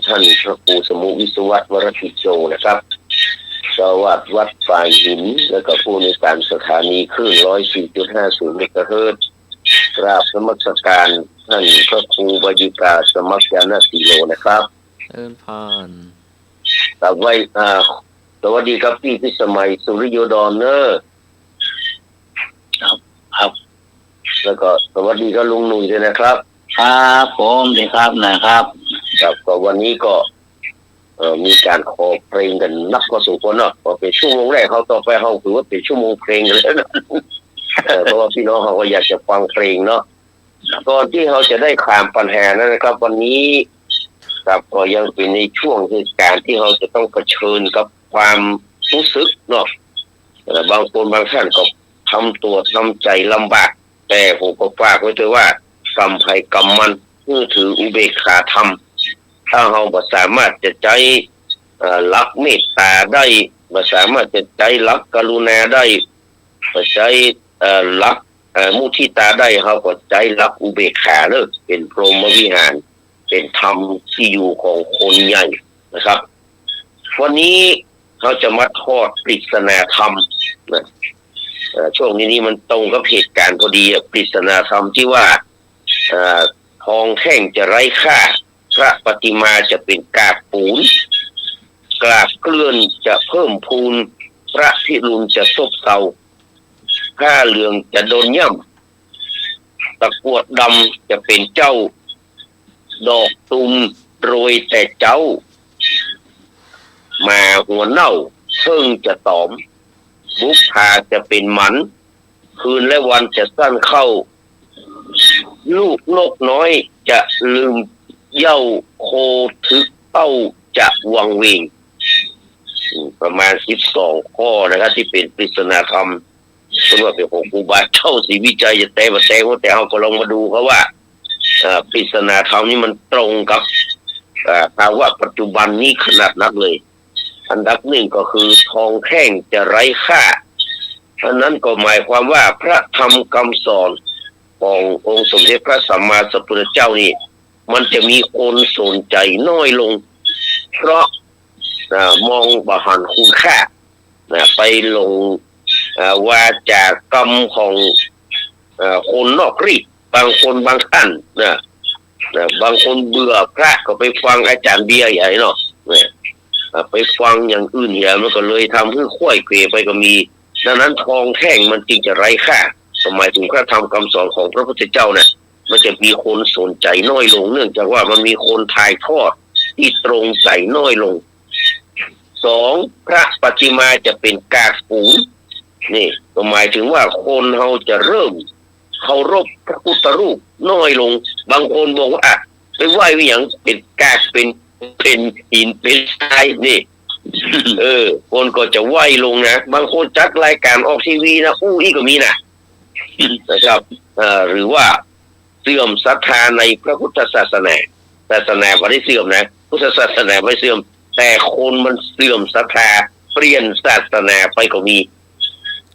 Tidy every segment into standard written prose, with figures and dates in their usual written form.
ท่านพระครูสมุวิศวัตรวรกิจโจนะครับเจ้าอาวาสวัดฝ่ายหินและก็ผู้ในการสถานีคลื่น 104.50 เมกะเฮิรตซ์กราบนมัสการท่านพระครูบดิกาสมัครยานสีโลนะครับพรกับไว้สวัสดีครับพี่พิสมัยสุริโยดอนเนอร์ครับแล้วก็สวัสดีครับลุงหนุ่ยด้วยนะครับครับผมดีครับนะครับครับก็วันนี้ก็มีการขอเพลงกันนักพอสมควรเนาะพอเป็นชั่วโมงแรกเขาต่อไปเขาถือว่าเป็นชั่วโมงเพลงกันแล้วนะเพราะว่าพี่น้องเขาก็อยากจะฟังเพลงเนาะก่อนที่เขาจะได้ข้ามปัญหานะครับวันนี้ครับก็ยังเป็นในช่วงเหตุการณ์ที่เขาจะต้องเผชิญกับความรู้สึกเนาะบางคนบางท่านก็ทำตัวทำใจลำบากแต่ผมก็ฝากไว้ด้วยว่ากรรมภัยกรรมมันคือถืออุเบกขาธรรมถ้าเราบ่สามารถจะใจรักเมตตาได้บ่สามารถจะใจรักกรุณาได้บ่ใจรักมุทิตาได้เขาก็ใจรักอุเบกขาเลิกเป็นพรหมวิหารเป็นธรรมที่อยู่ของคนใหญ่นะครับวันนี้เขาจะมาทอดปริศนาธรรมนะช่วงนี้มันตรงกับเหตุการณ์พอดีปริศนาธรรมที่ว่าทองแท่งจะไร้ค่าพระปฏิมาจะเป็นกากปูนกราบเกลื่อนจะเพิ่มพูนพระพิรุณจะซบเซาผ้าเหลืองจะโดนย่ำตะกรวดดำจะเป็นเจ้าดอกตุมโรยแต่เจ้ามาหัวเน่าเพิ่งจะตอมบุพพาจะเป็นหมันคืนและวันจะสั้นเข้าลูกนกน้อยจะลืมเย้าโคทึกเต้าจะวังเวงประมาณ12ข้อนะครับที่เป็นปริศนาธรรมสำหรับเป็นของครูบาเจ้าศรีวิจัยจะแต่มาแต่ว่าแต่เราก็ลองมาดูเขาว่าปริศนาธรรมนี้มันตรงกับภาวะปัจจุบันนี้ขนาดนักเลยอันดับหนึ่งก็คือทองแท่งจะไร้ค่าอันนั้นก็หมายความว่าพระธรรมคำสอนขององค์สมเด็จพระสัมมาสัมพุทธเจ้านี่มันจะมีคนสนใจน้อยลงเพราะมองบ่หันคุณค่าไปลงว่าจากกรรมของคนนอกรีดบางคนบางท่านบางคนเบื่อพระก็ไปฟังอาจารย์เบียร์ใหญ่เนาะไปฟังอย่างอื่นเหี้ยมันก็เลยทำให้ค่อยเกวไปก็มีดังนั้นทองแท่งมันจึงจะไร้ค่าสมัยถึงพระธรรมคำสอนของพระพุทธเจ้าเนี่ยมันจะมีคนสนใจน้อยลงเนื่องจากว่ามันมีคนถ่ายทอดที่ตรงใจน้อยลง2พระปฏิมาจะเป็นกากปูนนี่ก็หมายถึงว่าคนเราจะเริ่มเคารพพระพุทธรูปน้อยลงบางคนบอกว่าไปไหว้อย่างเป็นกากเป็นหินเป็นทรายนี่คนก็จะไหว้ลงนะบางคนจัดรายการออกทีวีนะอีก็มีนะครับหรือว่าเสื่อมศรัทธาในพระพุทธศาสนาไม่ได้เสื่อมนะพุทธศาสนาไม่เสื่อมแต่คนมันเสื่อมศรัทธาเปลี่ยนศาสนาไปก็มี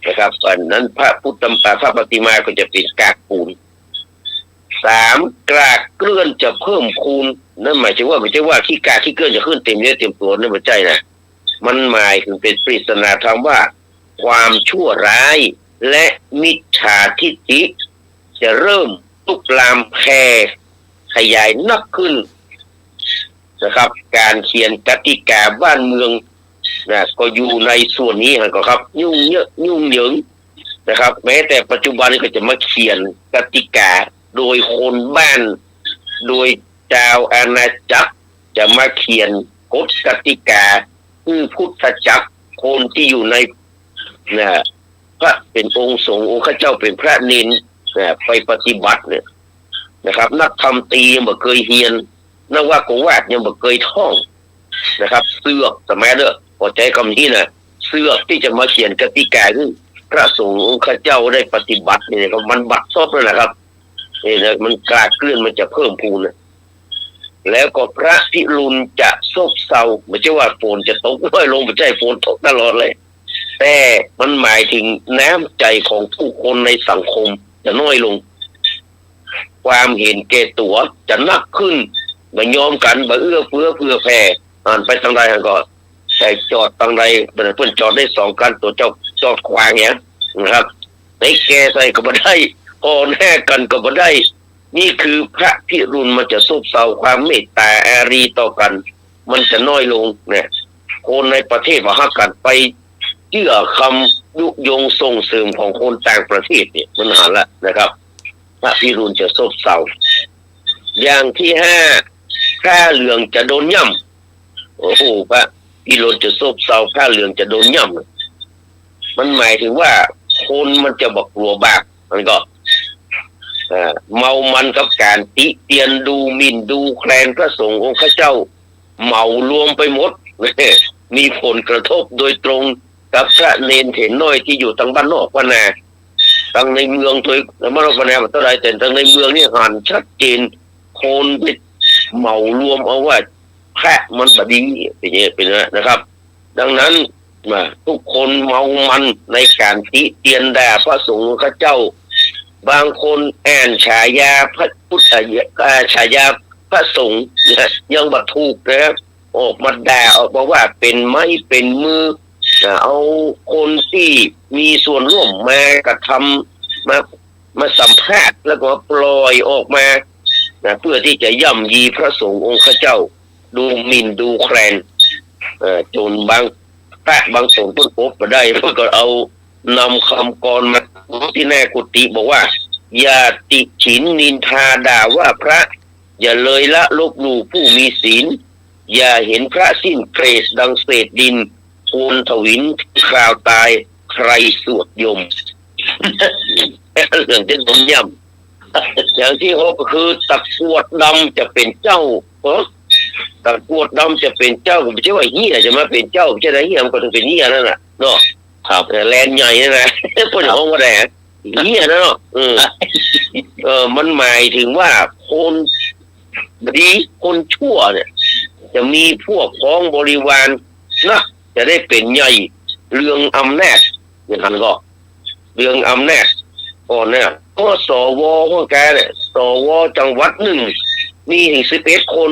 นะครับอันนั้นพระปฏิมาก็จะเป็นกากปูน3กากเกลื่อนจะเพิ่มพูนนั่นหมายถึงว่าไม่ใช่ว่าขี้กากขี้เกลื่อนจะขึ้นเต็มเนื้อเต็มตัวนั่นไม่ใช่นะมันหมายถึงเป็นปริศนาธรรมว่าความชั่วร้ายและมิจฉาทิฏฐิจะเริ่มลุกลามแผ่ขยายนักขึ้นนะครับการเขียนกติกาบ้านเมืองก็อยู่ในส่วนนี้ครับยุ่งเยอะยุ่งเหยิงนะครับแม้แต่ปัจจุบันนี้ก็จะมาเขียนกติกาโดยคนบ้านโดยเจ้าอาณาจักรจะมาเขียนกฎกติกาคือพุทธจักรคนที่อยู่ในพระเป็นองค์สงฆ์องค์ข้าเจ้าเป็นพระเนนไปปฏิบัติเนี่ยนะครับนักธรรมตียังบ่เคยเฮียนนักวาดยังบ่เคยท่องนะครับเสือกสมัยเด้อพอใจคำนี้นะเสือกที่จะมาเขียนกติกาคือพระสงฆ์องค์ข้าเจ้าได้ปฏิบัตินี่ก็มันบัดซบเลยนะครับนี่นะมันกลาเกลื่อนมันจะเพิ่มพูนนะแล้วก็พระพิรุณจะซบเซาไม่ใช่ว่าฝนจะตกน้อยลงไม่ใช่ฝนตกตลอดเลยแต่มันหมายถึงน้ำใจของผู้คนในสังคมจะน้อยลงความเห็นแก่ตัวจะนักขึ้น บ่ยอมกันบ่เอื้อเฟื้อเผื่อแผ่ไปทางใดก็ใส่จอดทางใดเพิ่นจอดได้2คันตัวเจ้าจอดขวางเงี้ยนะครับไอ้แกใส่ก็บ่ได้อ่อนแอกันก็บ่ได้นี่คือพระพิรุณมันจะซบเซาความเมตตาอารีต่อกันมันจะน้อยลงเนี่ยคนในประเทศว่าฮักกันไปเชื่อคำยุยงส่งเสริมของคนต่างประเทศเนี่ยมันหันละนะครับพระพิรุณจะซบเซาอย่างที่5ผ้าเหลืองจะโดนย่ำโอ้โหพระพิรุณจะซบเซาผ้าเหลืองจะโดนย่ำมันหมายถึงว่าคนมันจะบอกกลัวบาปมันก็เมามันกับการติเตียนดูหมิ่นดูแคลนพระสงฆ์องค์ข้าเจ้าเมารวมไปหมดมีผลกระทบโดยตรงกับพระเนนเถรน้อยที่อยู่ทางบ้านนอกวนาทางในเมืองตัวบ้านนอกวนาเท่าไรแต่ทางในเมืองนี่หันชัดเจนคนไปเมารวมเอาว่าแพะมันบดีเป็นอย่างนี้เป็นนะครับดังนั้นทุกคนเมามันในการติเตียนด่าพระสงฆ์ข้าเจ้าบางคนแอนฉายาพระพุทธฉายาพระสงฆ์ยังบัดถูกนะครับออกมาด่าออกมาว่าเป็นไม้เป็นมือเอาคนที่มีส่วนร่วมมากระทำมาสัมภาษณ์แล้วก็ปล่อยออกมาเพื่อที่จะย่ำยีพระสงฆ์องค์ข้าเจ้าดูหมิ่นดูแคลนจนบางพระบางสงฆ์ต้นพบมาได้เพื่อก็เอานำคำกรมาที่แน่กุฏิบอกว่าอย่าติฉินนินทาด่าว่าพระอย่าเลยละลบหลู่ผู้มีศีลอย่าเห็นพระสิ้นเกรดดังเศษดินโคนถวินคราวตายใครสวดยม เรื่องที่ผมย้ำอย่างที่6ก็คือตะกรวดดำจะเป็นเจ้าตะกรวดดำจะเป็นเจ้าไม่ใช่ว่าเหี้ยจะมาเป็นเจ้าไม่ใช่ไหมเหี้ยมันก็ต้องเป็นเหี้ยนั่นแหละเนาะครับแลนใหญ่นั่นแหละพูดถึงว่าแหละเหี้ยนะเนาะมันหมายถึงว่าคนดีคนชั่วเนี่ยจะมีพวกพ้องบริวารนะจะได้เป็นใหญ่เรื่องอำนาจอย่างนั้นก็เรื่องอำนาจก่อนเนี่ยก็สวของแกเนี่ยสวจังหวัดหนึ่งมีถึง11 คน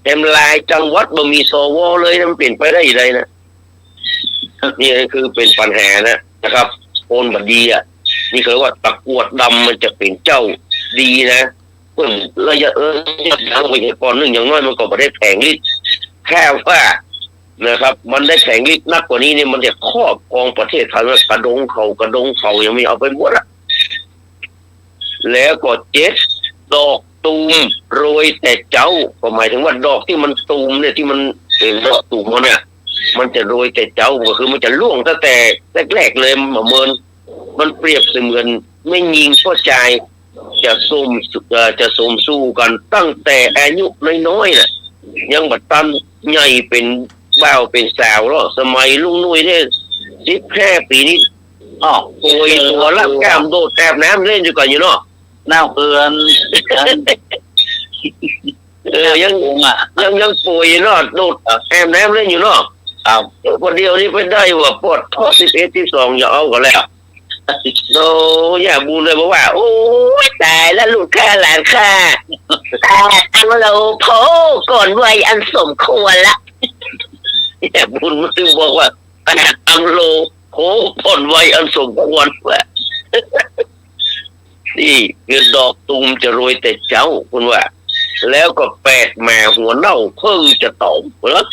เต็มลายจังหวัดบ่มีสวเลยมันเปลี่ยนไปได้ยังไงนะนี่คือเป็นปัญหานะครับคนบดีอ่ะนี่คือว่าตะกรวดดำมันจะเป็นเจ้าดีนะเพิ่งระยะยังไปก่อนหนึ่งอย่างน้อยมันก็ไม่ได้แผงฤทธิ์แค่ว่านะครับมันได้แผงฤทธิ์นักกว่านี้เนี่ยมันจะครอบครองประเทศไทยว่ากระดงเขายังไม่เอาไปหมดอ่ะแล้วก็7 ดอกตูมโรยแต่เจ้าก็หมายถึงว่าดอกที่มันตูมเนี่ยที่มันดอกตูมเนี่ยมันจะโรยแต่เจ้าก็คือมันจะล่วงตั้งแต่แรกๆเลยมันเปรียบเสมือนไม่ยิงก็ใจจะสมสู้กันตั้งแต่อายุน้อยๆน่ะยังบัดตันใหญ่เป็นบ่าวเป็นสาวแล้วสมัยลุงนุ้ยเนี่ย15 ปีนี้โอยตัวรับกล้ามโดดแอบน้ำเล่นอยู่ก่อนอยู่เนาะน้าเพื่อนยังป่วยเนาะโดดแอบน้ำเล่นอยู่เนาะคนเดียวนี่ไปได้ว่าปวดท้อง11 12อย่าเอาก็แล้วโอ้อย่าบูเลยบอกว่าโอ้ยตายแล้วลูกข้าหลานข้าแต่อันเราโผก่อนวัยอันสมควรละอย่าบูมันถึงบอกว่าอังโลโผก่อนวัยอันสมควรว่านี่คือดอกตูมจะโรยแต่เจ้าคุณว่าแล้วก็8 แม่หัวเน่าเพิ่งจะตอมเหรอ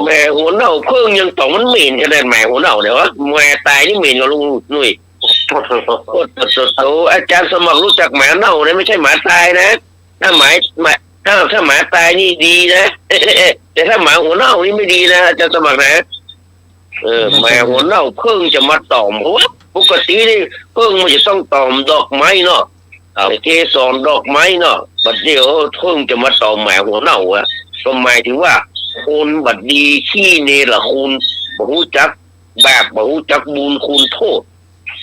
แม่หัวเน่าเพิ่งยังตอมมันเหม็นขนาดแม่หัวเน่าเดี๋ยววะแม่ตายนี่เหม็นกว่าลุงนุ่ยโอ้อาจารย์สมัครรู้จักหมาเน่าเนี่ยไม่ใช่หมาตายนะถ้าหมาตายนี่ดีนะแต่ถ้าหมาหัวเน่านี่ไม่ดีนะอาจารย์สมัครนะแม่หัวเน่าเพิ่งจะมาตอมเพราะว่าปกตินี่เพิ่งมันจะต้องตอมดอกไม้เนาะเกสรดอกไม้เนาะบัดเดียวเพิ่งจะมาตอมแม่หัวเน่าอะก็หมายถึงว่าคนบัดดีขี้เนรคุณบ่รู้จักแบบบ่รู้จักบุญคุณโทษ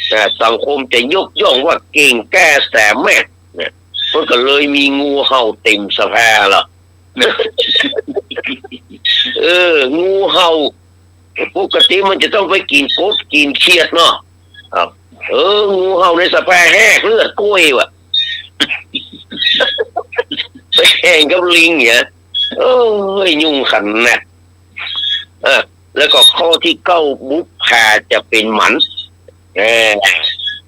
แต่สังคมจะยกย่องว่าเก่งแก้แสแม่เนี่ยมันก็เลยมีงูเห่าเต็มสภาล่ะงูเห่าปกติมันจะต้องไปกินกบกินเขียดเนาะงูเห่าในสภาแหกเลือดกล้วยว่ะ ไปแข่งกับลิงเนี่ยโอ้ยยุ่งขันนะแล้วก็ข้อที่เก้าบุพภาจะเป็นหมัน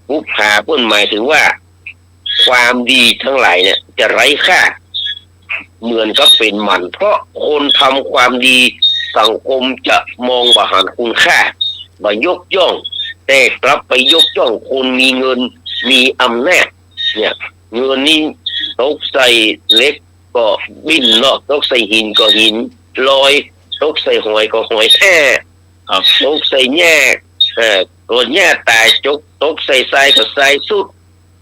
บุพภาเพิ่นหมายถึงว่าความดีทั้งหลายเนี่ยจะไร้ค่าเหมือนกับเป็นหมันเพราะคนทำความดีสังคมจะมองบ่หันคุณค่าบ่ยกย่องแต่กลับไปยกย่องคนมีเงินมีอำนาจเนี่ยเงินนี่ตกใส่เล็กก็บินเนาะตกใส่หินก็หินลอยตกใส่หอยก็หอยแท้ตกใส่แง่ก็แง่ตายตกใส่ทรายก็ทรายสุด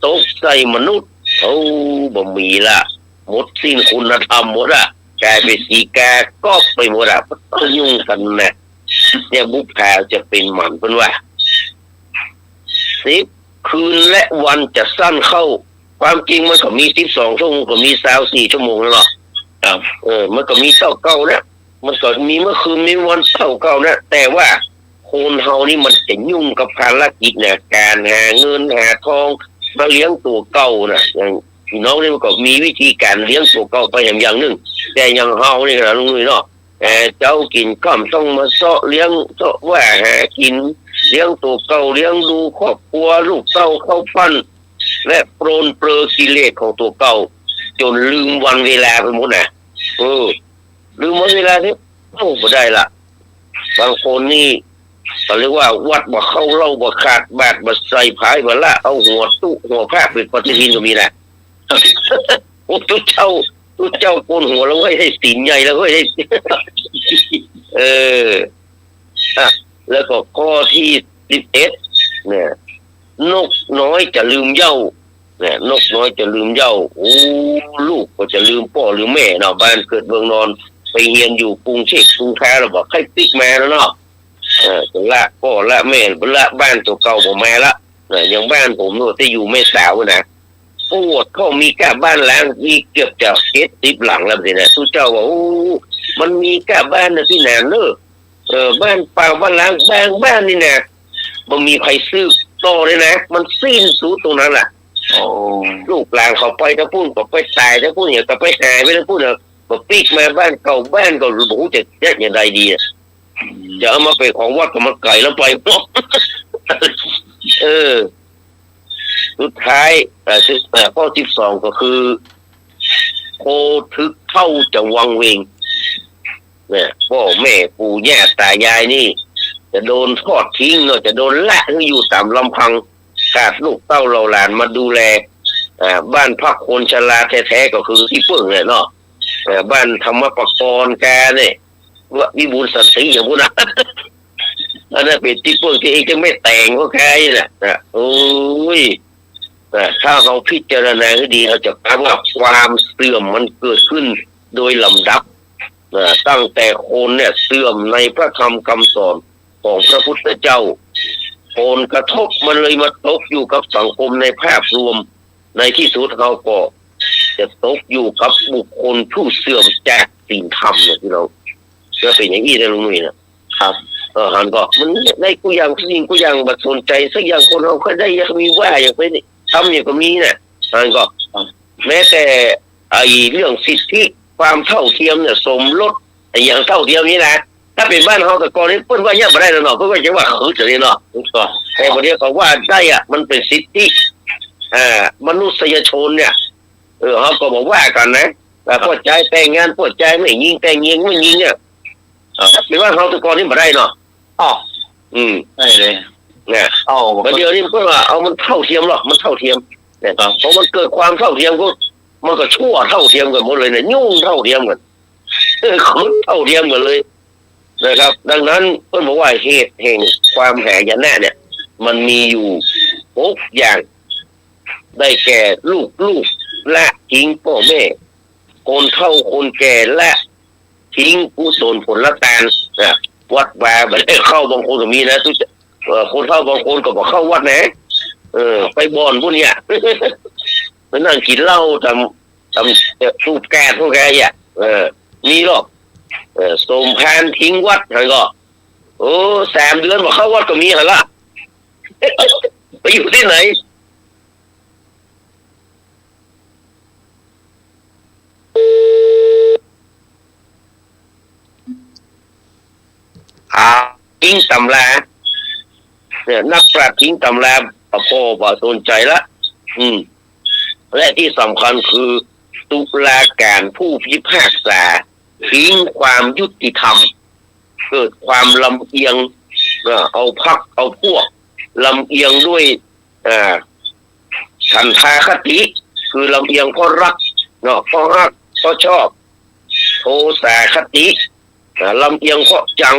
ตกใส่มนุษย์บ่มีละหมดสิ้นคุณธรรมหมดอะกลายเป็นสีกาก็ไปหมดอะต้องยุ่งกันนะเนี่ยบุพภาจะเป็นหมันเป็นว่า10 คืนและวันจะสั้นเข้าความจริงมันก็มี12 ชั่วโมงก็มี24 ชั่วโมงแล้วเนาะมันก็มีเก้านะมันก็มีเมื่อคืนมีวันเก้านะแต่ว่าคนเฮานี่มันจะยุ่งกับภารกิจเนี่ยการหาเงินหาทองมาเลี้ยงตัวเก่านะอย่างพี่น้องนี่มันก็มีวิธีการเลี้ยงตัวเก่าไปอย่างหนึ่งแต่อย่างเฮานี่นะลุงนุ้ยเนาะเจ้ากินข้ามต้องมาเสาะเลี้ยงเสาะว่าหากินเลี้ยงตัวเก่าเลี้ยงดูครอบครัวลูกเต้าเข้าปั้นและโปรนเปรอกิเลสของตัวเก่าจนลืมวันเวลาไปหมดนะลืมวันเวลาที่ไม่ได้ละบางคนนี่เขาเรียกว่าวัดบ่เข้าเล่าบ่ขาดบาดบ่ใส่ผายบ่ละเอาหัวตู้หัวผ้าเป็นปฏิทินก็มีนะตู้เจ้าโกนหัวแล้วเว้ยให้ศีลใหญ่แล้วเว้ยแล้วก็ข้อที่11เนี่ยนกน้อยจะลืมเหย้าเนี่ยนกน้อยจะลืมเหย้าลูกก็จะลืมพ่อลืมแม่เนาะบ้านเกิดเมืองนอนไปเรียนอยู่กรุงเทพกรุงแท้เราบอกใครติ๊กมาแล้วเนาะจะละพ่อละแม่ละบ้านตัวเก่าผมมาละอย่างบ้านผมเนี่ยที่อยู่ไม่สาวนะปวดเขามีแค่บ้านล้างมีเกือบจะ70 หลังแล้วสินะทุกเจ้าบอกมันมีแค่บ้านนะที่ไหนเนอะบ้านเปล่าบ้านล้างบ้านนี่นะมันมีใครซื้อต่อเลยนะมันสิ้นสุดตรงนั้นแหละลูกหลานเขาไปถ้าพูดก็ไปตายถ้าพูดอย่างก็ไปหายไปถ้าพูดเนี่ยก็ปีกมาบ้านเก่าบ้านก็รู้จะอย่างไรดีจะเอามาเป็นของวัดก็มันไก่แล้วไปปุ๊บสุดท้ายข้อ12ก็คือโคทึกเท่าจะวังเวงเนี่ยพ่อแม่ปู่ย่าตายายนี่จะโดนทอดทิ้งเนาะจะโดนละให้อยู่ตามลำพังขาดลูกเต้าเราหลานมาดูแลบ้านพักคนชราแท้ๆก็คือที่เปิ้งเนี่ยเนาะบ้านธรรมปกรณ์แกเนี่ยว่าวิบูลย์สันติอย่างพวกนั้นอันนั้นเป็นที่เปิ้งที่เองจะไม่แต่งก็แค่นี้แหละโอ้ยถ้าเราพิจารณาให้ดีเราจะพบว่าความเสื่อมมันเกิดขึ้นโดยลำดับตั้งแต่คนเนี่ยเสื่อมในพระธรรมคำสอนของพระพุทธเจ้าคนกระทบมันเลยมาตกอยู่กับสังคมในภาพรวมในที่สุดเขาก็จะตกอยู่กับบุคคลผู้เสื่อมจากศีลธรรมเนี่ยที่เราก็เป็นอย่างนี้นะลุงนุ่ยนะครับหันก็มันได้กูอย่างสิ่งกูอย่างบัดสนใจสักอย่างคนเราก็ได้ยังมีว่าอย่างไปทำอย่างก็มีเนี่ยหันก็แม้แต่ไอ้เรื่องสิทธิความเท่าเทียมเนี่ยสมรสไอ้อย่างเท่าเทียมนี้นะถ้าเป็นบ้านเขาแต่ก่อนนี้เปิ้นว่าเนี่ยไม่ได้แล้วเนาะเพิ่นว่าจะว่าจะนี่เนาะก็แต่วันนี้เขาว่าได้อ่ะมันเป็นสิทธิมนุษยชนเนี่ยเขาก็บอกว่ากันนะแต่พอใจแต่งงานพอใจไม่ยิงแต่งยิงไม่ยิงเนี่ยเป็นว่าเขาแต่ก่อนนี้ไม่ได้เนาะได้เลยเนี่ยประเดี๋ยวนี้เพิ่นว่าเอามันเท่าเทียมหรอกมันเท่าเทียมเนี่ยเพราะมันเกิดความเท่าเทียมก็มันก็ชั่วเท่าเทียมกันหมดเลยเนี่ยยุ่งเท่าเทียมกันคนเท่าเทียมกันเลยนะครับดังนั้นเพิ่นบอกว่าเหตุแห่งความแหยนะเนี่ยมันมีอยู่6 อย่างได้แก่ลูกละทิ้งพ่อแม่คนเฒ่าคนแก่ละทิ้งกุศลผลละทานวัดวาไม่ได้เข้าบางคนก็มีนะทุกคนเฒ่าบางคนก็บอกเข้าวัดนะไปบ่อนพวกเนี้ยมันนั่งกินเหล้าทำสูบแก๊สพวกแกอ่ะมีหรอกสมพานทิ้งวัดอะไรก็3 เดือนบอกเข้าวัดก็มีเหรอล่ะไปอยู่ที่ไหน ทิ้งตำราเนี่ยนักปราชญ์ทิ้งตำราพอบ่สนใจละและที่สำคัญคือตุลาการผู้พิพากษาทิ้งความยุติธรรมเกิดความลำเอียงเอาพรรคเอาพวกลำเอียงด้วยฉันทาคติคือลำเอียงเพราะรักเนาะเพราะรักเพราะชอบโทสาคติลำเอียงเพราะจัง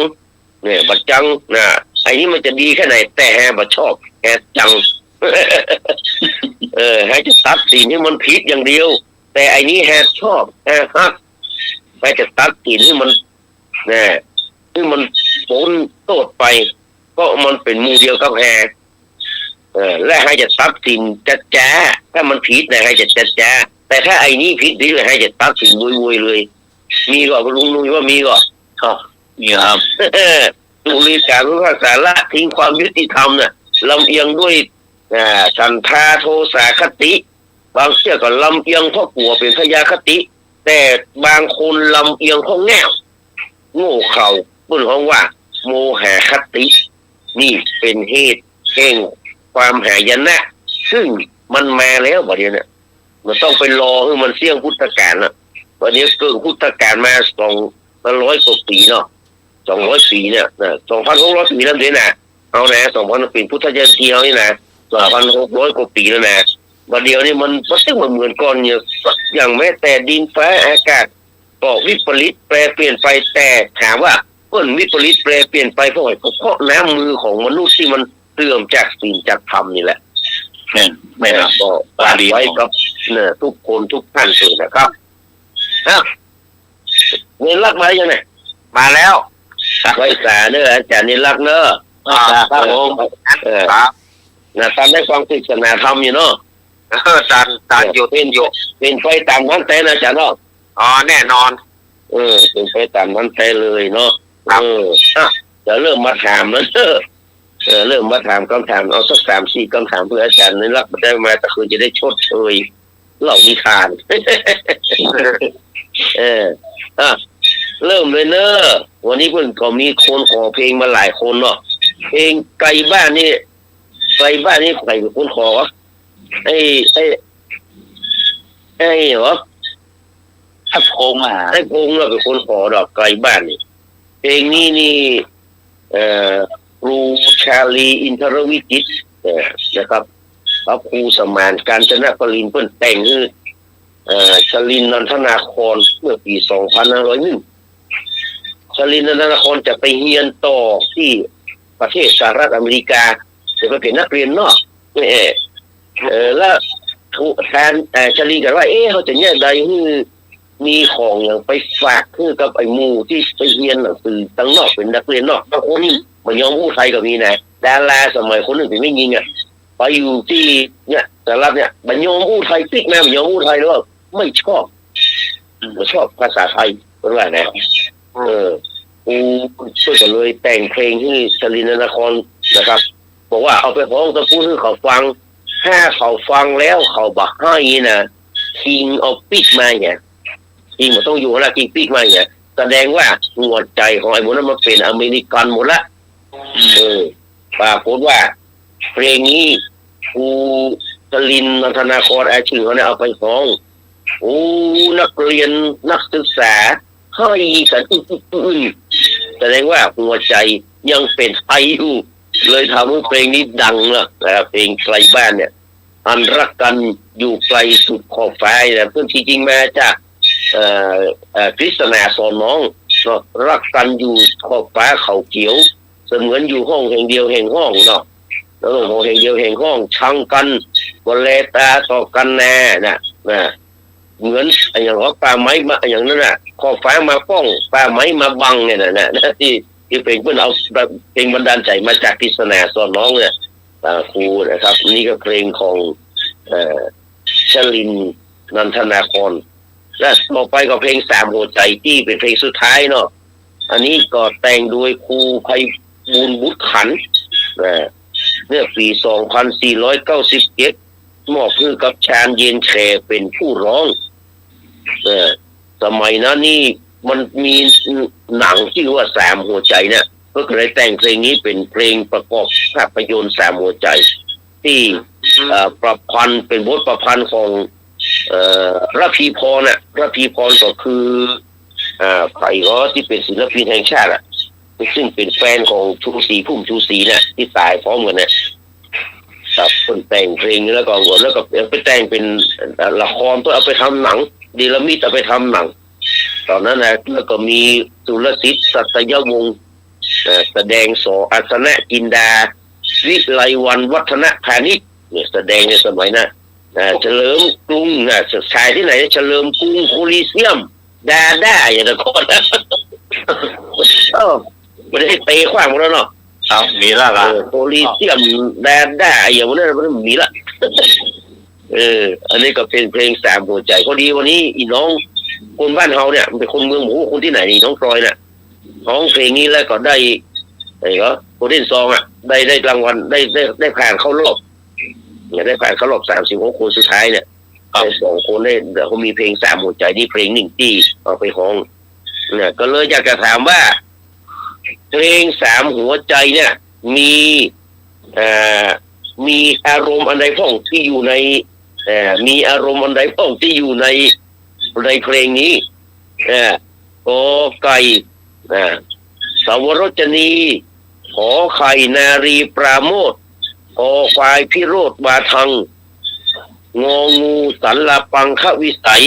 เนี่ยบัดจังนะไอ้นี้มันจะดีแค่ไหนแต่แฮบัดชอบแฮจัง ให้จะตัดสินให้มันผิดอย่างเดียวแต่ไอ้นี้แฮชอบแฮฮักให้จะตัดสินให้มันเนี่ยที่มันผลโทษไปก็มันเป็นมูเดียวกับแฮและให้จะตัดสินจัดจ้าถ้ามันผิดนะให้จะจัดจ้าแต่ถ้าไอ้นี้ผิดดีเลยให้จะตัดสินวุยๆเลยมีก็ลุงนุ้ยว่ามีก็มีครับ ตุลาการพิพากษาละทิ้งความยุติธรรมน่ะลำเอียงด้วยฉันทาโทสาคติบางเชื่อก็ลำเอียงเพราะกลัวเป็นพยาคติแต่บางคนลำเอียงเพราะแง่โง่เข่าพูดของว่าโมหะคตินี่เป็นเหตุแห่งความหายนะซึ่งมันมาแล้วบัดนี้เนี่ยมันต้องไปรอให้มันเสี่ยงพุทธกาลน่ะวันนี้เกิดพุทธกาลมา200 กว่าปีเนาะ200 ปีเนี่ย2,600 ปีแล้วเนี่ยนะเอานะ2,000 ปีพุทธยันตีเอานี่นะ2,600 กว่าปีแล้วนะวันเดียวนี่มันซึ่งมันเหมือนก่อนเนี่ยอย่างแม้แต่ดินฟ้าอากาศก็วิปริตแปรเปลี่ยนไปแต่ถามว่าวิปริตแปรเปลี่ยนไปเพราะน้ำมือของมนุษย์ที่มันเสื่อมจากศีลจากธรรมนี่แหละไม่ครับก็ฝากไว้กับเนี่ยทุกคนทุกท่านเลยนะครับเงินรักมายังไงมาแล้วไว้สาเนอะอาจารย์นี่รักเนอะครับผมครับนะตามได้ฟังปริศนาธรรมอยู่เนาะตามอยู่เป็นไปตามนั้นแต่นะอาจารย์เนาะแน่นอนเป็นไปตามนั้นแต่เลยเนาะจะเริ่มมาถามแล้วเริ่มมาถามคำถามเอาสัก3-4 คำถามเพื่ออาจารย์นี่รักได้มาแต่คือจะได้ชดเชยเล่านิทานเริ่มเลยเนอะวันนี้เพิ่งก็มีคนขอเพลงมาหลายคนเนาะเพลงไกลบ้านนี่ใครเป็นคนขอไอ้เหรอไอ้พงษ์เราเป็นคนขอดอกไกลบ้านนี่เพลงนี้นี่ครูชาลีอินทรวิจิตรนะครับพระครูสมานกาญจนปรินทร์เพิ่นแต่งคือชลินนันทนาครเมื่อปี2501ชลินนันทนาครจะไปเรียนต่อที่ประเทศสหรัฐอเมริกาจะไปเป็นนักเรียนนอกแล้วแทนชลินกันว่าเขาจะเนี่ยใดที่มีของอย่างไปฝากคือกับไอ้หมู่ที่ไปเรียนหนังสือตั้งนอกเป็นนักเรียนนอกบางคนนี่มันยอมพูดไทยก็มีนะดาราสมัยคนหนึ่งเป็นไม่ยิงไปอยู่ที่เนี่ยสหรัฐเนี่ยมันยอมพูดไทยติ๊กแม่มันยอมพูดไทยแล้วไม่ชอบภาษาไทยเป็นว่าไงกูช่วยกันเลยแต่งเพลงที่ชลินนครนะครับบอกว่าเอาไปร้องจะพูดให้เขาฟังถ้าเขาฟังแล้วเขาบอกให้นะคิงเอาปิกมาเนี่ยคิงมันต้องอยู่แล้วคิงปิกมาเนี่ยแสดงว่าหัวใจของไอ้พวกนั้นมันเป็นอเมริกันหมดละปรากฏว่าเพลงนี้กูชลินนันทนาครชื่อเขาเนี่ยเอาไปร้องนักเรียนนักศึกษาให้กันแสดงว่าหัวใจยังเป็นไทยอยู่เลยทำให้เพลงนี้ดังนะครับเพลงไกลบ้านเนี่ยอันรักกันอยู่ไกลสุดขอบฟ้าเนี่ยเพื่อนจริงๆมาจากคริสตนาสอนน้องรักกันอยู่ขอบฟ้าเขาเขียวเสมือนอยู่ห้องแห่งเดียวแห่งห้องเนาะแล้วห้องแห่งเดียวแห่งห้องชังกันวเลตาต่อกันแน่นะเหมือนอย่างว่าป่าไม้มาอย่างนั้นน่ะขอบฟ้ามาป้องป่าไม้มาบังเนี่ยนะที่เพลงเพื่อนเอาเพลงบันดาลใจมาจากคริสตนาสอนน้องเนี่ยครูนะครับนี่ก็เพลงของชลินนันทนาครและต่อไปก็เพลง3 หัวใจที่เป็นเพลงสุดท้ายเนาะอันนี้ก็แต่งโดยครูไพบูลย์บุตรขันธ์เมื่อปี2497มอบให้กับชาญเย็นแชเป็นผู้ร้องสมัยนั้นนี่มันมีหนังที่ว่า3 หัวใจเนี่ย ก็เลยแต่งเพลงนี้เป็นเพลงประกอบภาพยนตร์สามหัวใจที่ประพันธ์เป็นบทประพันธ์ของระพีพรน่ะระพีพรก็คือใครก็ที่เป็นศิลปินแห่งชาติอ่ะซึ่งเป็นแฟนของชูศรีพุ่มชูศรีเนี่ยที่ตายพร้อมกันเนี่ยครับคนแต่งเพลงแล้วก็ไปแต่งเป็นละครตัวเอาไปทำหนังดีลมิตเอาไปทำหนังตอนนั้นนะแล้วก็มีสุรสิทธิ์สัตยวงศ์แสดงสอัศนะจินดาวิไลวันวัฒนพานิชเนี่ยแสดงในสมัยนั้นเฉลิมกรุงชายที่ไหนเฉลิมกรุงโคลิเซียมดาด้าอย่างนั้นก็นะไม่ได้เตะขว้างหมดแล้วเนาะเอามีแล้วล่ะโคลิเซียมดาด้าอย่างนั้นมันมีละอันนี้ก็เป็นเพลงสามหัวใจพอดีวันนี้อีน้องคนบ้านเฮาเนี่ยเป็นคนเมืองหมูคนที่ไหนนี่น้องพลอยน่ะร้องเพลงนี้แล้วก็ได้ไอ้ก็โคเดนซองอ่ะได้รางวัลได้ผ่านเข้ารอบเนี่ยได้ผ่านเข้ารอบ36 คนสุดท้ายเนี่ยได้2 คนได้เขามีเพลงสามหัวใจนี่เพลงหนึ่งที่เอาไปร้องเนี่ยก็เลยอยากจะถามว่าเพลงสามหัวใจเนี่ยมีอารมณ์อันใดพ้องที่อยู่ในมีอารมณ์อันใดพ้องที่อยู่ในเพลงนี้กอไก่สาวรจนีขอไข่นารีปราโมทคอควายพิโรธบาทังงองูสันลปังควิสัย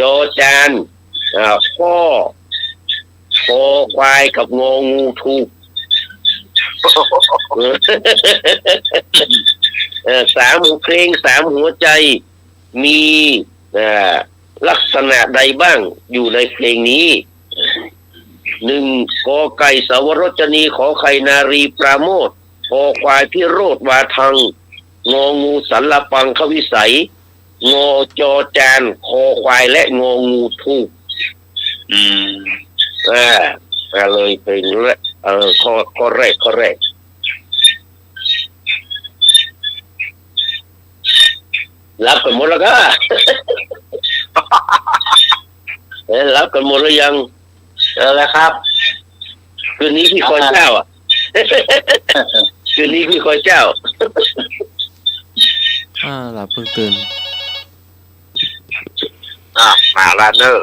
จอจานข้อคอควายกับงองูถูกสามเพลงสามหัวใจมีลักษณะใดบ้างอยู่ในเพลงนี้1กอไก่สาวรจนีขอไข่นารีปราโมทคอควายพิโรธวาทังงองูสันลปังควิสัยงอจอจานคอควายและงองูถูกเลยเป็นข้อแรกรับกันหมดแล้วก็ รับกันหมดแล้วยังแล้วครับคืนนี้พี่คอยเจ้าอ่ะ คืนนี้พี่คอยเจ้า หลับเพิ่งตื่นมาแล้วเนอะ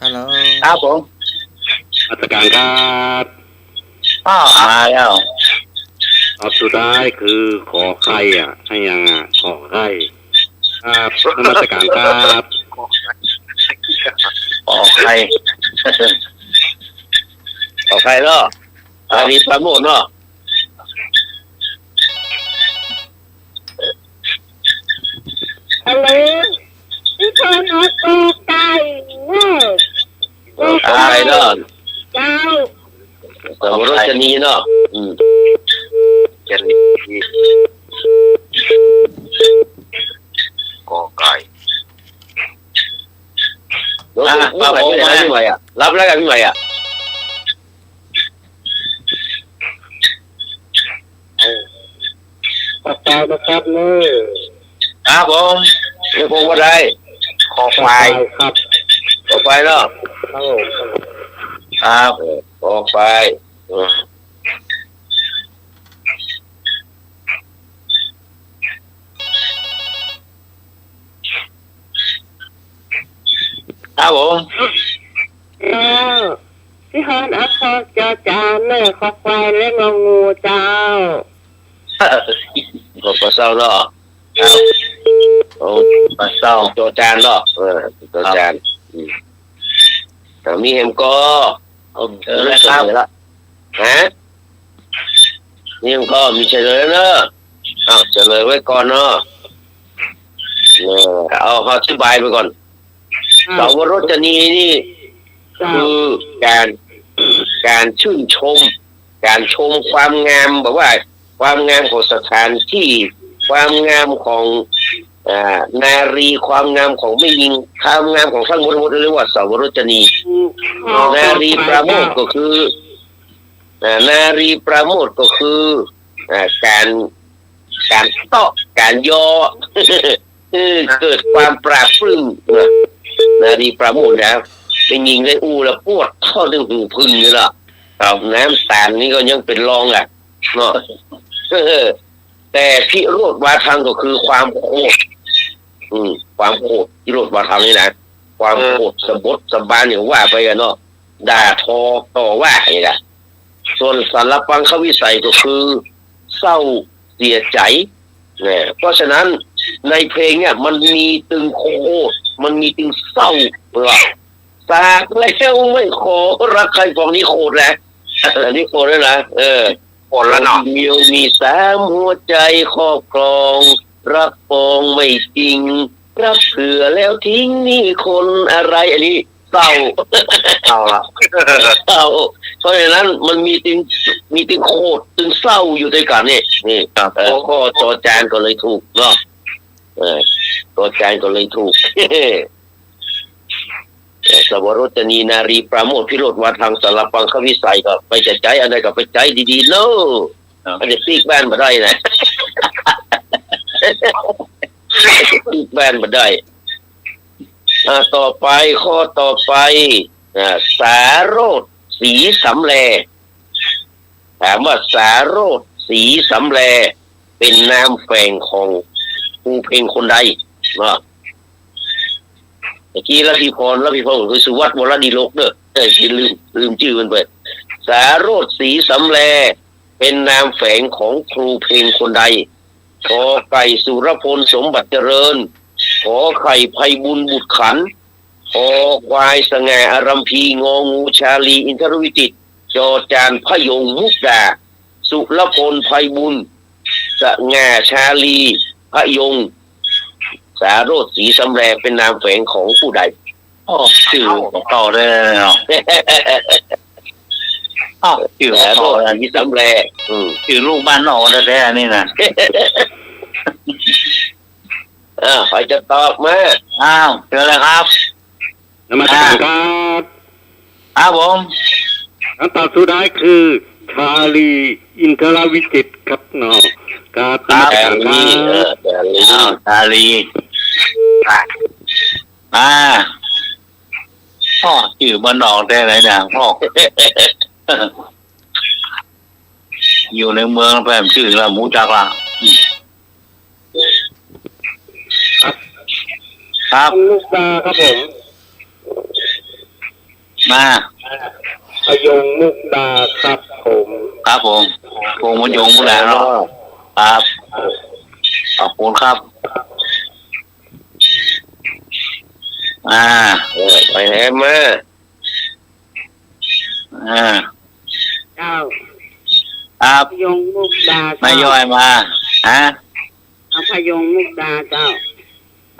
ฮัลโหลครับผมมาตรการครับมาแล้วสุดท้ายคือขอไข่ให้ยังขอไข่ครับมาตรการครับขอไข่เนาะอันนี้ปราโมทเนาะฮัลโหลพี่คนเอาตัวไก่เว้ยไก่เนาะไก่สาวรจนีเนาะจะรีกอไก่รับพี่ใหม่รับแล้วกันพี่ใหม่ปากกาครับเลยครับผมไม่คงว่าได้ขอควายครับขอควายเนาะครับขอควายครับผมพี่ฮอนเอาคอจอจานแม่ขอควายและงองูเจ้าก็ปลาเศร้าเนาะปลาเศร้าจอจานเนาะจอจานแต่มีเห็มก็แล้วครับนี่มันก็มีเฉลยเนอะเฉลยไว้ก่อนเนาะเอาอธิบายไปก่อนสาวรจนีนี่คือการชื่นชมการชมความงามแบบว่าความงามของสถานที่ความงามของนารีความงามของไม่ยิงความงามของทั้งหมดเรียกว่าสาวรจนีนารีปราโมทก็คือนารีปราโมทก็คือการเตาะการย่อ เกิดความปราบปลื้มนา รีปราโมทนะเป็นยิงได้อู้แล้วปวดเข้าถึงหูพึ่งนี่ล่ะครับน้ำตาลนี่ก็ยังเป็นรองอ่ะเนาะแต่พิโรธวาทังก็คือความโคตรความโคตรพิโรธวาทังนี่นะความโคตรสะบดสะบานอย่างว่าไปกันเนาะด่าทอต่อว่าอย่างนี้ส่วนสารปังควิสัยก็คือเศร้าเสียใจเนี่ยเพราะฉะนั้นในเพลงเนี่ยมันมีตึงโคตรมันมีตึงเศร้าว่าสากแล้วไม่ขอรักใครฟองนี้โคตรแล้วอันนี้โคตรแล้วนะหมดแล้วเนาะ เดียวมีสามหัวใจครอบครองรักปองไม่จริงรักเผื่อแล้วทิ้งนี่คนอะไรอันนี้เศร้า เอาละ เศร้าเพราะฉะนั้นมันมีตึงโคตรตึงเศร้าอยู่ด้วยกันนี่ครับก็จอจานก็เลยถูกเนาะจอจานก็เลยถูก สวรจนีนารีปราโมทพิโรธวาทังสารปังควิสัยก็ไปจะใจอันใดก็ไปใจดีๆเนอะอันนี้ปีกแบนมาได้นะ ปีกแบนมาได้ต่อไปข้อต่อไปสาโรธศรีสำแลถามว่าสาโรธศรีสำแลเป็นนามแฝงของครูเพลงคนใดเนาะเมื่อกี้ละพิพรคือสุวัตวรดีโลกเด้อลืมชื่อมันไปสาโรธศรีสำแลเป็นนามแฝงของครูเพลงคนใดขอไก่สุรพลสมบัติเจริญขอไข่ไพบุญบุตรขันขอควายสง่าอารัมพีงองูชาลีอินทรวิจิตรจอจานพยงมุกดาสุรพลไพบุญสง่าชาลีพยงสาโรธศรีสำแลเป็นนามแฝงของผู้ใดชื่อต่อได้เนาะชื่อ สาโร ต่อ ธศรีสำแลชื่อลูกบ้านนอกแท้ๆนี่นะ ใครจะตอบมาเจอเลยครับนมัสการครับครับผมคำตอบสุดท้ายคือชาลีอินทรวิจิตรครับเนาะครับนมัสการครับชาลีพ่อชื่อบ้านนอกได้ไหนเนี่ยพ่อ อยู่ในเมืองแพร่ชื่อละหมูจักละครับลูกตาครับผมพยงมุกดาครับผมครับผมพงมยงผู้แหล่เนาะครับขอบคุณครับไปแหมมาเจ้าครับพยงมุกดาไม่ย่อยมาเอาพยงมุกดาเจ้า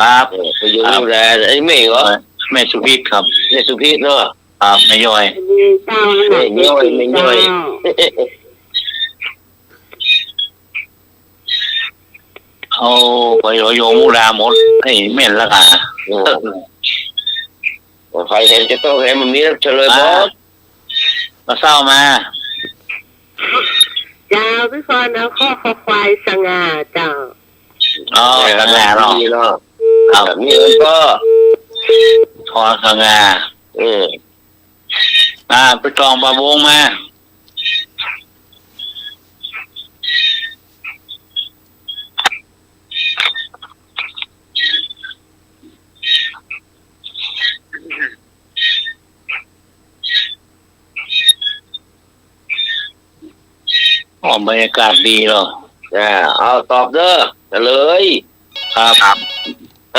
ครับพยงมุกดาไอ้แม่เหรอแม่สุพิษครับแม่สุพิษเนาะครับไม่ย่อยเจ้าไม่ย่อยเอาไปโยงมูราหมดให้เม่นแล้วกันใครเห็นจะต้องเห็นมันนี้เฉลยบอสมาเศร้ามาเจ้าพี่ฟอนเอาข้อควายสง่าเจ้าสง่าเนาะมีเอิญก็ทอสง่าไปกองปลาวงมาบรรยากาศดีเหรอเอาตอบเด้อเลยครับเอ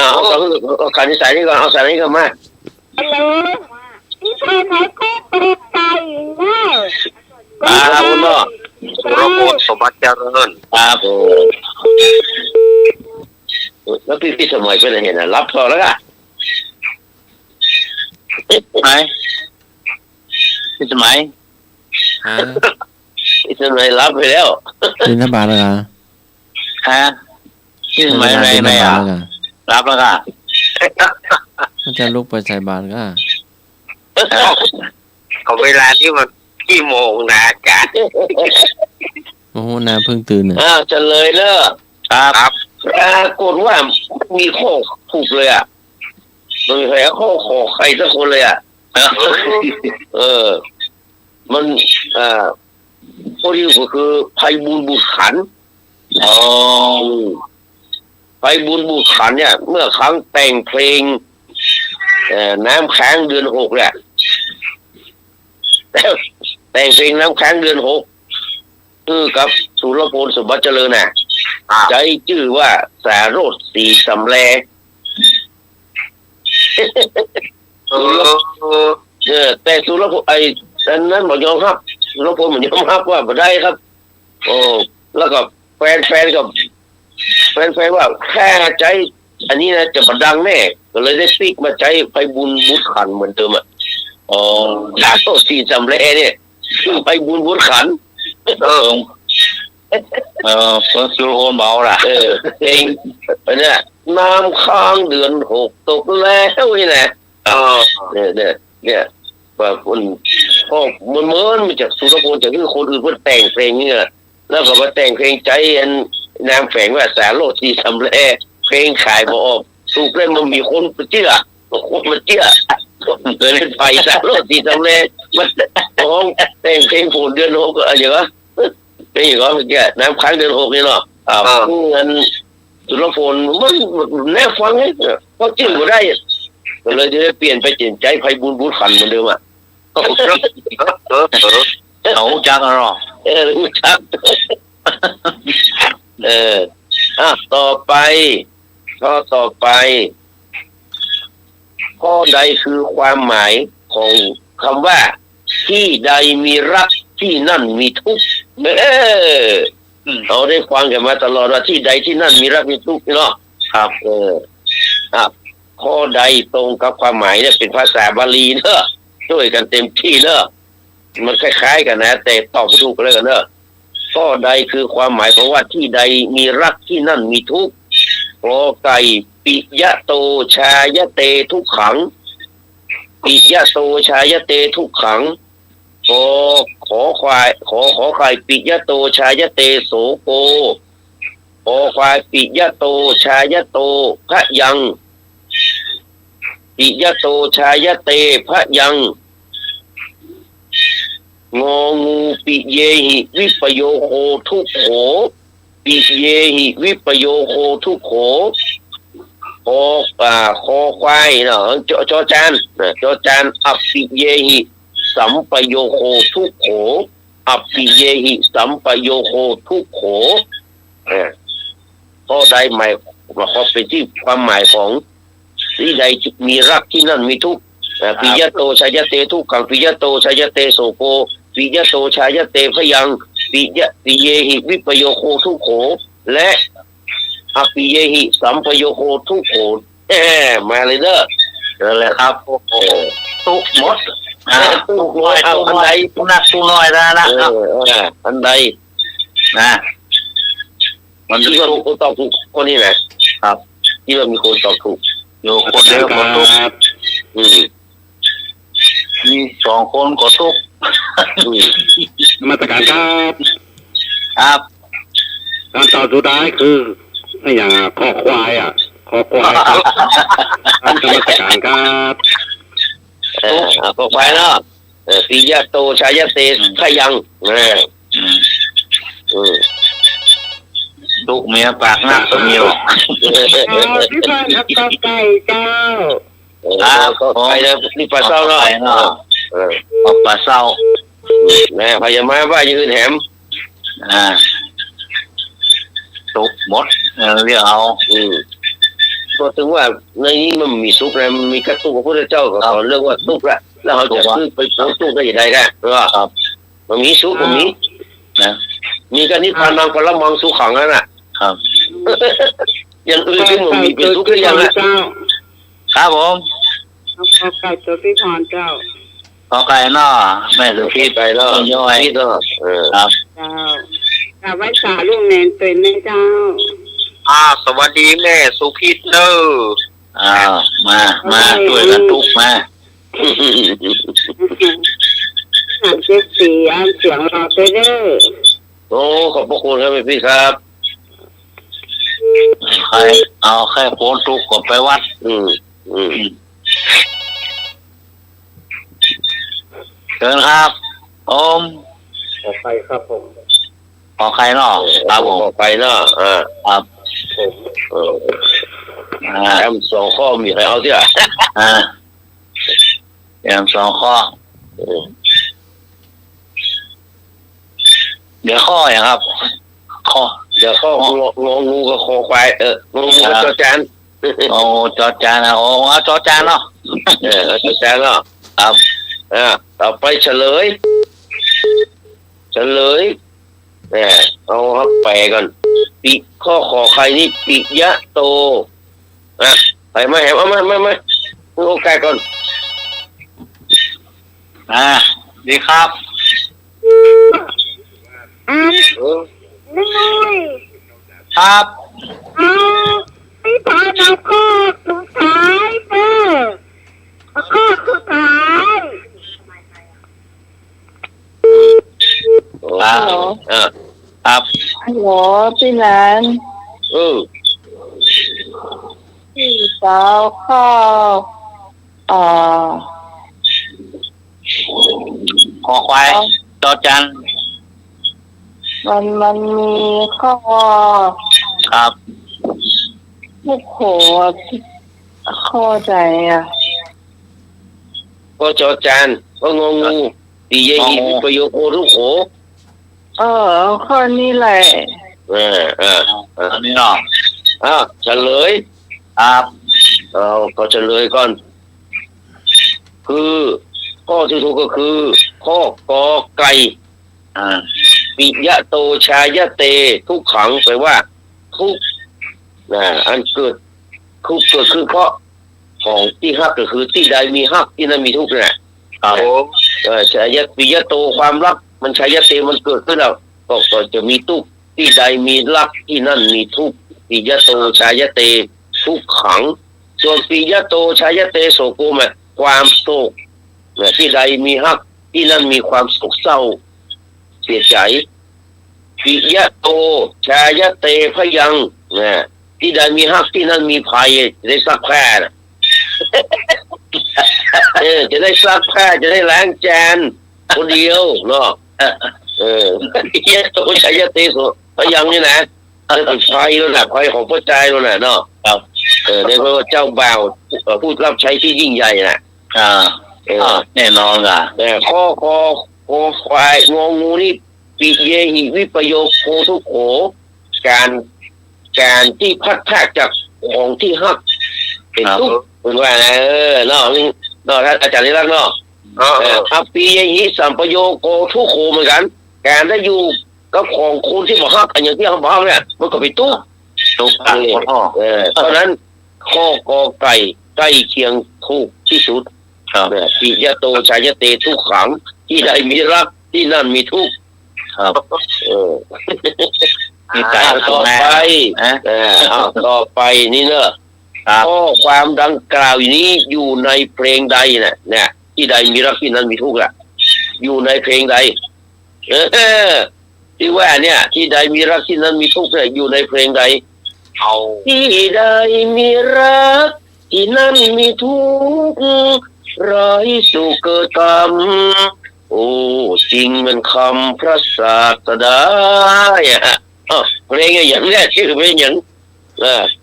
าขันนิสัยนี่ก่อนเอาสายนี้ก่อนมาฮัลโหลพี่ชายไหนก็ตกใจครับคุณพ่อสุรพลสมบัติเจริญครับแล้วพี่สมัยเป็นอะไรเนี่ยรับพอแล้วกันไหนพี่สมัยพี่สมัยรับไปแล้วบินบาทแล้วพี่สมัยไหนรับแล้วกันมันจะลุกไปใส่บาทก็เขาเวลาที่มันกี่โมงนะอากาศโอ้โหน้าเพิ่งตื่นจะเลยเนอะครับปรากฏว่ามีข้อถูกเลย ไม่มีใครเอาข้อขอใครสักคนเลยอ่ะ มันพวกนี้ก็คือไพบูลย์บุตรขันธ์ อ๋อ ไพบูลย์บุตรขันธ์เนี่ย เมื่อครั้งแต่งเพลงน้ำค้างเดือน6เนี่ยแต่งเพลงน้ำค้างเดือน6กับสุรพลสมบัติเจริญน่ะใจชื่อว่าสาโรจน์ศรีสำแลแต่สุรพลอันนั้นบอกยอมครับสุรพลมันยอมรับว่าไม่ได้ครับโอ้แล้วก็แฟนกับแฟนว่าแค่ใจอันนี้นะจะบันดังแน่ก็เลยได้ซิกมาใจไพบูลย์บุตรขันธ์เหมือนเดิมอ่ะสาโรจน์ศรีสำแลเนี่ยไพบูลย์บุตรขันธ์เพิ่งสุรพลเบาล่ะเพลงเนี่ยน้ำค้างเดือน6ตกแล้วนี่แหละเนี่ยว่าคนก็มันจากสุรพลจากที่คนอื่นเพิ่นแต่งเพลงนี่แหละแล้วก็มาแต่งเพลงใจอันนามแฝงว่าสาโรจน์ศรีสำแลเพลงขายบ่ออกถูกแล้วมันมีคนเชื่อคนมันเชื่อเลยไปสาโรจน์ศรีสำแลมันร้องแต่งเพลงฝนเดือน6ก็อะไรวะเป็นอย่างก็เมื่อกี้น้ำค้างเดือน6นี่เนาะงั้นสุรพลมันแน่ฟังไงเพราะชื่อบ่ได้ก็เลยจะได้เปลี่ยนไปเปลี่ยนใจไพบูลย์บุตรขันธ์เหมือนเดิมอ่ะเขาจักหรอรู้จักต่อไปข้อต่อไปข้อใดคือความหมายของคำว่าที่ใดมีรักที่นั่นมีทุกข์เราได้ฟังกันมาตลอดว่าที่ใดที่นั่นมีรักมีทุกข์เนาะครับข้อใดตรงกับความหมายเนี่ยเป็นภาษาบาลีเนอะช่วยกันเต็มที่เนอะมันคล้ายๆกันนะแต่ตอบไม่ถูกเลยกันเนอะข้อใดคือความหมายของว่าที่ใดมีรักที่นั่นมีทุกข์กอไก่ปิยะโตชายเตทุกขังปิยะโตชายเตทุกขังขอควายปิยะโตชายเตโสโกขอควายปิยะโตชายโตพระยังปิยะโตชายเตพระยังงองูปิเยหิวิปโยโคทุกโขปิเยหิวิปโยโคทุกโขคอควายเนาะจอจานอัปปิเยหิสัมปโยโคทุกโขอัปปิเยหิสัมปโยโคทุกโขก็ได้หมายเขาเป็นที่ความหมายของที่ใดมีรักที่นั่นมีทุกข์ปิยะโตชายเตทุกขังปิยะโตชายเตโสโกปิยะโตชายเตพยังปิเยหิวิปโยโคทุกโขและอปิเยหิสัมปโยโคทุกโขมาเลยเด้อนั่นแหละครับตุกหมดตุกน้อยอันใดตุนักตุน้อยนะครับอันใดนะมันที่ว่าคนตอบถูกคนนี้นะครับที่ว่ามีคนตอบถูกอยู่คนเดียวก็ทุกมี2คนก็ทุกมาตรการครับการตอบสุดท้ายคืออย่างข้อควายข้อควายมาตรการครับข้อควายเนาะปิยะโตชายเตพยังทุกเมียปากหน้าเมียพี่พรเอากอไก่เจ้าก็ไปเลยนี่ปลาเศร้าเนาะปลาเศร้าแม่พยามาว่ายืนแหมทุกหมดเรียกเอาก็ถึงว่าในนี้มันมีทุกข์นะมันมีกระตุกพระพุทธเจ้าก็สอนเรื่องว่าทุกข์ละแล้วเขาจะซื้อไปพ้นทุกข์ได้อย่างไรได้หรือว่ามันมีสุขมันมีนะมีกันนิพพานังปรมังสุขังนั่นน่ะครับอย่างอื่นที่มันมีเป็นทุกข์หรือยังล่ะครับผมเอาไก่ตัวพี่พรเจ้าเอาไก่เนาะแม่สุขีไปเนาะย่อยเนาะครับเจ้ากับไว้สาลูกเนนเป็นแม่เจ้าสวัสดีแม่สุขีเด้อมาช่วยกันทุกมาเจ็บสีอันเสียงเราไปเด้อโอ้ขอบพระคุณครับพี่ครับใครเอาแค่พ้นทุกข์ก็ไปวัด เชิญครับผม ขอไปครับผม ขอใครเนาะครับผม ออกไปเนาะครับ ผม แอมสองข้อมีใครเอาที่อ่ะ เตรียมสองข้อ เดี๋ยวข้ออย่างครับ ข้อ เดี๋ยวข้ององูกับคอควายงองูกับจอจาน โอ้จอจานนะโอ้เอาจอจานเนาะ จอจานเนาะ ครับ ต่อไปเฉลยเอาครับแปลก่อนปีข้อขอใครนี่ปิยะโตใครมาแหมเอามาโอกาสก่อน ดีครับ ไม่น้อย ครับ เอาพี่พานเอาข้อสุดท้ายเด้อข้อสุดท้าย ครับ ฮัลโหลพี่หลาน พี่สาวข้อขอควายจอจาน มันมีข้อ ครับ ทุกโขข้อใจอ่ะ ก็จอจานก็งองูปีเยอีประโยคโอทุกโข ข้อนี้แหละ อันนี้เนาะ เฉลย ครับ ก็เฉลยก่อนคือข้อที่ถูกก็คือข้อกอไก่ปิยะโตชายะเตทุกขังแปลว่าทุกอันเกิดทุกเกิดขึ้นเพราะของที่ฮักก็คือที่ใดมีฮักที่นั่นมีทุกข์นะชายะปิยะโตความรักมันชายะเตมันเกิดขึ้นแล้วก็จะมีทุกข์ที่ใดมีรักที่นั่นมีทุกข์ปิยะโตชายะเตทุกขังส่วนปิยะโตชายะเตโศโกมความโศกที่ใดมีฮักที่นั่นมีความโศกเศร้าเสียใจปิยะโตชายะเตพยังที่ใดมีฮักที่นั่นมีภัยจะได้ซักผ้าจะได้ซักผ้าจะได้ล้างจานคนเดียวเนาะปิยะโตชายะเตโสพยังนี่นะจะติดภัยแล้วนะภัยของพระใจแล้วนะเนาะในพระเจ้าบ่าวผู้รับใช้ที่ยิ่งใหญ่นะแน่นอนอ่ะข้อควายงองูนี่ปิเยหิวิปโยโคทุกโขการที่พัดพากจากของที่ฮักเป็นทุกข์เป็นว่านะเนาะท่านอาจารย์นิรักษ์เนาะปิเยหิสัมปโยโกทุกโขเหมือนกันการได้อยู่กับของคนที่บอกฮักอย่างที่เขาบอกเนี่ยมันก็เป็นทุกข์เพราะนั้นข้อกอไก่ใกล้เคียงถูกที่สุดปิยะโตชายะเตทุกขังที่ใดมีรักที่นั่นมีทุกข์มีใจต่อไปนี่เนอะข้อความดังกล่าวนี้อยู่ในเพลงใดเนี่ยที่ใดมีรักที่นั่นมีทุกข์อยู่ในเพลงใดที่ว่าเนี่ยที่ใดมีรักที่นั่นมีทุกข์เนี่ยอยู่ในเพลงใดที่ใดมีรักที่นั่นมีทุกข์ไร้สุขเกิดกรรมโอ้จริงมันคำพระศาสดาเพลงอย่างนี้ชื่อเพลงอย่าง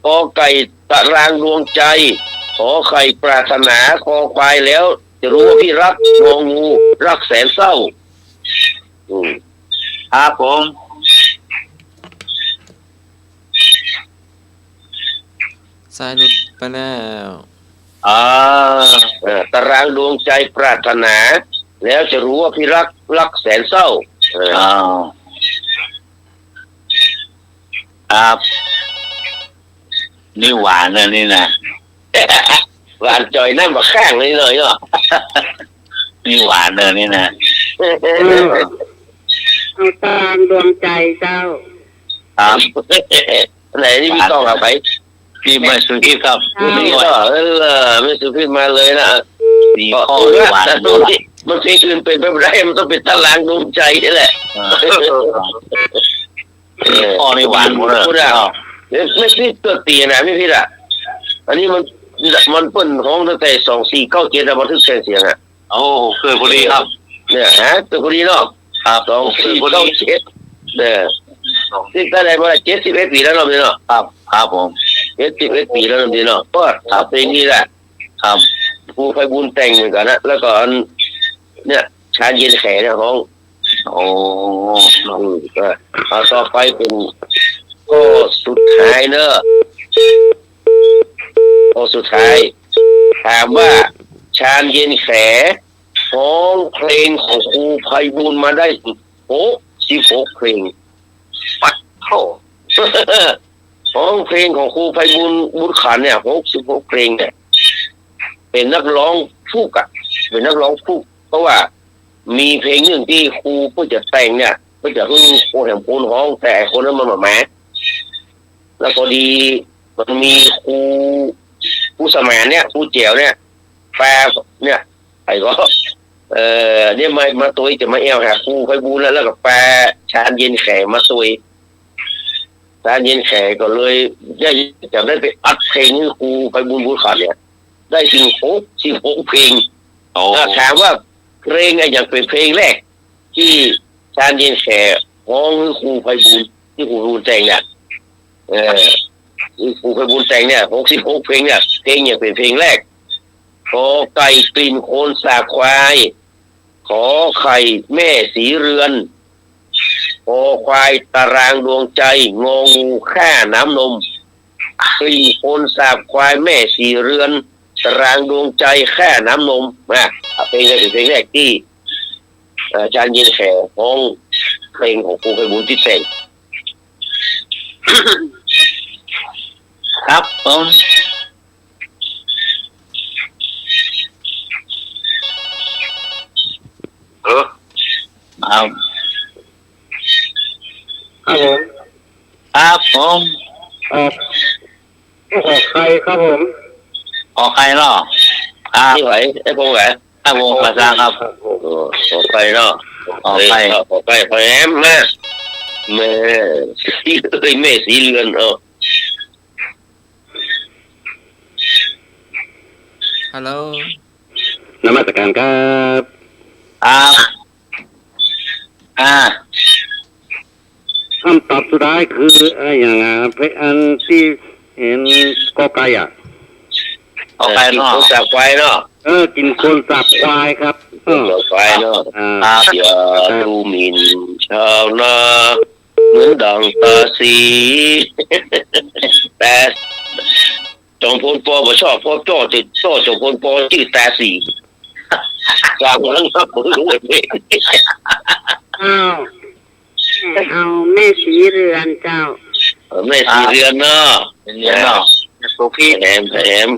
กอไก่ตารางดวงใจขอไข่ปรารถนาคอควายแล้วจะรู้ว่าพี่รักงองูรักแสนเศร้าครับผมสายหลุดไปแล้วตารางดวงใจปรารถนาแล้วจะรู้ว่าพี่รักแสนเศร้าครับนี่หวานเลยนี่นะหวานจ่อยนั่นมาข้างเลยเนาะนี่หวานเลยนี่นะเอาตามดวงใจเจ้าไหนนี่พี่ต้องเอาไปพี่ไม่สุพิษครับไม่ก็ไม่สุพิษมาเลยนะมีข้อหวานมันเพลงอื่นเป็นไปไม่ได้มันต้องเป็นตารางดวงใจนี่แหละข้อนี่หวานหมดเลยไม่พิษตัวตีนะไม่พิษอันนี้มัน มันเปิ้นห้องตั้งแต่2497แล้วบันทึกเสียงอ่ะ โอ้เคยพอดีครับ เนี่ยฮะตัวพอดีเนาะ ครับ 2497เนี่ยซึ่งได้มา71ปีแล้วเนาะพี่เนาะ ครับครับผม 71ปีแล้วเนาะพี่เนาะก็เพลงนี้แหละ ครับ ครูไพบูลย์แต่งเหมือนกันนะแล้วก็อันเนี่ยชาญเย็นแขเนี่ยห้อง โอ้ ก็เอาต่อไปเป็นก็สุดท้ายเนอะก็สุดท้ายถามว่าชาญเย็นแขร้องเพลงของครูไพบูลย์มาได้16เพลง ปัดโถ ร้องเพลงของครูไพบูลย์บุตรขันเนี่ย66เพลงเนี่ยเป็นนักร้องฟูกอะเป็นนักร้องฟูกเพราะว่ามีเพลงหนึ่งที่ครูเพื่อจะแต่งเนี่ยเพื่อจะให้โคแห่งปูนห้องแต่คนนั้นมันมาแม้แล้วพอดีมันมีครูสมานเนี่ยครูเจียวเนี่ยแปลเนี่ยไอ้ก็เนี่ยมาตัวจะมาเอวหาครูไพบูลย์แล้วก็แปลชาญเย็นแขมาตัวชาญเย็นแขก็เลยได้ไปอัดเพลงให้ครูไพบูลย์บุญขันเนี่ยได้16เพลง โอ้ ถามว่าเพลงไอ้อย่างเป็นเพลงแรกที่ชาญเย็นแขร้องให้ครูไพบูลย์ที่ครูไพบูลย์แต่งเนี่ยครูไพบูลย์แต่งเนี่ย66เพลงเนี่ยเพลงอย่างเป็นเพลงแรกขอไก่กลิ่นโคลนสาควายขอไข่แม่สีเรือนขอควายตารางดวงใจงองูข้าน้ำนมกลิ่นโคลนสาควายแม่สีเรือนตารางดวงใจแค่น้ำนมเพลงนี้เป็นเพลงแรกที่อาจารย์เย็นแขร้องเพลงของครูไพบูลย์ที่แต่ง ครับผมครับ ครับผม ครับผม ออกใครครับผม ออกใครเนาะครับ นี่ไหวไอ้พงไหว ถ้าวงภาษาครับ ขอไปเนาะ ขอไป ขอไปพอแอมแม่แม่สีเรือนฮัลโหล นมัสการครับ ครับคำตอบสุดท้ายคืออะไรอย่างเพลงอันที่เห็นกอไก่อ่ะ ออกไปเนาะ กินจากไฟเนาะ กินคนสับควายครับ จากไฟเนาะ ครับ อย่าดูหมิ่นชาวนาเหมือนดังตาสี แต่จงพลปอบ่ชอบพ่อจ้อติดจ้อจงพลปอชื่อตาสีกลางหลังครับผมรู้เลย เอาแม่สีเรือนเจ้า แม่สีเรือนเนาะ เป็นเรื่องเนาะสุพี่ แถม เรือน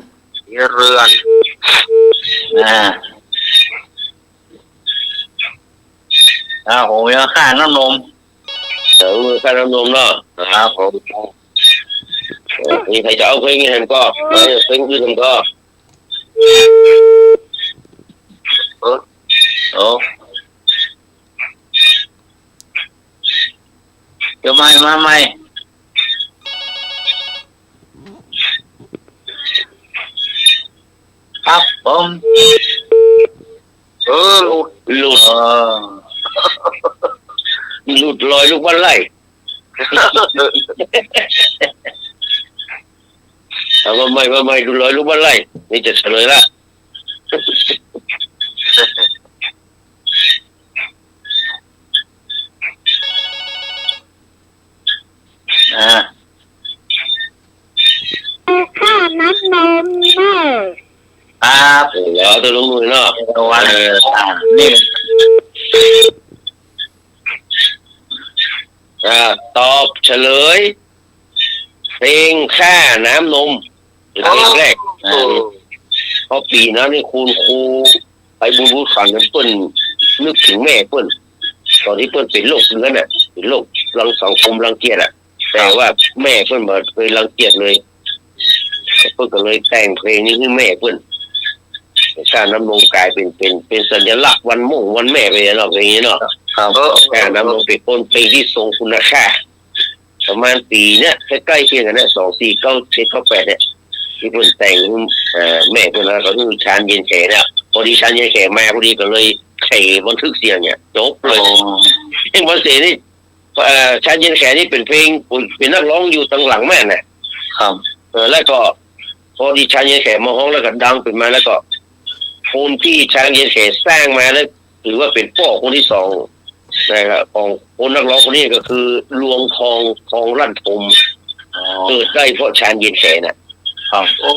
ผมยังข้าน้ำนม เดี๋ยวมือข้าน้ำนมเนาะ ครับผม มีใครจะเอาเพลงนี้เห็นก็เพลงที่ทำก็ โอ้เดี๋ยวมาใหม่ครับผมหลุดลอยลูกบอลไล่เอามาใหม่ดูลอยลูกบอลไล่นี่จะเฉลยละข้าน้ำนมเนอะ ครับ แล้วตัวลุงมือเนาะ วันนี่ ตอบเฉลยเพลงค่าน้ำนมเป็นเพลงแรกเพราะปีนั้นนี่ครูไปบูบูขันเปิ้นนึกถึงแม่เปิ้นตอนที่เปิ้นเป็นโรคเรื้อนน่ะเป็นโรครังสังคมรังเกียจอ่ะแต่ว่าแม่เปิ้นมาเคยรังเกียจเลยเปิ้นก็เลยแต่งเพลงนี้ให้แม่เปิ้นค่าน้ำนมกลายเป็นสัญลักษณ์วันแม่ไปเนาะอย่างนี้เนาะค่าน้ำนมเป็นคนเพลงที่ทรงคุณค่าประมาณปีเนี้ยใกล้ๆเคียงกันเนี่ย249798เนี่ย ที่เพิ่นแต่งแม่เพิ่นแล้วก็คือชาญเย็นแขเนี่ยพอดีชาญเย็นแขมาพอดีก็เลยไขบันทึกเสียงเนี่ยจบเลยเพลงวันเสนี่ชาญเย็นแขนี่เป็นเพลงเป็นนักร้องอยู่ตั้งหลังแม่น่ะครับแล้วก็พอดีชาญเย็นแขมาฮ้องแล้วก็ดังขึ้นมาแล้วก็คนที่ชาญเย็นแขสร้างมาแล้วถือว่าเป็นพ่อคนที่สองนะครับของคนนักร้องคนนี้ก็คือลวงทองลั่นทมเกิดได้เพราะชาญเย็นแขน่ะครับโอ้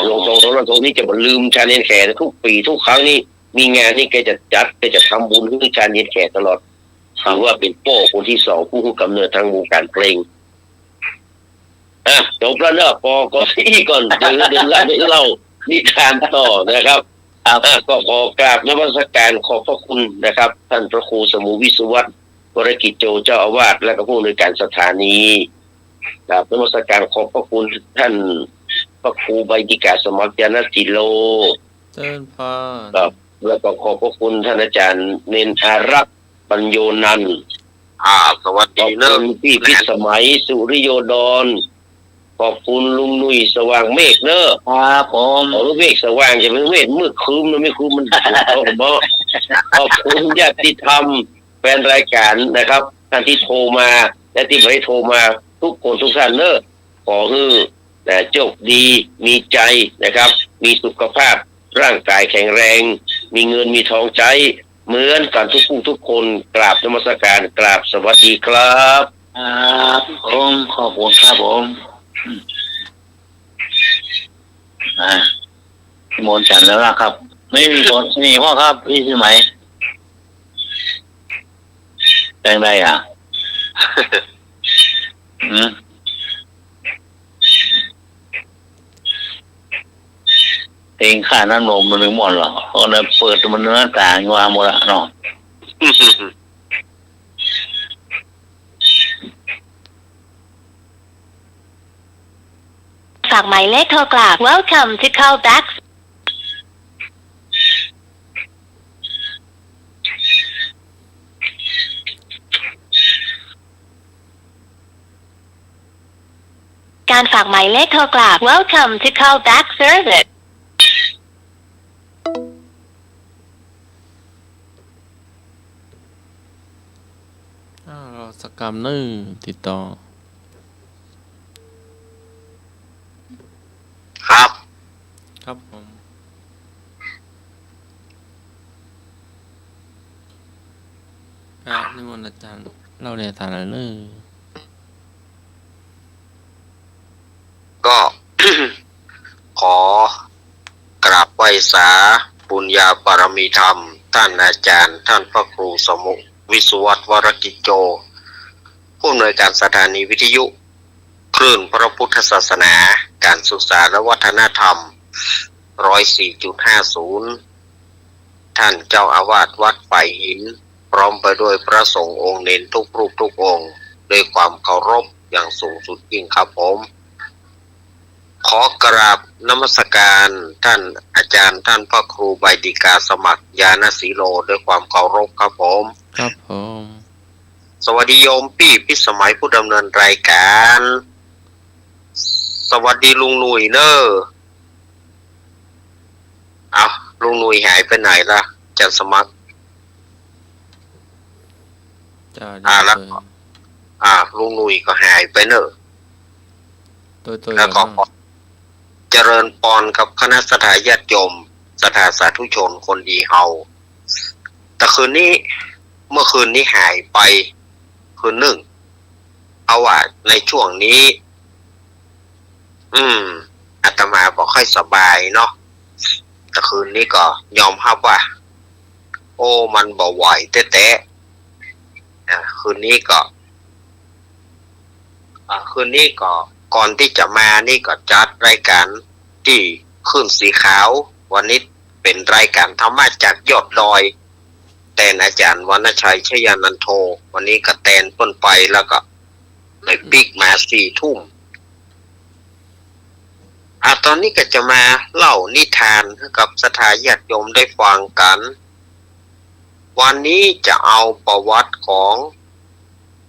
ลงตรงนั้นตรงนี้จะบ่ลืมชาญเย็นแขทุกปีทุกครั้งนี่มีงานนี่แกจะจัดแกจะทำบุญให้ชาญเย็นแขตลอดถือว่าเป็นโป้คนที่สองผู้กำเนิดทางวงการเพลงจบแล้วเนอะพอก็ที่ก่อนเดี๋ยวเล่านิทานต่อนะครับก็ขอกราบนมัสการขอบพระคุณนะครับท่านพระครูสมุวิสุวัฒน์วรกิจโจเจ้าอาวาสและก็ผู้อำนวยการสถานีกราบนมัสการขอบพระคุณท่านพระครูใบดิกาสมัครยานจิโลเชิญพรครับแล้วก็ขอบพระคุณท่านอาจารย์เนนอารักษ์ปัญโยนันท์สวัสดีเนอะพี่พิสมัยสุริโยดรขอบคุณลุงนุ่ยสว่างเมฆเนอะครับผมเมฆสว่างจะเป็นเมฆมืดครึ้มนะไม่ครึ้มมันขอบคุณญาติธรรมแฟนรายการนะครับท่านที่โทรมาและที่ไม่ได้โทรมาทุกคนทุกท่านเนอะขอให้โชคดีมีใจนะครับมีสุขภาพร่างกายแข็งแรงมีเงินมีทองใจเหมือนกันทุกคนกราบนมัสการกราบสวัสดีครับผมขอบคุณครับผมพี่มนต์ฉันแล้วนะครับไม่มีคนนี่พ่อครับพี่ใช่ไหมแจ้งได้เองข้าน้ำนมมันนึงหมดหรอเพราะนั้นเปิดมันหน้าต่างวางหมดละเนาะฝากหมายเลขโทรกลับ Welcome to call back การฝากหมายเลขโทรกลับ Welcome to call back service เราสกรรมนึ่งติดต่อครับครับผมนิมนต์อาจารย์เราในฐานะนึ่งก็ ขอกราบไหว้สาบุญญาบารมีธรรมท่านอาจารย์ท่านพระครูสมุวิสุวัฒน์วรกิจโจผู้อำนวยการสถานีวิทยุคลื่นพระพุทธศาสนาการศึกษาและวัฒนธรรม 104.50 ท่านเจ้าอาวาสวัดไผ่หินพร้อมไปด้วยพระสงฆ์องค์เน้นทุกรูปทุกองค์ด้วยความเคารพอย่างสูงสุดยิ่งครับผมขอกราบนมัสการท่านอาจารย์ท่านพระครูใบดิกาสมัครยานสีโลด้วยความเคารพครับผมครับผมสวัสดีโยมพี่พิสมัยผู้ดำเนินรายการสวัสดีลุงหนุ่ยเนอะลุงหนุ่ยหายไปไหนล่ะจันสมัครแล้วลุงหนุ่ยก็หายไปเนอะแล้วก็เจริญพรกับคณะสถาญาติโยมสถาสาธุชนคนดีเฮาแต่เมื่อคืนนี้หายไปคืนหนึ่งเอาว่าในช่วงนี้อาตมาบอกค่อยสบายเนาะแต่คืนนี้ก็ยอมรับว่ามันบ่ไหวแต่คืนนี้ก็ก่อนที่จะมานี่ก็จัดรายการที่ขึ้นสีขาววันนี้เป็นรายการธรรมะจากยอดดอยแต่อาจารย์วรรณชัยชยานันโทวันนี้ก็แตนต้นไปแล้วก็เลยปิกมา4 ทุ่มตอนนี้ก็จะมาเล่านิทานให้กับสถาญาติโยมได้ฟังกันวันนี้จะเอาประวัติของ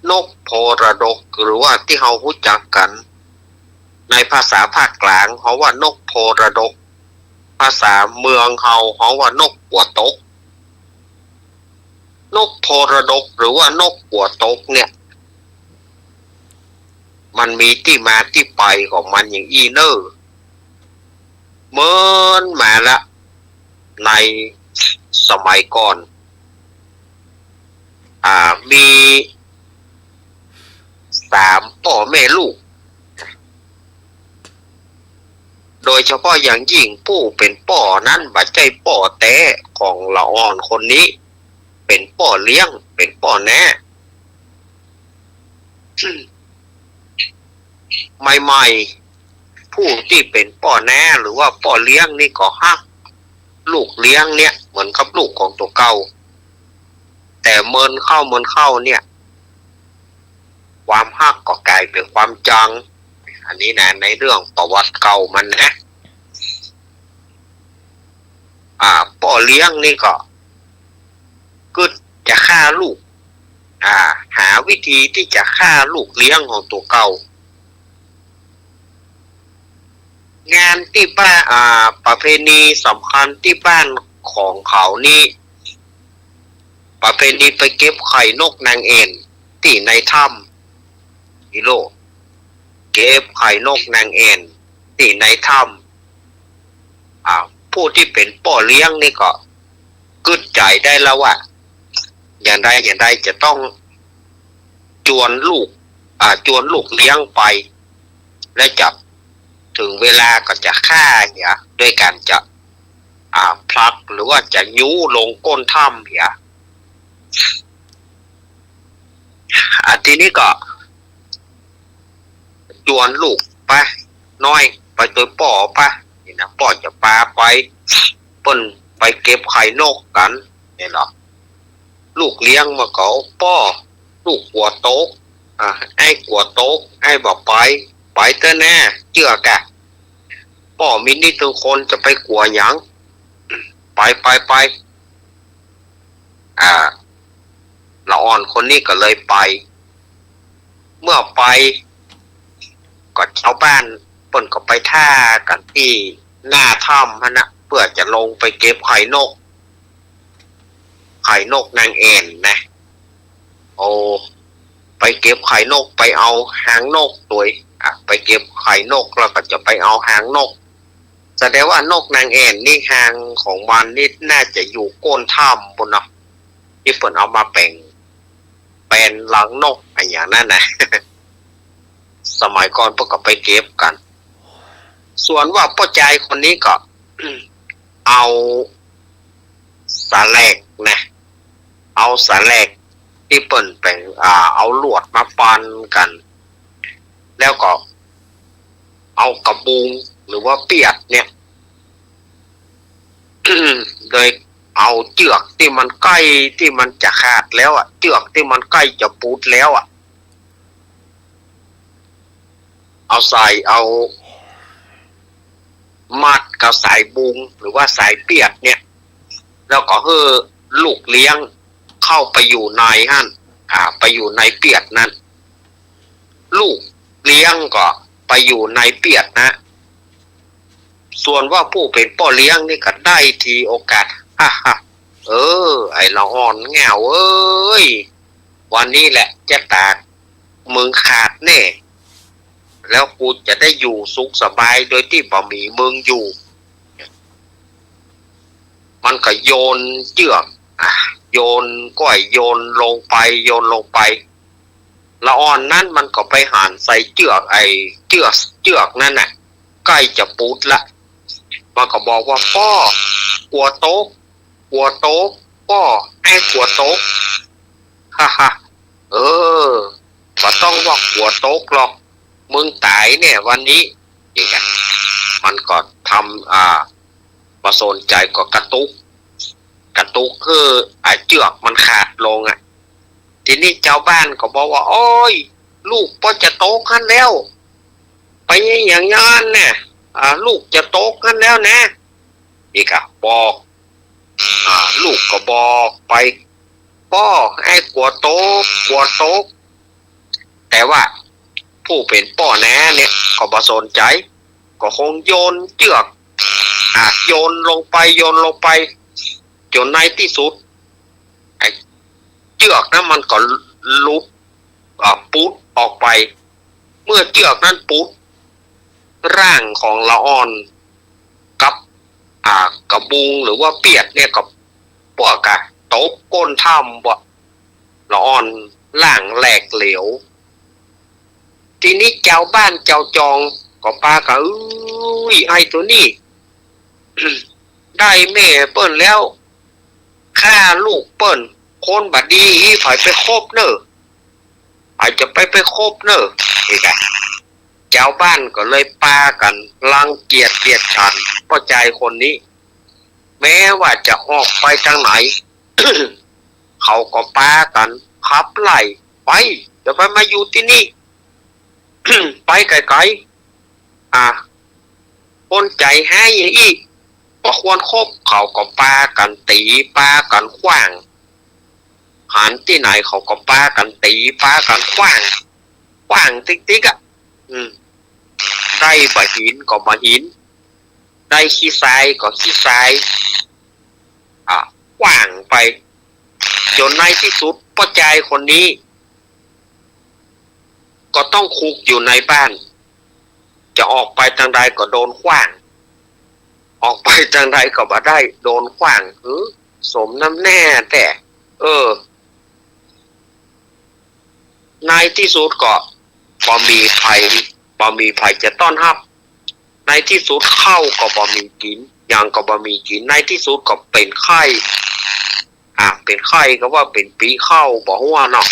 นกโพระดกหรือว่าที่เรารู้จักกัน ในภาษาภาคกลางเขาว่านกโพระดกภาษาเมืองเขาว่านกกัวตกนกโพระดกหรือว่านกกัวตกเนี่ยมันมีที่มาที่ไปของมันอย่างอีเนอร์เมินมาละในสมัยก่อนมี3พ่อแม่ลูกโดยเฉพาะอย่างยิ่งผู้เป็นป่อนั้นบัดใจป่อแต้ของละอ่อนคนนี้เป็นป่อเลี้ยงเป็นป่อแน่ใหม่ๆผู้ที่เป็นป่อแน่หรือว่าป่อเลี้ยงนี่ก็ฮักลูกเลี้ยงเนี่ยเหมือนกับลูกของตัวเก่าแต่เมินเข้าเนี่ยความฮักก็กลายเป็นความจังอันนี้นะในเรื่องประวัติเก่ามันนะป่อเลี้ยงนี่ก็จะฆ่าลูกหาวิธีที่จะฆ่าลูกเลี้ยงของตัวเก่างานที่บ้านประเพณีสำคัญที่บ้านของเขานี่ประเพณีไปเก็บไข่นกนางเอ็นที่ในถ้ำฮิโร่เก็บไข่นกนางเอ็นที่ในถ้ำผู้ที่เป็นป่อเลี้ยงนี่ก็กึดใจได้แล้วว่าอย่างไรจะต้องจวนลูกเลี้ยงไปและจับถึงเวลาก็จะฆ่าเนี่ยด้วยการจะพลักหรือว่าจะยู้ลงก้นถ้ำเนี่ยทีนี้ก็จวนลูกไปน้อยไปตัวป่อไปนี่นะป่อจะปาไปเปิ้นไปเก็บไข่นกกันเนี่ยหรอลูกเลี้ยงมาเขาป่อลูกกัวโต๊กไอ้กัวโต๊กไอ้บอกไปเต้แน่เชื่อกะป่อมินิทุกคนจะไปกลัวหยังไปละอ่อนคนนี้ก็เลยไปเมื่อไปก็ชาวบ้านเปิ้นก็ไปท่ากันที่หน้าถ้ำนะเพื่อจะลงไปเก็บไข่นกนางเอ็นนะไปเก็บไข่นกไปเอาหางนกตัวไปเก็บไข่นกแล้วก็จะไปเอาหางนกแสดงว่านกนางเอ็นนี่หางของมันนี่น่าจะอยู่ก้นถ้ำบนนะที่เปิ้นเอามาเป็นหลังนกอะไรอย่างนั้นนะ สมัยก่อนพวกก็ไปเก็บกันส่วนว่าพ่อใจคนนี้ก็ เอาสาแหลกนะเอาสาแหลกที่เปิ้นไปเอาลวดมาฟันกันแล้วก็เอากระบุงหรือว่าเปียกเนี่ย โดยเอาเจือกที่มันใกล้ที่มันจะขาดแล้วเจือกที่มันใกล้จะปูดแล้วเอาใส่เอามัดกับสายบุงหรือว่าสายเปียกเนี่ยแล้วก็ลูกเลี้ยงเข้าไปอยู่ในหั่นไปอยู่ในเปียกนั้นลูกเลี้ยงก็ไปอยู่ในเปียกนะส่วนว่าผู้เป็นพ่อเลี้ยงนี่ก็ได้ทีโอกาสไอ้ละอ่อนแง่วเอ้ยวันนี้แหละจะตากมึงขาดแน่แล้วกูจะได้อยู่สุขสบายโดยที่บ่มีมึงอยู่มันก็โยนเจือกโยนก้อยโยนลงไปละอ่อนนั้นมันก็ไปหันใส่เจือกเจือกนั่นน่ะใกล้จะปูดละมันก็บอกว่าพ่อกลัวโต๊ะพ่อไอ้กลัวโต๊ะว่าต้องว่ากลัวโต๊ะหรอกมึงตายเนี่ยวันนี้อย่างเงี้ยมันก็ทำประสนใจก็กระตุกคือเจือกมันขาดลงทีนี้เจ้าบ้านก็บอกว่าโอ้ยลูกพ่อจะโตขึ้นแล้วไปอย่างนั้นเนี่ยลูกจะโตขึ้นแล้วนะนี่ก็บอกลูกก็บอกไปพ่อไอ้กลัวโตแต่ว่า ผู้เป็นป่อแหน่เนี่ยก็บ่สนใจก็คงโยนเชือกโยนลงไปจนในที่สุดไอ้เชือกนั้นมันก็ลุดปุ๊ดออกไปเมื่อเชือกนั้นปุ๊ดร่างของละอ่อนกับกระบุงหรือว่าเปียดเนี่ยกับพวกตบก้นถ้ำบ่ละอ่อนล่างแหลกเหลวทีนี้เจ้าบ้านเจ้าจองก็ปาก็ไอ้ตัวนี้ ได้แม่เปิ้นแล้วฆ่าลูกเปิ้นคนบัดดีฝ่ายไปคบเนอะอาจจะไปคบเนอะนี่ไงเจ้าบ้านก็เลยปากันรังเกียจฉันเพราะใจคนนี้แม้ว่าจะออกไปทางไหน เขาก็ปากันขับไล่ไปจะไปมาอยู่ที่นี่ ไปไกลๆคนใจให้อีกก็ควรคบเขาก็ปากันตีปากันขว้างหันที่ไหนเขาก็ปากันตีปากันขว้างติ๊กได้บะหินก็บะหินได้ขี้ทรายก็ขี้ทรายขว้างไปจนในที่สุดพ่อใจคนนี้ก็ต้องคุกอยู่ในบ้านจะออกไปทางใดก็โดนขว้างออกไปทางใดก็บ่ได้โดนขว้างสมน้ำแน่แต่ในที่สุดก็บ่มีภัยจะต้อนรับในที่สุดเข้าก็บ่มีกินอย่างก็บ่มีกินในที่สุดก็เป็นไข้เป็นไข้ก็ว่าเป็นปีเข้าบ่ฮู้ว่าเนาะ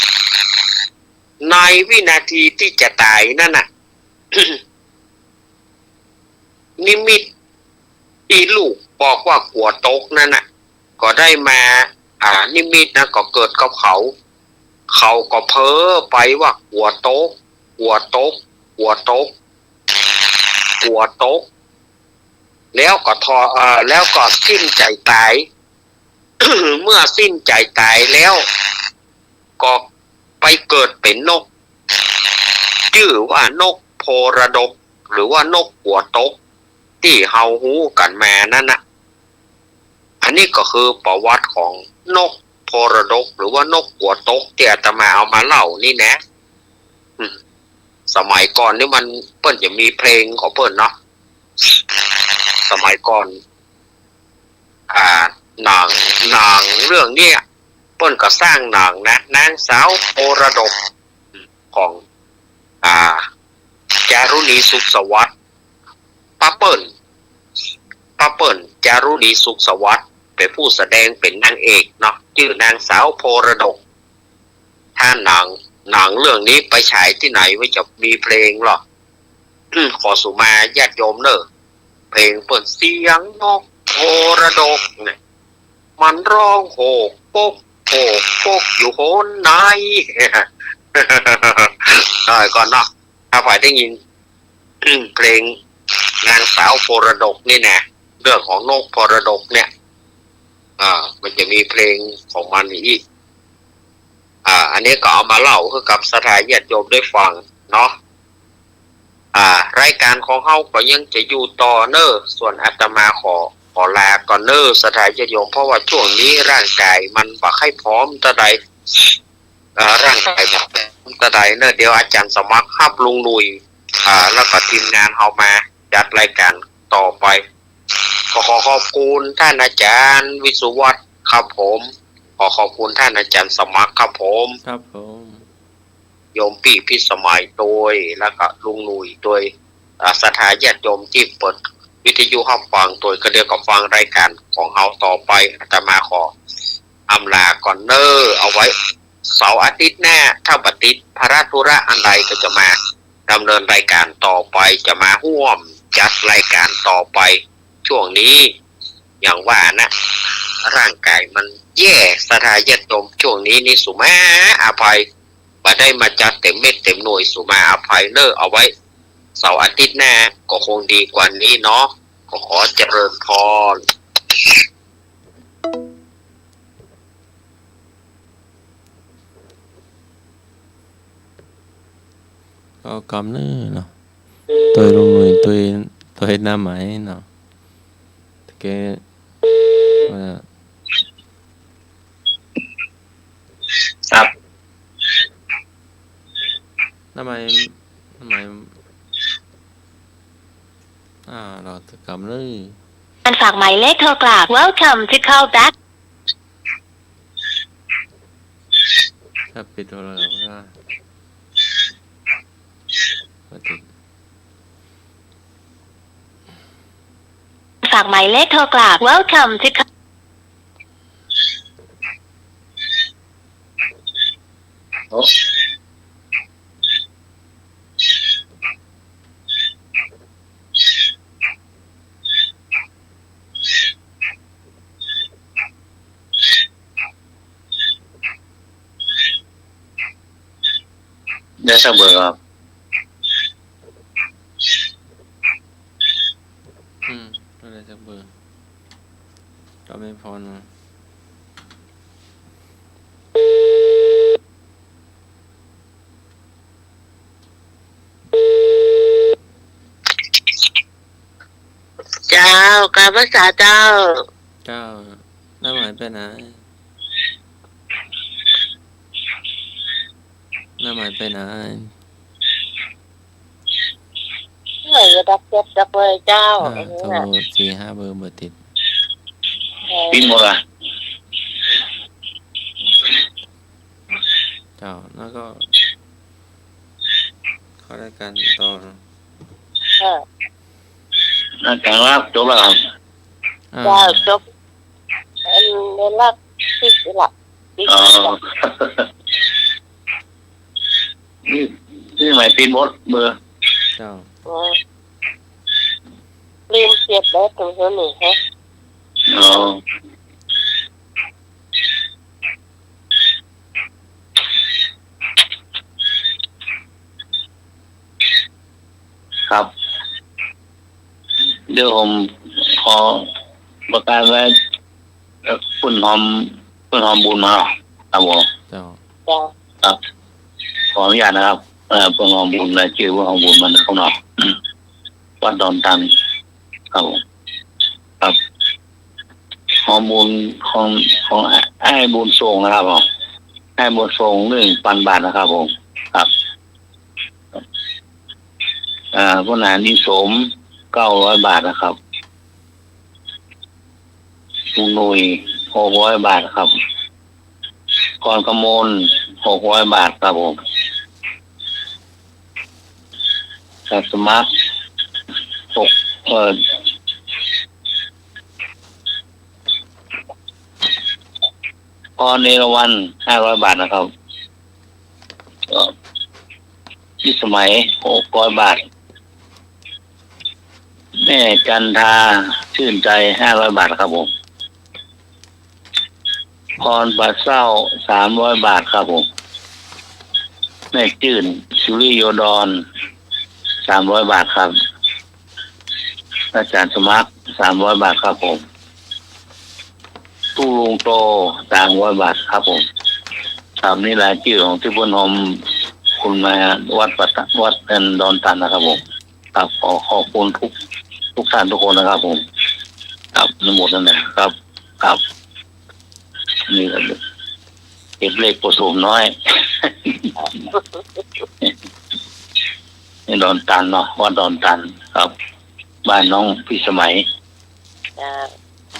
ในวินาทีที่จะตายนั่นน่ะ นิมิตอีลูกบอกว่ากลัวตกนั่นน่ะก็ได้มานิมิตนะก็เกิดกับเขาก็เพ้อไปว่ากลัวตกแล้วก็สิ้นใจตาย เมื่อสิ้นใจตายแล้วก็ไปเกิดเป็นนกชื่อว่านกโพระดกหรือว่านกหัวตกที่เฮาฮู้กันมานั่นนะอันนี้ก็คือประวัติของนกโพระดกหรือว่านกหัวตกที่อาตมาเอามาเล่านี่นะสมัยก่อนนี่มันเปิ้นจะมีเพลงของเปิ้นเนาะสมัยก่อนหนังเรื่องนี้เปิ้นก็สร้างหนังนะนางสาวโพระดกของจารุณีสุขสวัสดิ์ป้าเปิ้ลจารุณีสุขสวัสดิ์เป็นผู้แสดงเป็นนางเอกเนาะชื่อนางสาวโพระดกถ้าหนังเรื่องนี้ไปฉายที่ไหนไม่จะมีเพลงหรอกขอสุมาญาติโยมเนอะเพลงเปิดเสียงนกโพระดกเนี่ยมันร้องโหกปกอยู่โหนไหน ก่อนเนาะถ้าฝ่ายได้ยิน เพลงนางสาวโพระดกนี่นะเรื่องของนกโพระดกเนี่ยมันจะมีเพลงของมันอีกอันนี้ก็เอามาเล่าให้กับสถานญาติโยมได้ฟังเนาะรายการของเฮาก็ยังจะอยู่ต่อเนอะส่วนอาตมาขอลาก่อนเนอะสถานญาติโยมเพราะว่าช่วงนี้ร่างกายมันบ่ค่อยพร้อมตะใดร่างกายบ่ตะใดเนอะเดี๋ยวอาจารย์สมัครฮับลุงลุยแล้วก็ทีมงานเฮามาจัดรายการต่อไปขอขอบคุณท่านอาจารย์วิสุวัฒน์ครับผมขอขอบคุณท่านอาจารย์สมัครครับผมครับผม โยมพี่พิสมัยโดยแล้วก็ลุงหนุ่ยโดยสถานญาติโยมที่เปิดวิทยุรับฟังโดยก็เดียวกับฟังรายการของเฮาต่อไปอาตมาขออำลาก่อนเนอเอาไว้เสาร์อาทิตย์หน้าถ้าบัดติดภารธุระอันใดก็จะมาดำเนินรายการต่อไปจะมาร่วมจัดรายการต่อไปช่วงนี้อย่างว่านะร่างกายมันแย่สถานญาติโยมช่วงนี้นี่สุมาอภัยบ่ได้มาจัดเต็มเม็ดเต็มหน่วยสุมาอภัยเนอเอาไว้เสาร์อาทิตย์หน้าก็คงดีกว่านี้เนาะก็ขอเจริญพรขอ กำเนื้อเนาะตัวลงหน่วยตัวเฮ็ดหน้าไหมเนาะตะเกว่า ครับ ทำไมเราจะกำเลย การฝากหมายเลขโทรกลับ Welcome to call back ถ้าปิดโทรศัพท์ก็ไม่ติด ฝากหมายเลขโทรกลับ Welcome to call โอ้ ได้สักเบอร์ครับ อะไรสักเบอร์ก็ไม่พอนะ เจ้าการรักษาเจ้า เจ้าหน้าหมายไปไหนหน้าหมายไปไหน เหนื่อยจะดับเจ็บดับเลยเจ้าอันนี้ โทร น่ะ 4-5 เบอร์ติด ปิ้นหมดละ เจ้าแล้วก็เข้ารายการต่อนะ เออ นั่นกลางรับจบแล้วครับ เจ้าจบอันเวลาที่สิละที่ อ๋อ สิละ นี่หมายปิ้นหมดเบอร์ เจ้า ลืมเสียบแล้วตรงนี้ฮะ อ๋อครับเดี๋ยวผมขอประกาศไว้ปุ่นหอมบุญมาครับผม เจ้า เจ้า ครับขออนุญาตนะครับปุ่นหอมบุญและชื่อว่าหอมบุญมันเขาหน่อยวัดดอนตันครับผมครับหอมบุญของไอ้บุญทรงนะครับผมไอ้บุญทรง1,000 บาทนะครับผมครับพวกนั้นนิสม900 บาทนะครับลุงหนุ่ย600 บาทครับกรกมล600 บาทครับผมสัตว์สมัครพรเนรวัน500 บาทนะครับที่สมัย600 บาทแม่จันทาชื่นใจ500 บาทครับผมพรปลาเศร้า300 บาทครับผมแม่จื่นสุริโยดร300 บาทครับอาจารย์สมัคร300 บาทครับผมตู้ลุงโต300 บาทครับผมครับนี่รายชื่อของที่บุญหอมคุณมาวัดดอนตันนะครับผมครับขอบคุณทุกท่านทุกคนนะครับผมครับทั้งหมดนั่นแหละครับครับนี่ก็เก็บเลขผสมน้อย นี่ดอนตันเนาะวัดดอนตันครับ บ้านน้องพี่สมัย เจ้า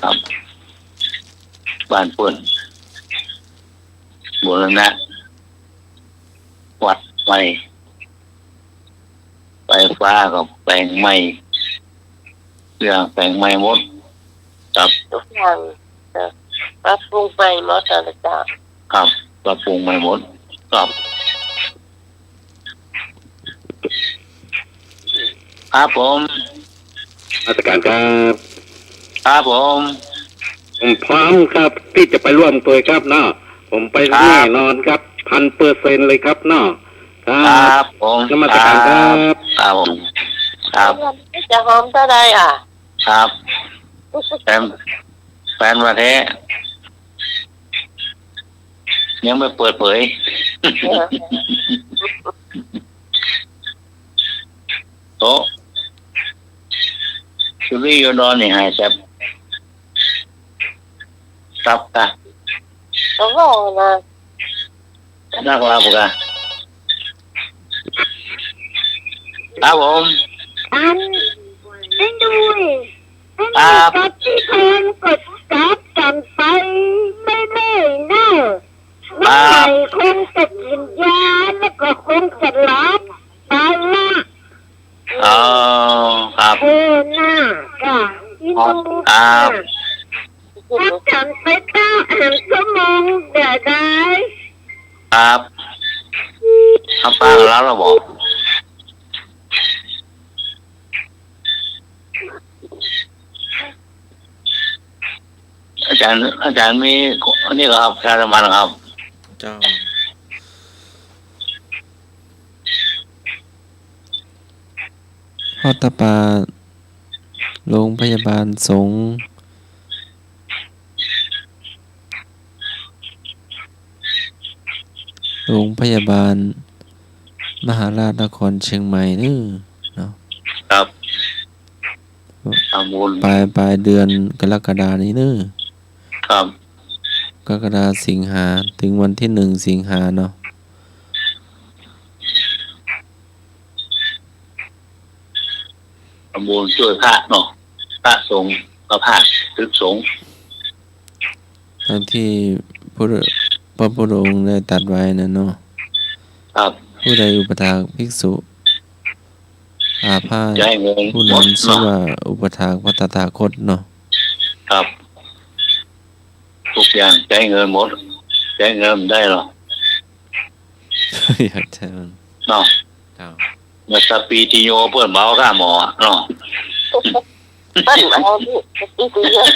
ครับ บ้านเปิ้นบูรณะวัดใหม่ไฟฟ้ากับแปลงใหม่เรื่องแปลงใหม่หมดครับ ทุกอย่างปรับปรุงไปหมดแล้วเจ้า ครับปรับปรุงใหม่หมดครับครับผม ราชการครับ ครับผม ผมพร้อมครับที่จะไปร่วมตัวครับเนาะผมไปแน่นอนครับ1,000%เลยครับเนาะค ค รั รั บบ ผม นมัสการครับ ครับผมครับ จะหอมเท่าใดอ่ะ ครับแฟนมาแท้ยังไม่เปิดเผย โตสุริโยดอนนี่หายแซ่บซับกะ ก็บอกนะ นักลาบกะครับผม อันไม่ดูไม่ ครั มี บ กับที่เพลงกดจับกันไปไม่ได้เนอะน้องใหม่คงจะกินยาแล้วก็คงจะหลับไปละ อ๋อครับ น่ะจ้ะที่ดู ครับ ถ้ากันไปตั้งชั่วโมงเดี๋ยวได้ ครับเอาป้าแล้วเราบอกอาจารย์มีนี่เหรอครับชาละมันครับ เจ้าฮอดตาปาโรงพยาบาลสงฆ์โรงพยาบาลมหาราชนครเชียงใหม่นี่เนาะ ครับทำบุญ ปลายเดือนกรกฎานี้เด้อ ครับ กรกฎาสิงหาถึงวันที่1 สิงหาเนาะ ทำบุญช่วยพระเนาะพระสงฆ์พระพระตึกสงฆ์ ตามที่พระพุทธองค์ได้ตรัสไว้นะเนาะ ครับ ผู้ใดอุปถากภิกษุอาพาธ จะให้เงิน ผู้ หม นั้น ด ชื่อ เนาะ ว่าอุปถากพระตถาคตเนาะ ครับ ทุกอย่างใช้เงินหมดใช้เงินได้หรอ อยากจะมัน เนาะ เจ้า เมื่อสปีติโยเปิดเบาข้าหมอเนาะ เปิ้ลเอาดิอีกเยอะ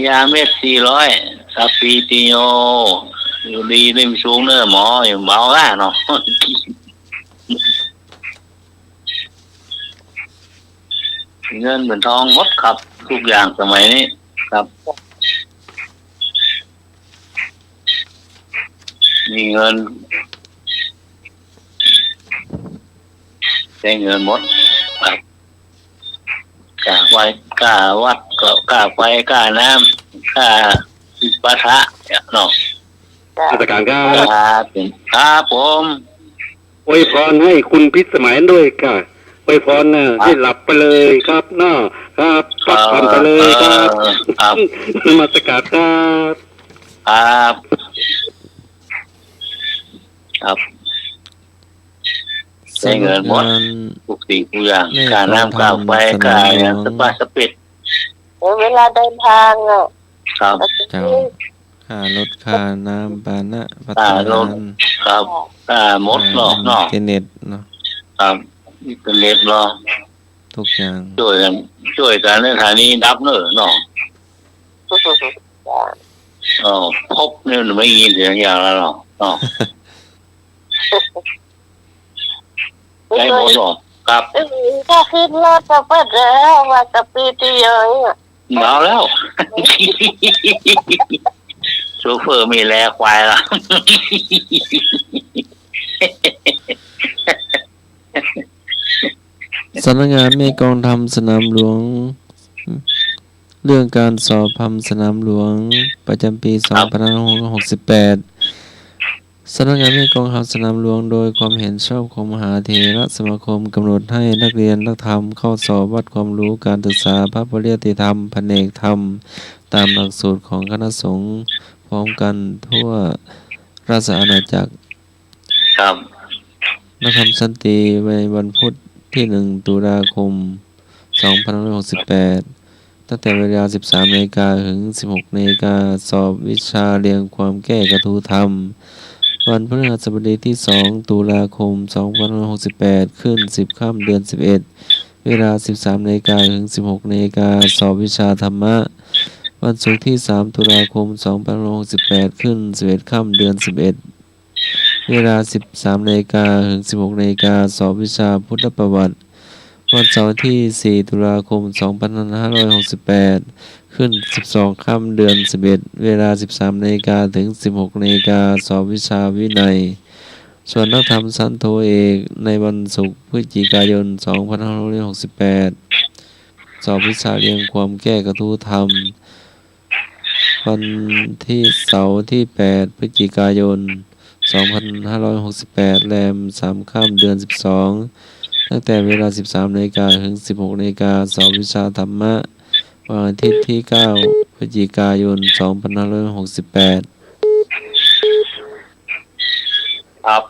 ยาเม็ด400สปีติโยอยู่ดีริมสูงเนื้อหมออยู่เบาข้าเนาะ เงินเหมือนทองหมดครับ ทุกอย่างสมัยนี้ครับ มีเงินใช้เงินหมดครับกาไว้กาวัดก็กาไฟกาน้ำกาปะทะเนี่ยเนาะ ราชการครั ครับผม อวยพรให้คุณพิสมัยด้วยค่ะอวยพรนะให้หลับไปเลยครับเนาะครับพักผ่อนไปเลยครับ ครับ นมาสการครับ ครับครับใช้เงินหมด สำนักงาน ทุกสิ่งทุกอย่าง แม่ กาน้ำกาไฟ กองทัพ กาอย่าง ส ส นามหลวง ปาสปิด เวลาเดินทางอ่ะ ครับ เจ้าค่ารถค่าน้ำปานะพัฒ ค่ารถ นาน ครับหมดเนาะเนาะ เทเน็ตเนาะ ครับนี่เป็นเล็บเนาะ ทุกอย่าง ช่วยกันในฐานีดับเนอะเนาะอ๋อพบเนี่ยไม่ยินเสียงอย่างแล้วเนาะเนาะใช้หมดหรอครับ ถ้าขึ้นรถจะเปิดแล้วว่าสปีดเยอะ เมาแล้ว โชเฟอร์มีแลควายละ สำนักงานแม่กองทัพสนามหลวง เรื่องการสอบพัมสนามหลวง ประจำปี 2568 สำนักงานแม่กองทัพสนามหลวงโดยความเห็นชอบของมหาเถรสมาคมกำหนดให้นักเรียนนักธรรมเข้าสอบวัดความรู้การศึกษาพระปริยัติธรรมแผนกธรรม ตามหลักสูตรของคณะสงฆ์พร้อมกันทั่วราชอาณาจักร ครับ นักธรรมสันติในวันพุธที่ 1 ตุลาคม 2568 ตั้งแต่เวลา 13 นาฬิกาถึง 16 นาฬิกาสอบวิชาเรียงความแก้กระทู้ธรรม วันพฤหัสบดีที่ 2 ตุลาคม 2568 ขึ้น 10 ค่ำเดือน 11 เวลา 13 นาฬิกาถึง 16 นาฬิกาสอบวิชาธรรมะ วันศุกร์ที่ 3 ตุลาคม 2568 ขึ้น 11 ค่ำเดือน 11 เวลา 13 นาฬิกาถึง 16 นาฬิกาสอบวิชาพุทธประวัติ วันเสาร์ที่ 4 ตุลาคม 2568 ขึ้น12ค่ำเดือน11เวลา13 นาฬิกาถึง16 นาฬิกาสอบวิชาวินัยส่วนนักธรรมชั้นโทเอกในวันศุกร์พฤศจิกายน2568สอบวิชาเรียงความแก้กระทู้ธรรมวันที่เสาร์ที่8พฤศจิกายน2568แรม3ค่ำเดือน12ตั้งแต่เวลา13 นาฬิกาถึง16 นาฬิกาสอบวิชาธรรมะวันอาทิตย์ที่9พฤศจิกายน2568ครับ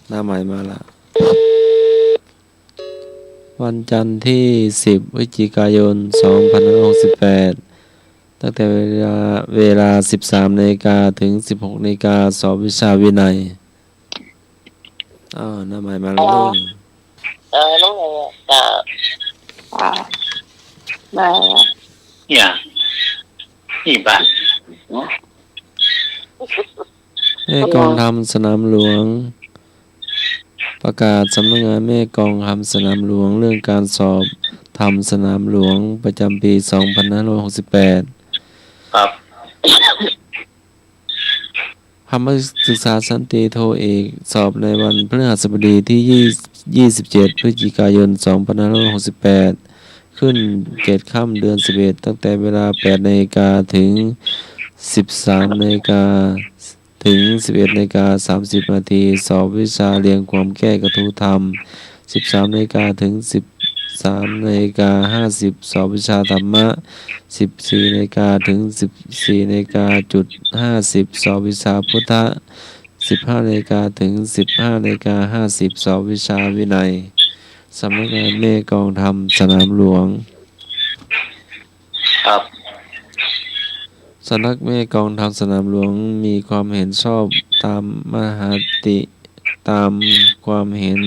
หน้าใหม่มาละวันจันทร์ที่10พฤศจิกายน2568ตั้งแต่เวลา13 นาฬิกาถึง16 นาฬิกาสอบวิชาวินัยหน้าใหม่มาแล้วน้องไงก็มาเนี่ยนี่บ้านแม่กองทำสนามหลวงประกาศสำนักงานแม่กองทำสนามหลวงเรื่องการสอบทำสนามหลวงประจำปี2568ครับธรรมศึกษาสันติโทเอกสอบในวันพฤหัสบดีที่27พฤศจิกายน2568ขึ้น7ค่ำเดือน11ตั้งแต่เวลา8 นาฬิกาถึง13 นาฬิกาถึง11 นาฬิกา30 นาทีสอบวิชาเรียงความแก้กระทู้ธรรม13 นาฬิกาถึง13 นาฬิกา50สอบวิชาธรรมะ14 นาฬิกาถึง14 นาฬิกาจุด50สอบวิชาพุทธะ15 นาฬิกาถึง15 นาฬิกา50สอบวิชาวินัยสำนักงานแม่กองทำสนามหลวงครับสำนักแม่กองทำสนามหลวงมีความเห็นชอบตามมหาติตามความเห็น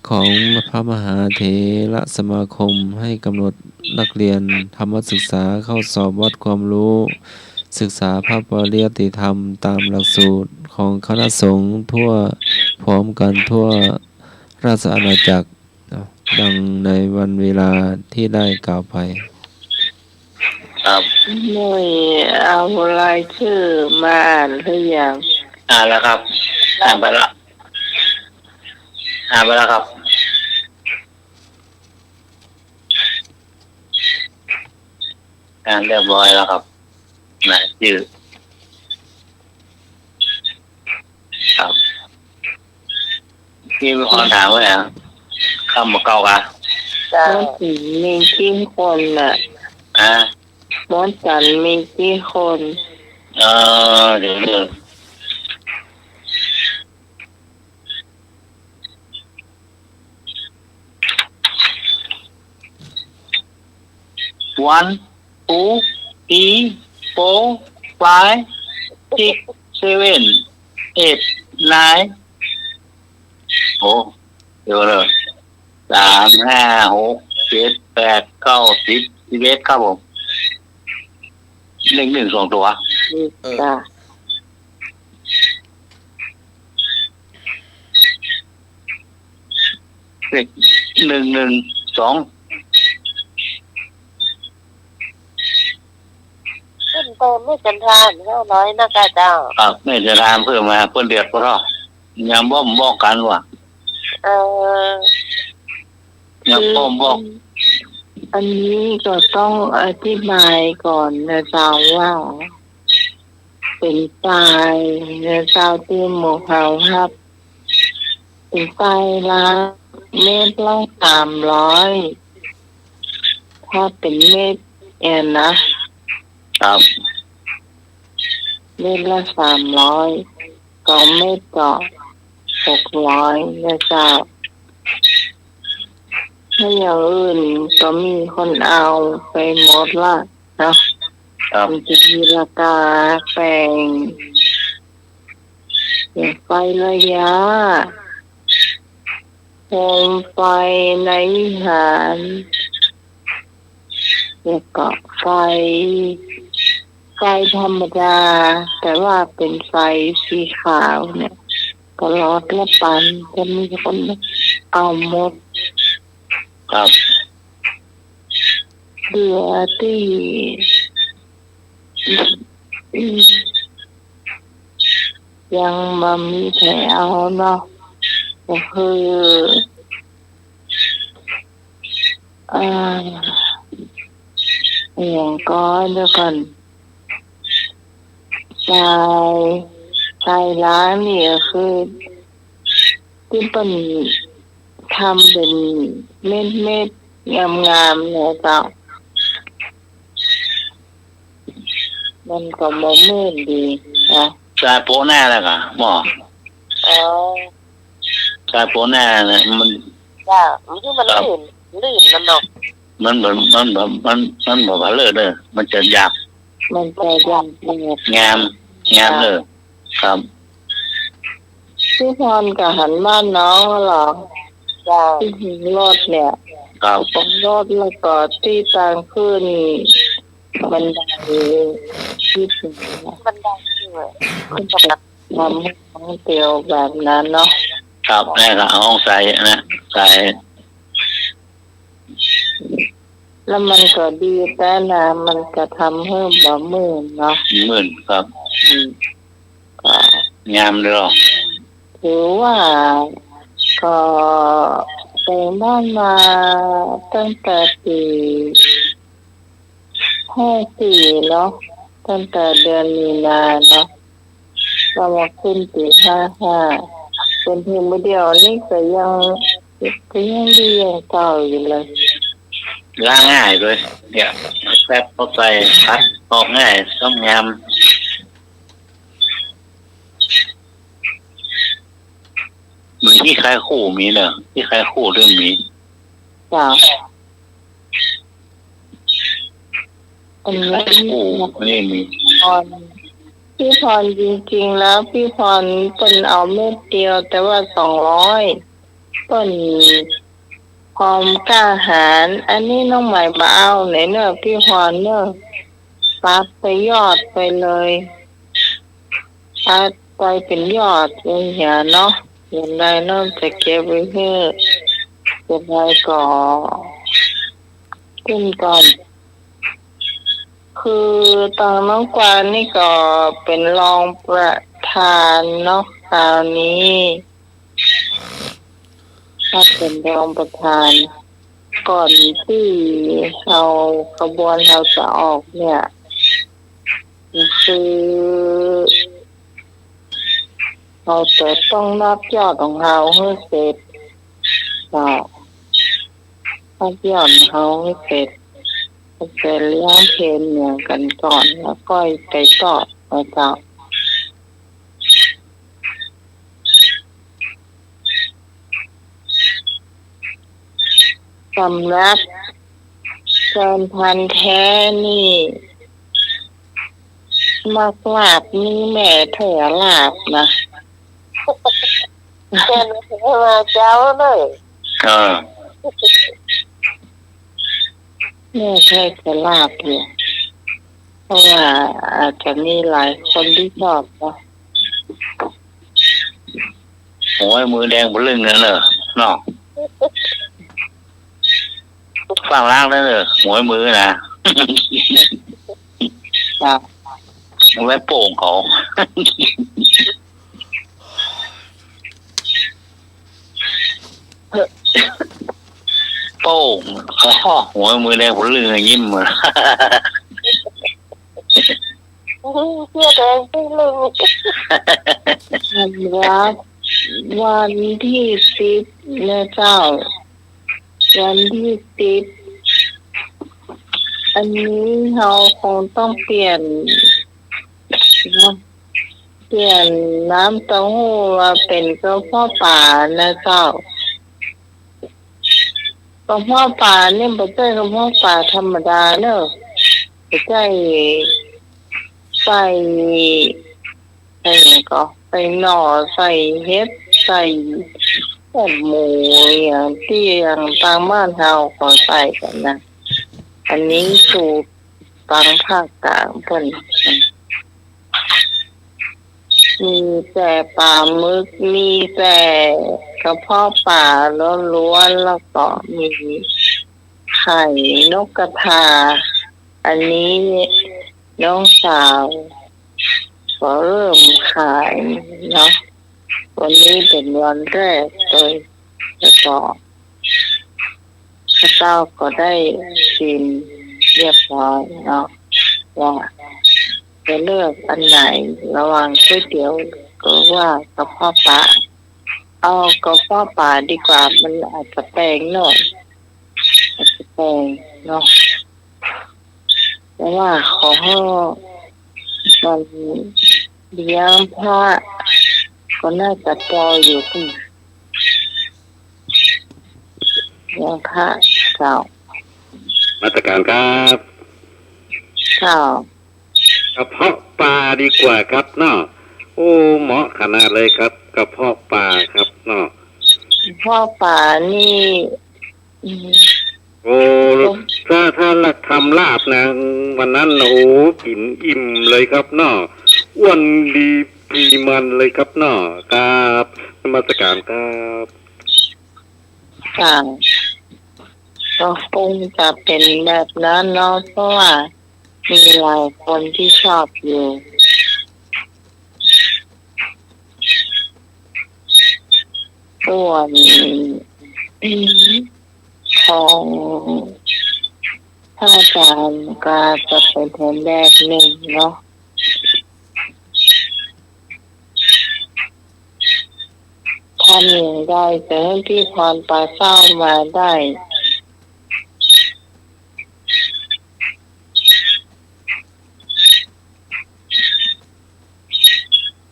ของพระมหาเถรสมาคมให้กำหนดนักเรียนธรรมศึกษาเข้าสอบวัดความรู้ศึกษาพระปริยัติธรรมตามหลักสูตรของคณะสงฆ์ทั่วพร้อมกันทั่วราชอาณาจักรดังในวันเวลาที่ได้กล่าวไปครับไม่เอารายชื่อมาอ่านหรือยังแล้วครับอ่านไปแล้วครับเรียบร้อยแล้วครับนะชื่อครับพี่มีคนถามว่าคำบอกเก่ากันมันมีกี่คนน่ะมอนจันมีกี่คนเดี๋ยว1 2 3 4 5 6 7 8 9โอ้เดี๋ยวเลย3 5 6 7 8 9 10 11ครับผม1 2ตัวจ้ะเลข1 2ขึ้นโตไม่จันทานเท่าน้อยนะกาเจ้าครับไม่จะทานเพิ่มมาเพิ่นเดือดก็รอยังบอกกันว่ายังบอกอันนี้ก็ต้องอธิบายก่อนนะเจ้าว่าเป็นตายนะเจ้าที่หมู่เขาครับเป็นตายละเมตรละ300ถ้าเป็นเมตรนะครับเมตรละ300ก็เมตรก็600นะเจ้าถ้าอย่างอื่นก็มีคนเอาไปหมดละเนาะมันจะมีราคาแพงอย่างไฟระยะโคมไฟในวิหารแล้วก็ไฟ ไฟธรรมดาแต่ว่าเป็นไฟสีขาวเนี่ยก็รอดละปันจะมีคนเอาหมด ครับ เหลือที่ยังมามีแผลเอาเนาะก็คืออย่างก็เดี๋ยวก่อนชายร้านนี่ก็คือที่เป็นทำเป็นเม็ดงามๆเนี่ยจ้ะมันก็มองมืดดีนะ ชายโป๊ะหน้าแล้วก็หมอ อ๋อ ชายโป๊ะหน้าเนี่ยมัน จ้ะมันที่มันลื่นมันเนาะ มันเหมือนมันบอกว่าเลยเลยมันจะหยาบ มันจะยังแบบ งามเลยครับ พี่พรกับหันบ้านน้องเหรอจ้ะที่หิงรถเนี่ย ครับ ผมรถแล้วก็ที่ต่างขึ้นบันไดที่ถึงบันไดที่มันจะทำให้น้องเตียวแบบนั้นเนาะ ครับแม่ก็เอาห้องใส่นะใส่ แล้วมันก็ดีแต่นะมันก็ทำให้บ่มื่นเนาะ หมื่นครับ ก็ งามเลยหรอ ถือว่าก็เป็นบ้านมาตั้งแต่ปี54เนาะตั้งแต่เดือนมีนาเนาะเรามาขึ้นปี55เป็นเพียงเดียวนี่ก็ยังดียังเก่าอยู่เลย ล้างง่ายเลยเนี่ยแป๊บเข้าใส่พัดออกง่ายต้องงามเหมือนที่คล้ายคู่มีเนอะที่คล้ายคู่เรื่องมี จ้ะอัน คล้าย นี้ คู่นี่มี พรพี่พรจริงๆแล้วพี่พรเป็นเอาเม็ดเดียวแต่ว่า200ต้นพร้อมกล้าหารอันนี้น้องใหม่มาเอาไหนเนอะพี่พรเนอะปัดไปยอดไปเลยปัดไปเป็นยอดเลยเนาะอย่างไรน้องจะเก็บไว้เพื่อจะได้ก่อขึ้นก่อนคือตอนน้องกวางนี่ก็เป็นรองประธานเนาะคราวนี้ถ้าเป็นรองประธานก่อนที่เราขบวนเราจะออกเนี่ยคือเราจะต้องนับยอดของเราให้เสร็จนับยอดของเราให้เสร็จจะเลี้ยงเพลนเนี่ยกันก่อนแล้วก็ไปต่อนะจ๊ะสำหรับแฟนพันธุ์แท้นี่มักลาบนี่แม่เถอลาบนะแฟนมาเจ้าเลยแม่ใช่จะลาบอยู่เพราะว่าอาจจะมีหลายคนที่ชอบนะ โอ้ยมือแดงบนลึงนั่นเนอะเนาะฟังล่างแล้วเนอะหัวมือนะ ครับ ไว้โป่งเขาโป้งหัวมือแดงบนลึงยิ้มเหมือน เสื้อแดงที่ลืมรับวันที่10นะเจ้าวันที่10อันนี้เราคงต้องเปลี่ยนน้ำเต้าหู้มาเป็นกระเพาะปลานะเจ้ากระเพาะปลาเนี่ยไม่ใช่กระเพาะปลาธรรมดาเนอะไม่ใช่ใส่ก็ใส่หน่อใส่เห็ดใส่หมูอย่างที่อย่างตามบ้านเราก็ใส่กันนะอันนี้สูตร ฟังภาคกลางเพิ่นมีแต่ปลาหมึกมีแต่กระเพาะปลาล้วนๆแล้วก็มีไข่นกกระทาอันนี้น้องสาวก็เริ่มขายเนาะวันนี้เป็นวันแรกเลยแล้วก็ข้าเจ้าก็ได้ชิมเรียบร้อยเนาะว่าจะเลือกอันไหนระหว่างก๋วยเตี๋ยวก็ว่ากระเพาะปลาเอากระเพาะปลาดีกว่ามันอาจจะแพงหน่อยอาจจะแพงเนาะแต่ว่าของมันเลี้ยงพระก็น่าจะพออยู่ที่เลี้ยงพระเจ้า มาตรการครับ เจ้าก ระเพาะปลาดีกว่าครับเนาะโอ้เหมาะขนาดเลยครับกระเพาะปลาครับเนาะ พ่อป่านี่โอ้ถ้าทำลาบนะวันนั้นโอ้กินอิ่มเลยครับเนาะอ้วนดีปีมันเลยครับเนาะครับนมัสการครับ ค่ะก็คงจะเป็นแบบนั้นเนาะเพราะว่ามีหลายคนที่ชอบอยู่ส่วนของถ้าอาจารย์ก็จะเป็นแทนแรกหนึ่งเนาะท่านยังได้แต่ที่พรปลาเศร้ามาได้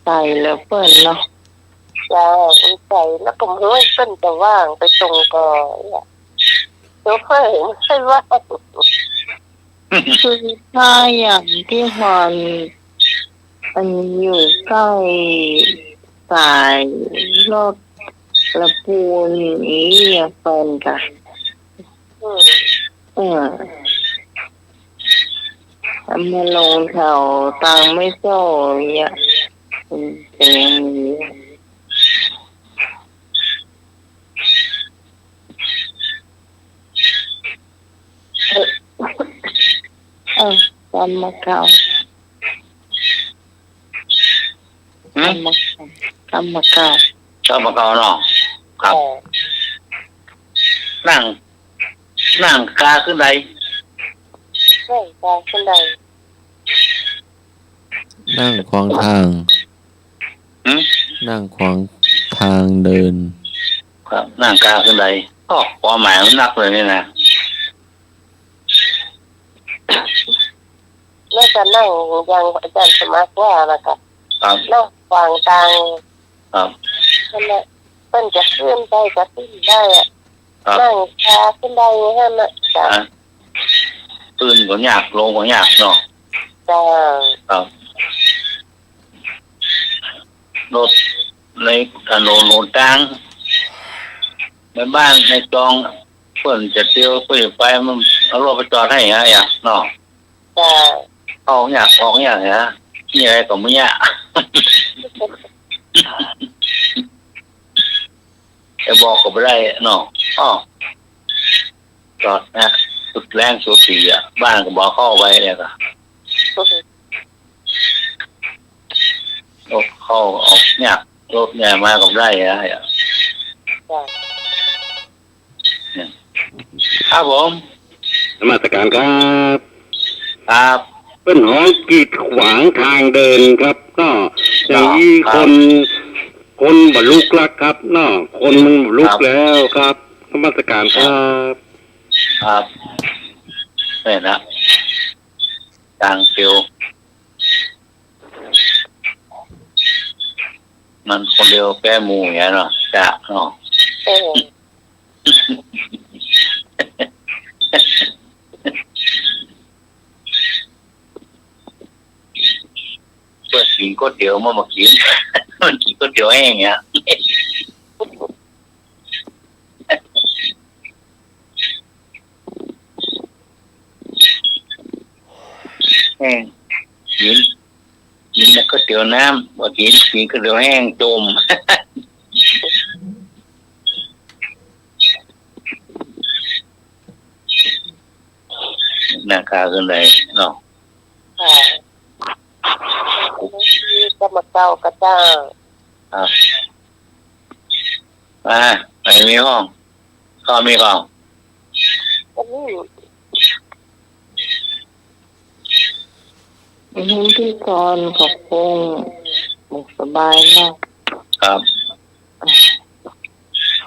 ใส่แล้วเปิ้นเนาะจ้าใส่แล้วก็เฮ้ยเปิ้นจะว่างไปส่งก่อนเนี่ยเดี๋ยวเพิ่นใช่ว่าคือถ้าอย่างที่พรมันอยู่ใกล้สายรถละปูนนี้เปิ้นจ้ะมาลงแถวตังไม่โซ่เนี่ยเป็นอย่างนี้จำมาเก่าจำมาเก่าชอบมาเกาเนาะครับนั่งกาขึ้นใดนั่งขวางทางนั่งขวางทางเดินครับนั่งกาขึ้นใดก็ความหมายมันนักเลยนี่นะน่าจะนั่งยังอาจารย์สมัครว่านะครับนั่งขวางทางครับนั่นแหละเพิ่นจะขึ้นได้ก็ขึ้นได้อะนั่งคาขึ้นได้ฮะน่ะจ้ะขึ้นก็ยากลงก็ยากเนาะจ้ะครับรถในถนนกลางในบ้านในจองเพิ่นจะเที่ยวไปมันเอารถไปจอดให้อ่ะเนาะจ้ะออกยากฮะมีอะไรก็ไม่ยากจะบอกก็ไม่ได้เนาะจอดนะสุดแรงสุดสีอ่ะบ้านก็บอกเข้าไว้เนี่ยก็รถเข้าออกยากรถใหญ่มาก็ได้ครับผมนมัสการครับครับเป็นหอกีดขวางทางเดินครับเนาะอย่างนี้คนบรรลุแล้วครับเนาะคนมันบรรลุแล้วครับนมัสการครับครับนี่นะทางฟิวมันคนเดียวแก้หมู่อย่างเงี้ยเนาะจ้ะเนาะเพื่อกินก๋วยเตี๋ยวมากินมันกินก๋วยเตี๋ยวแห้งเงี้ย แห้งกินแล้วก็เตี๋ยวน้ำบ่กินก็เตี๋ยวแห้งจม หน้าคาขึ้นเลยเนาะ ค่ะนี่ก็มาเก้ากระจ้าง ครับมาไปมีห้องก็มีห้อง ก็นี่ หุ้นที่ก่อนขอบคงสบายมาก ครับ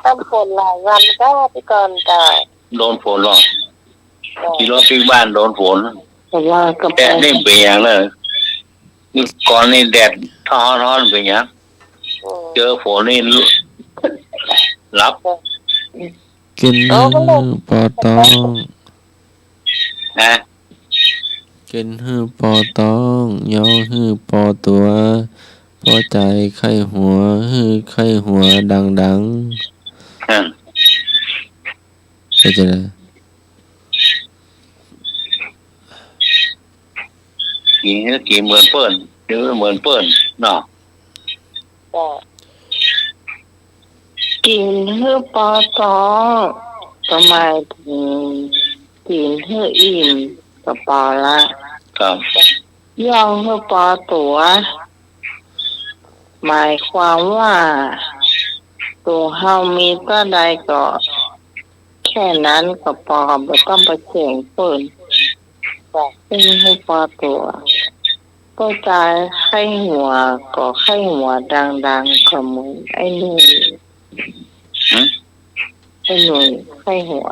ตั้งฝนหลายวันก็พี่ก่อนจ้ะ โดนฝนหรอกขี่รถขึ้นบ้านโดนฝน แต่ว่าก็ไป แดดนี่เป็นอย่างเลยนี่ก่อนนี่แดดท้อนเป็นอย่างเจอฝนนี่รับ กินฮื้อปอตอง นะ กินฮื้อปอตองยอฮื้อปอตัวปอใจไข้หัวฮื้อไข้หัวดัง อืม ๆเป็นจังได๋ กี่เหมือนเปิ้นหรือเหมือนเปิ้นเนาะ จ้ะ กินฮื้อปอตองก็หมายถึงกินฮื้ออิ่มก็พอละ ครับ ย่องฮื้อปอตัวหมายความว่าตัวเฮามีก็ได้ก็แค่นั้นก็พอบ่ต้องไปแข่งเปิ้นซึ่งฮื้อปอตัวก็จ่ายไข้หัวก็ไข้หัวดังๆก็เหมือนไอ้หนุ่ย หืม ไอ้หนุ่ยไข้หัว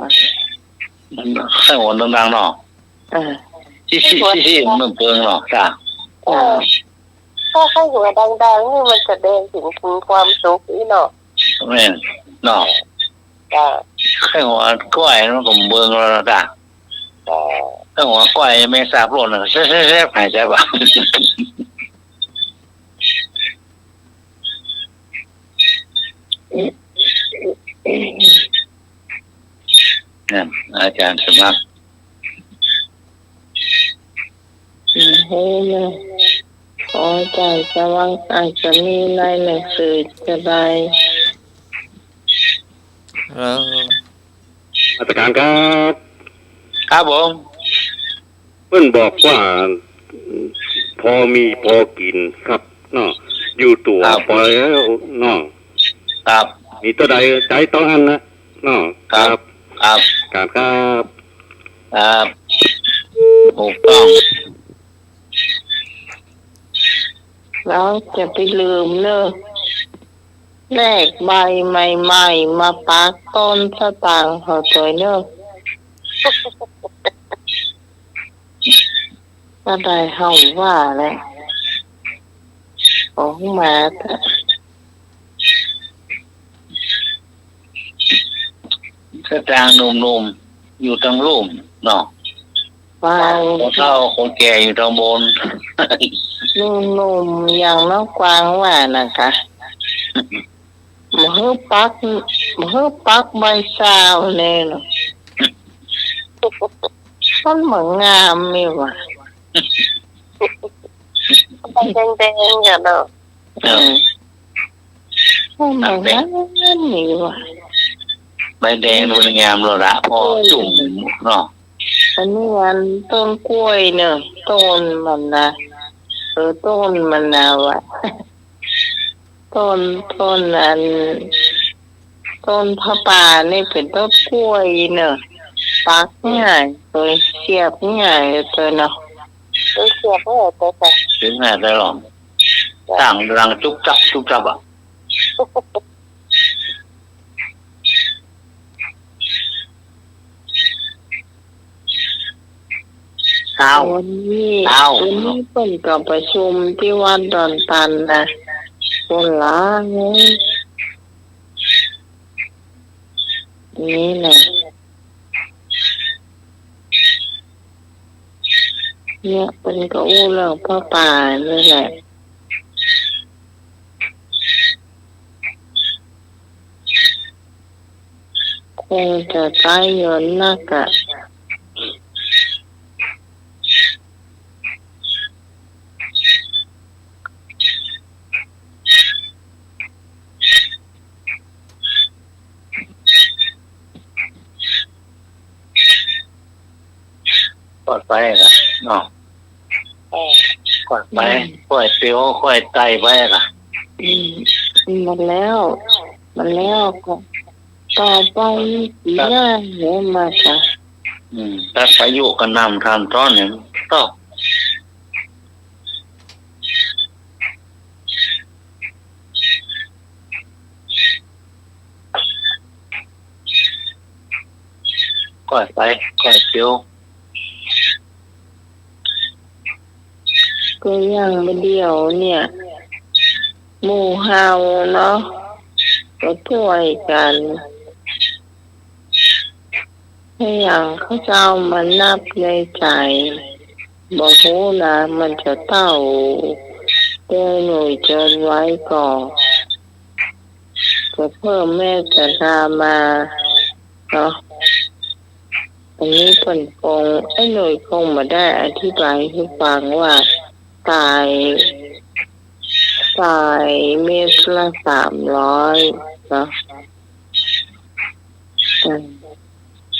ให้หัวดังๆเนาะ ชี้มันเปิงเนาะจ้า ถ้าให้หัวดังๆนี่มันแสดงถึงความสุขนี่เนาะ แม่นเนาะ จ้ะ ให้หัวก้อยมันก็เบิ่งแล้วจ้า จ้ะ ให้หัวก้อยไม่ทราบโลดน่ะแซ่บๆหายใจบ่ นั่นอาจารย์สมัคร เฮ้ยนะขอใจจะว่างอาจจะมีในหนังสือจะได้ แล้ว มาตรการครับ ครับผม เพิ่นบอกว่าพอมีพอกินครับเนาะอยู่ตัวพอแล้วเนาะ ครับ มีตัวใดใจต้องอันนะเนาะ ครับ ครับ การครับ ครับถูกต้อง แล้วจะไปลืมเนอะแลกใบใหม่ๆมาปักต้นสตางค์เขาตัวเนอะก็ได้เฮาว่าแหละของมาแต่ ถ้าจางหนุ่มๆอยู่ทางลุ่มเนาะ ฟัง คนเฒ่าคนแก่อยู่ทางบน นุ่มๆอย่างน้องกวางว่านะคะมาฮือปักใบซาวเลยเนาะมันเหมือนงามมีว่ะ มันแดงๆกันเนาะ มันเหมือนงามมีว่ะ ใบแดงดูงามเลยละพอจุ่มเนาะ อันนี้อันต้นกล้วยเนอะต้นมันนะต้นมันนะว่ะต้นอันต้นพระป่านี่เป็นต้นกล้วยเนอะปักง่ายตัวเสียบง่ายตัวเนาะ มันเสียบให้แต่ค่ะ ถึงแม้ได้หรอกตั้งรังจุกจับอ่ะเอา วันนี้เปิ่นกับประชุมที่วัดดอนตันนะคนละนี่นะเนี่ยเป็นก็อู้เรื่องพ่อป่านี่แหละคงจะใช้เงินนักอะ อดไปล่ะเนาะกอดไปค่อยเปียวค่อยไตไปล่ะมันแล้วก็ต่อไปปีหน้าเนี่ยมาค่ะถ้าพายุก็นำทำต้อนเนี่ยต้องก่อยไปก่อยเปียวก็ยังไม่เดียวเนี่ยหมู่เฮาเนาะก็ช่วยกันให้อย่างเขาเจ้ามานับในใจบอกโหนะมันจะเต้าเดินหน่วยเจินไว้ก่อนจะเพิ่มแม่จะตามมาเนาะอันนี้เป็นคงไอ้หน่วยคงมาได้อธิบายให้ฟังว่าตายเมตรละ300เนาะ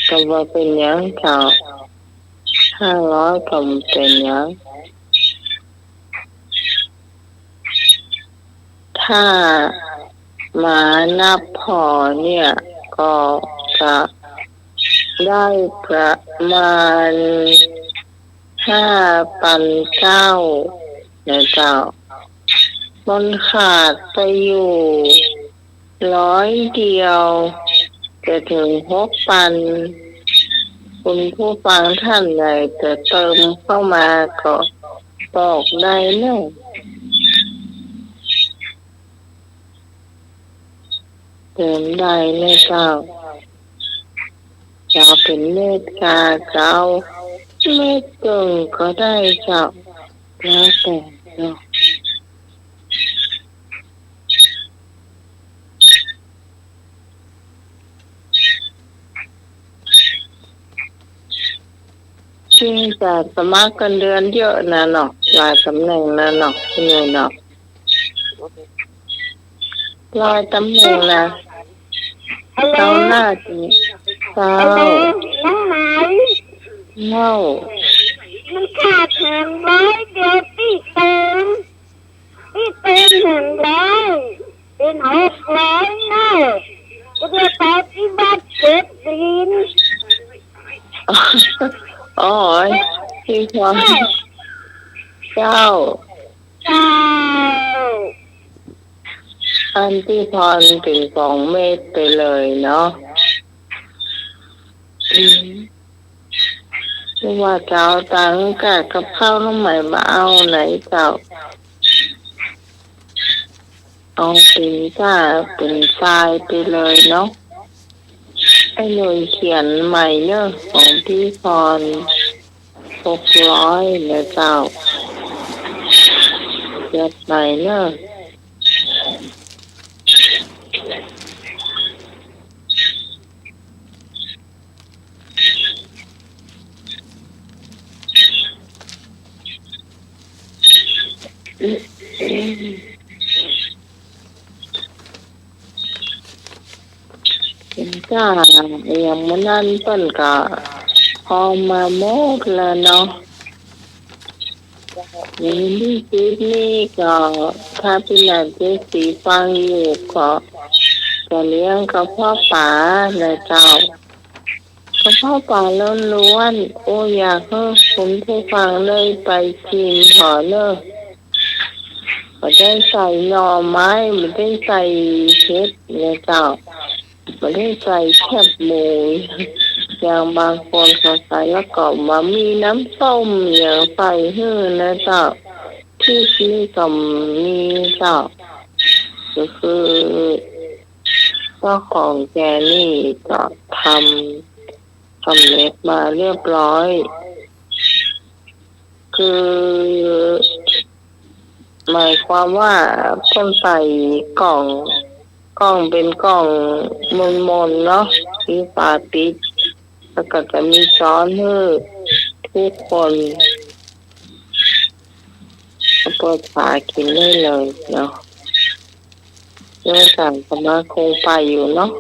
ก็ว่าเป็นยังเจ้า500ก็เป็นยังถ้ามานับพอเนี่ยก็จะได้ประมาณ5,900นะเจ้ามันขาดไปอยู่100เดียวจะถึง6,000คุณผู้ฟังท่านใดจะเติมเข้ามาก็บอกได้เลยเติมได้เลยเจ้าจะเป็นเมตกาเจ้าเมตเกิงก็ได้เจ้าแล้วแต่เนาะจริงแต่สมัครกันเดือนเยอะนะเนาะหลายตำแหน่งนะเนาะคุณหนูเนาะหลายตำแหน่งนะเจ้าหน้าที่เจ้าน้องไหมเน่ามันขาด100เดียวที่เติม100เป็น600เนาะจะได้ปฏิบัติเสร็จสิ้นอ๋อที่พอเจ้าอันที่พรถึง2 เมตรไปเลยเนาะไม่ว่าเจ้าตังกับข้าวน้ำใหม่มาเอาไหนเจ้าเอาเป็นเป็นทรายไปเลยเนาะไอ้หน่วยเขียนใหม่เนอะของพี่พร600นะเจ้าเขียนใหม่เนอะเป็นก้าอย่างมันนั่นเปิ้นก็พอมาหมดแล้วเนาะอย่างที่คิดนี่ก็ถ้าเป็นอย่างที่สีฟังอยู่ก็เลี้ยงกระเพาะปลานะเจ้ากระเพาะปลาล้วนๆโอ้อยากให้คุณผู้ฟังเลยไปกินหอเนอะไม่ได้ใส่หน่อไม้ไม่ได้ใส่เห็ดนะเจ้าไม่ได้ใส่แคบหมูอย่างบางคนเขาใส่แล้วก็มามีน้ำส้มอย่างใส่หื้อนะเจ้าที่นี่ก็มีเจ้าก็คือเจ้าของแกนี่ก็ทำเล็บมาเรียบร้อยคือหมายความว่าต้องใส่กล่องเป็นกล่องมนๆเนาะที่ฝาปิดแล้วก็จะมีช้อนให้ทุกคนเปิดฝากินได้เลยเนาะเรื่องการสมาคงไปอยู่เนาะ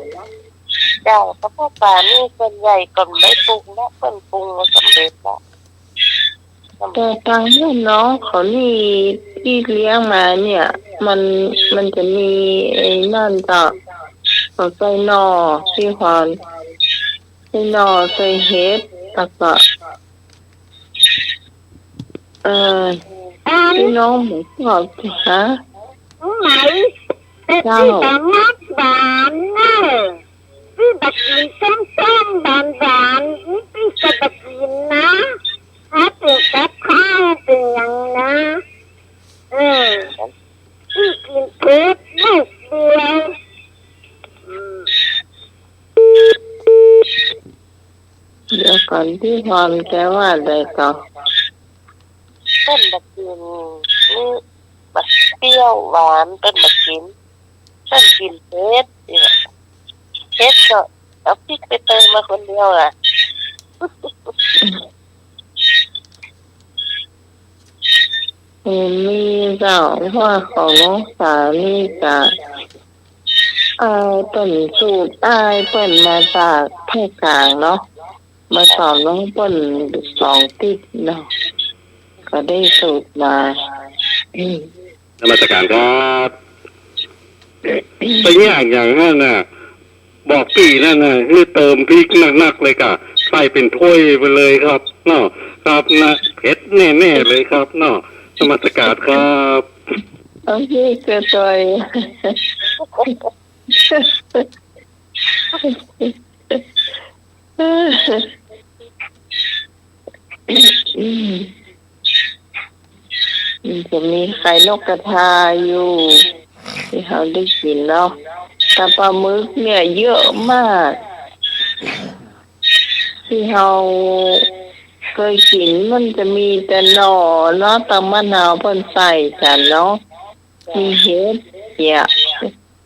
เจ้ากระเพาะปลานี่ส่วนใหญ่ก็ไม่ปรุงและเพิ่นปรุงมาสำเร็จแล้ว แต่ทางที่น้องเขานี่ที่เลี้ยงมาเนี่ย มันจะมีไอ้นั่นจ้ะเขาใส่หน่อที่หอนใส่หน่อใส่เห็ดแล้วก็พี่น้องหมูกรอบฮะ ไหนแต่ที่บางมักบานเนอะที่บักกินส้มๆบานๆนี่พี่จะบักกินนะถ้าเป็นกับข้าวเป็นอย่างนะพี่กินเผ็ดลูกเดียวเดี๋ยวก่อนที่หอนแกว่าอะไรก่อน ต้นบักกินนี่บักเปรี้ยวหวานต้นบักกินต้นกินเผ็ดเนี่ยเผ็ดก็เอาพริกไปเติมมาคนเดียวอ่ะ มีเจ้าว่าของน้องสาวนี่จะเปิ่นสูตรเปิ่นมาจากภาคกลางเนาะมาสอนน้องเปิ่น2 ติดเนาะก็ได้สูตรมาน มัสการครับไปอย่างนั้นน่ะบอกปีนั่นน่ะให้เติมพริกหนักๆเลยค่ะใส่เป็นถ้วยไปเลยครับเนาะครับนะเผ็ดแน่ๆเลยครับเนาะนมัสการครับโอเคเกิดตัวจะมีไข่นกกระทาอยู่ที่เขาได้กินเนาะแต่ปลาหมึกเนี่ยเยอะมากที่เขาเคยกินมันจะมีแต่หน่อเนาะตำมะนาวเพิ่นใส่กันเนาะมีเห็ดเนี่ย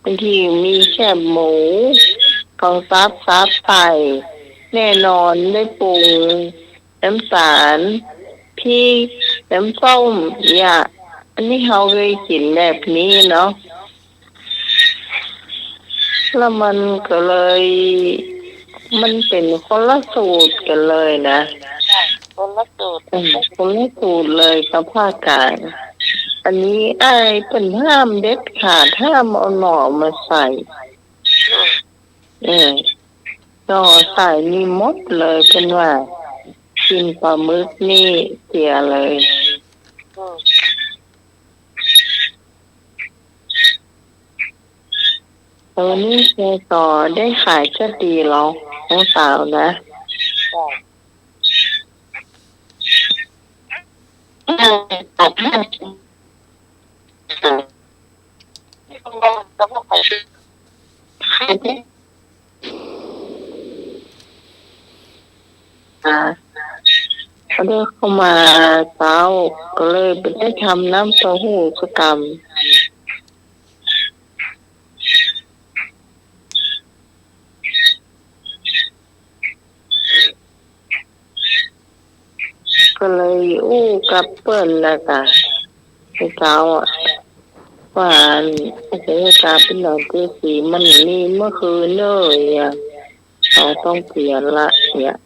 บางทีมีแค่หมูเขาซับไปแน่นอนได้ปรุงน้ำตาลพริกน้ำส้มเนี่ยอันนี้เขาเคยกินแบบนี้เนาะแล้วมันก็เลยมันเป็นคนละสูตรกันเลยนะคนละสูตรเลยกับภาคกลางอันนี้เป็นห้ามเด็ดขาดห้ามเอาหน่อมาใส่หน่อใส่นี่หมดเลยเป็นว่ากินปลาหมึกนี่เสียเลยตอนนี้แกต่อได้ขายก็ดีแล้วน้องสาวนะเขาได้เข้ามาเช้าก็เลยไปได้ทำน้ำเต้าหู้สกรรมก็เลยกับเปิ้ลแล้วก็ไอ้เช้าว่าโอ้โหตาเป็นหนอนตัวสีมันนี่เมื่อคืนเลยเขาต้องเปลี่ยนละเนี่ย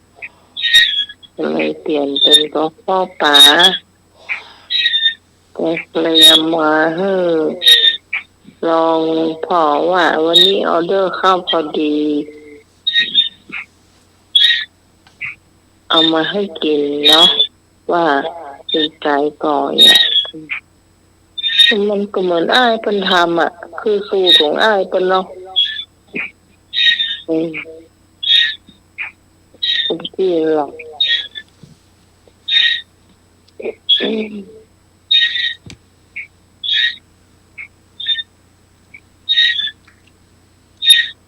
ก็เลยเปลี่ยนเป็นกาแฟป่าแต่เลยมาลองพอว่าวันนี้ออเดอร์เข้าพอดีเอามาให้กินเนาะว่าเป็นไก่ก่อนมันก็เหมือนเป็นทำคือสูตรของเป็นเนาะเป็นที่หรอก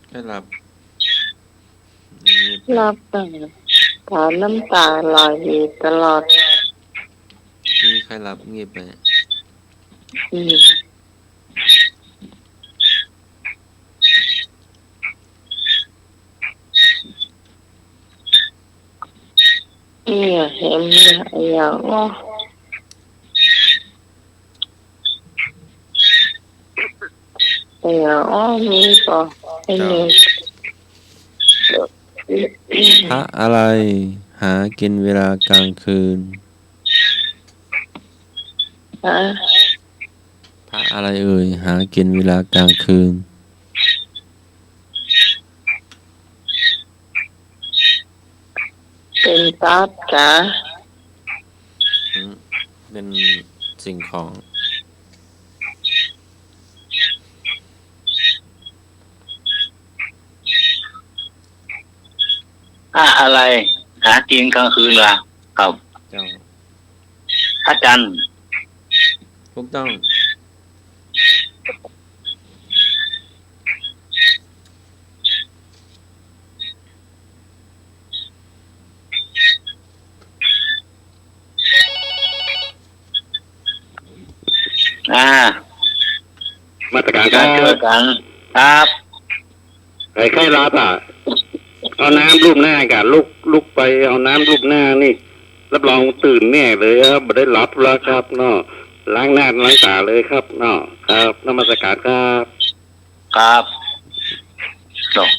ให้หลับตั้งตาน้ำตาไหลตลอดมีใครหลับเงียบไปเนี่ยเห็นอย่างมีก็ให้หนึ่งพระอะไรหากินเวลากลางคืน ฮะ พระอะไรเอ่ยหากินเวลากลางคืน เป็นทรัพย์จ้ะ เป็นสิ่งของ อะไร หากินกลางคืนล่ะครับ เจ้า พระจันทร์ ถูกต้อง มาตรการค กา รั รช่วย บ กันครับ ใครรับอ่ะเอาน้ำรูปหน้ากันลุกไปเอาน้ำรูปหน้านี่รับรองตื่นแน่เลยครับไม่ได้รับแล้วครับเนาะล้างหน้าล้างตาเลยครับเนาะครับนมัสการครับ ครับจบ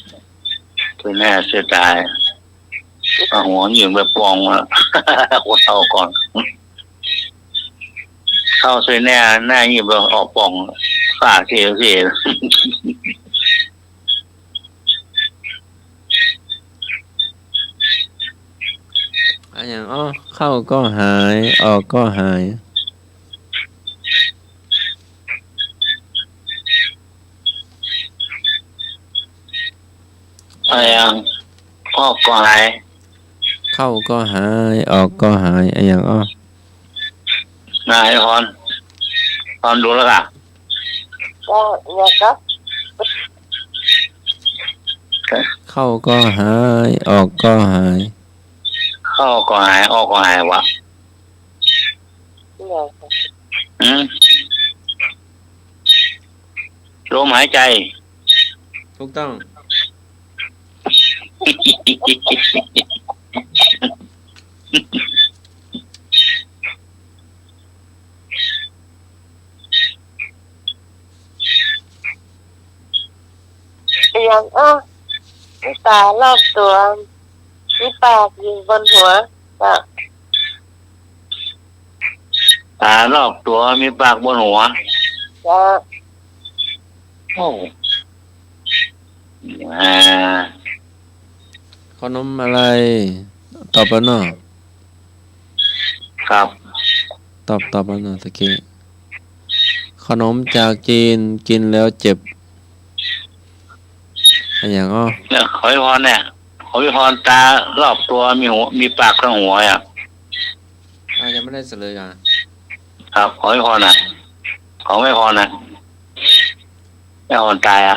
คือแน่เสียดายเอาหัวยิงไปปองอ่ะ หัวเท่าก่อนเข้าเสียแน่หน้ายิงไปออกปองฝากเสีย อันอย่างเข้าก็หายออกก็หาย อะไรยังออกก็หาย เข้าก็หายออกก็หายอันอย่างนายพรดูแล้วกัน ก็เนี่ยครับ เข้าก็หายออกก็หาย เข้าก็หายออกก็หายวะ เนี่ยครับ ลมหายใจ ถูกต้อง อย่างมีตารอบตัวมีปากอยู่บนหัวก็ ตารอบตัวมีปากบนหัว จะ โอ้า ขนมอะไร ตอบแล้วเนาะ ครับ ตอบแล้วเนาะตะกี้ขนมจากจีนกินแล้วเจ็บอันอย่างเนี่ยหอยพรเนี่ยหอยพรตารอบตัวมีหัวมีปากข้างหัวอ่ะ ยังไม่ได้เฉลยอ่ะ ครับหอยพรอ่ะของไม่พรอ่ะไม่พรตายอ่ะ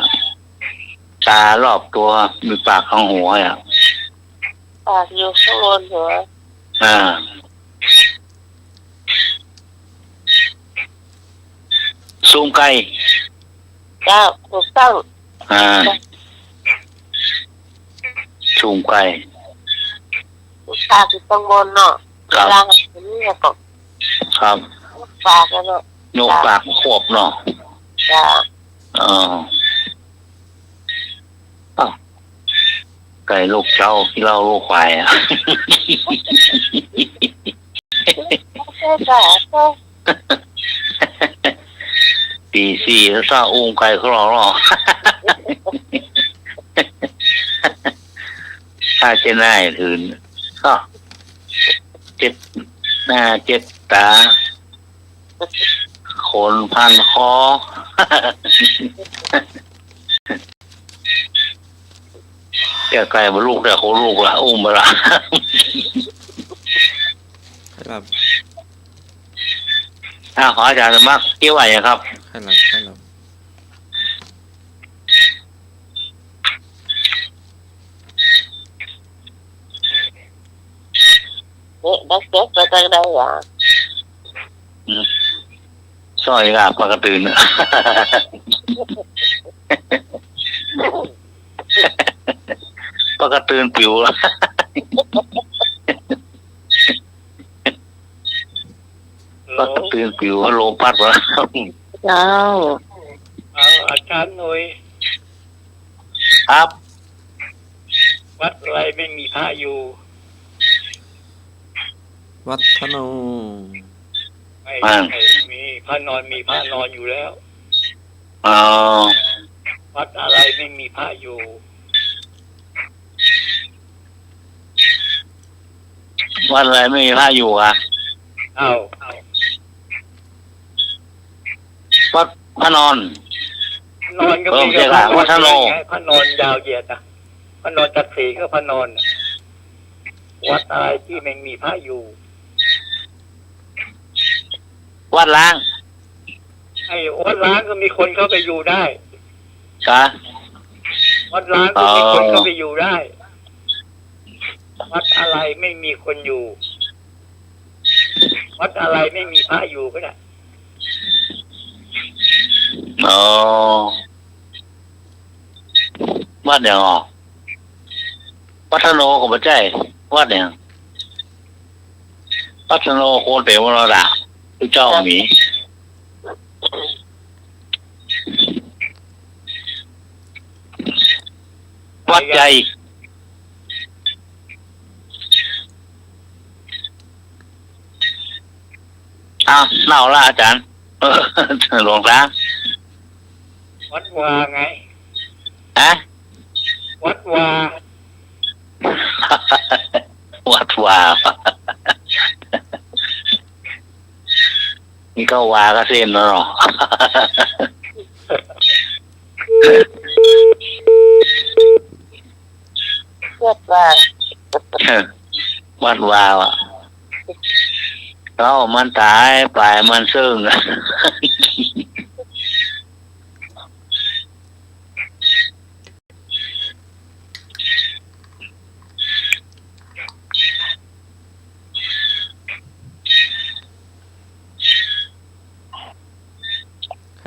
ตารอบตัวมีปากข้างหัวอ่ะ ปากอยู่ข้างบนหัว ซูมไก่ ก็ถูกต้อง ซูมไก่ ปากอยู่ข้างบนเนาะเวลามันเนี่ยก็ ครับ ปากแล้วเนาะ ยกปากควบเนาะ จะ ไก่ลูกเจ้าที่เล่าลูกควายอ่ะ ใช่ค่ะใช่ ตีสี่แล้วซาอุ้งไก่เขาหรอ ถ้าจะน่ายอื่นก็เจ็บหน้าเจ็บตาขนพันคอ แก่ไก่มาลูกแต่โคลูกละอุ้มมาละ ครับ ขออาจารย์มากเกี่ยวไหวครับ ให้รับ เนี่ยได้เจ็บไปตั้งได้อ่ะ ซอยกาปากกระตื่น ปากกระตื่นปิวละ ปากกระตื่นปิวลมพัดวะ เจ้า อาจารย์หน่อย ครับ วัดอะไรไม่มีพระอยู่ วัฒโน ไม่มี พระนอนมีพระนอนอยู่แล้ว อ๋อ วัดอะไรไม่มีพระอยู่ วัดอะไรไม่มีพระอยู่อ่ะ เอา วัดพระนอน นอนก็มี เพิ่มเจ้าค่ะวัดทะโล พระนอนยาวเหยียดนะพระนอนจักรีก็พระนอนน่ะวัดอะไรที่ไม่มีพระอยู่ วัดล้าง ไอ้วัดล้างก็มีคนเข้าไปอยู่ได้ กะ วัดล้างก็มีคนเข้าไปอยู่ได้ วัดอะไรไม่มีคนอยู่ วัดอะไรไม่มีพระอยู่ก็ได้ อ๋อวัดอย่างอ๋อวัดธโนของพระเจ้าวัดอย่างวัดธโนโคเตวรดาที่เจ้าหมีวัดใจอ้าวเน่าละอาจารย์หลวงตา วัดวาไง ฮะ วัดวา วัดวานี่ก็วาก็เส้นแล้วเนาะ วัดว่า วัดวาวอ่ะเรามันตายไปมันซึ่ง ค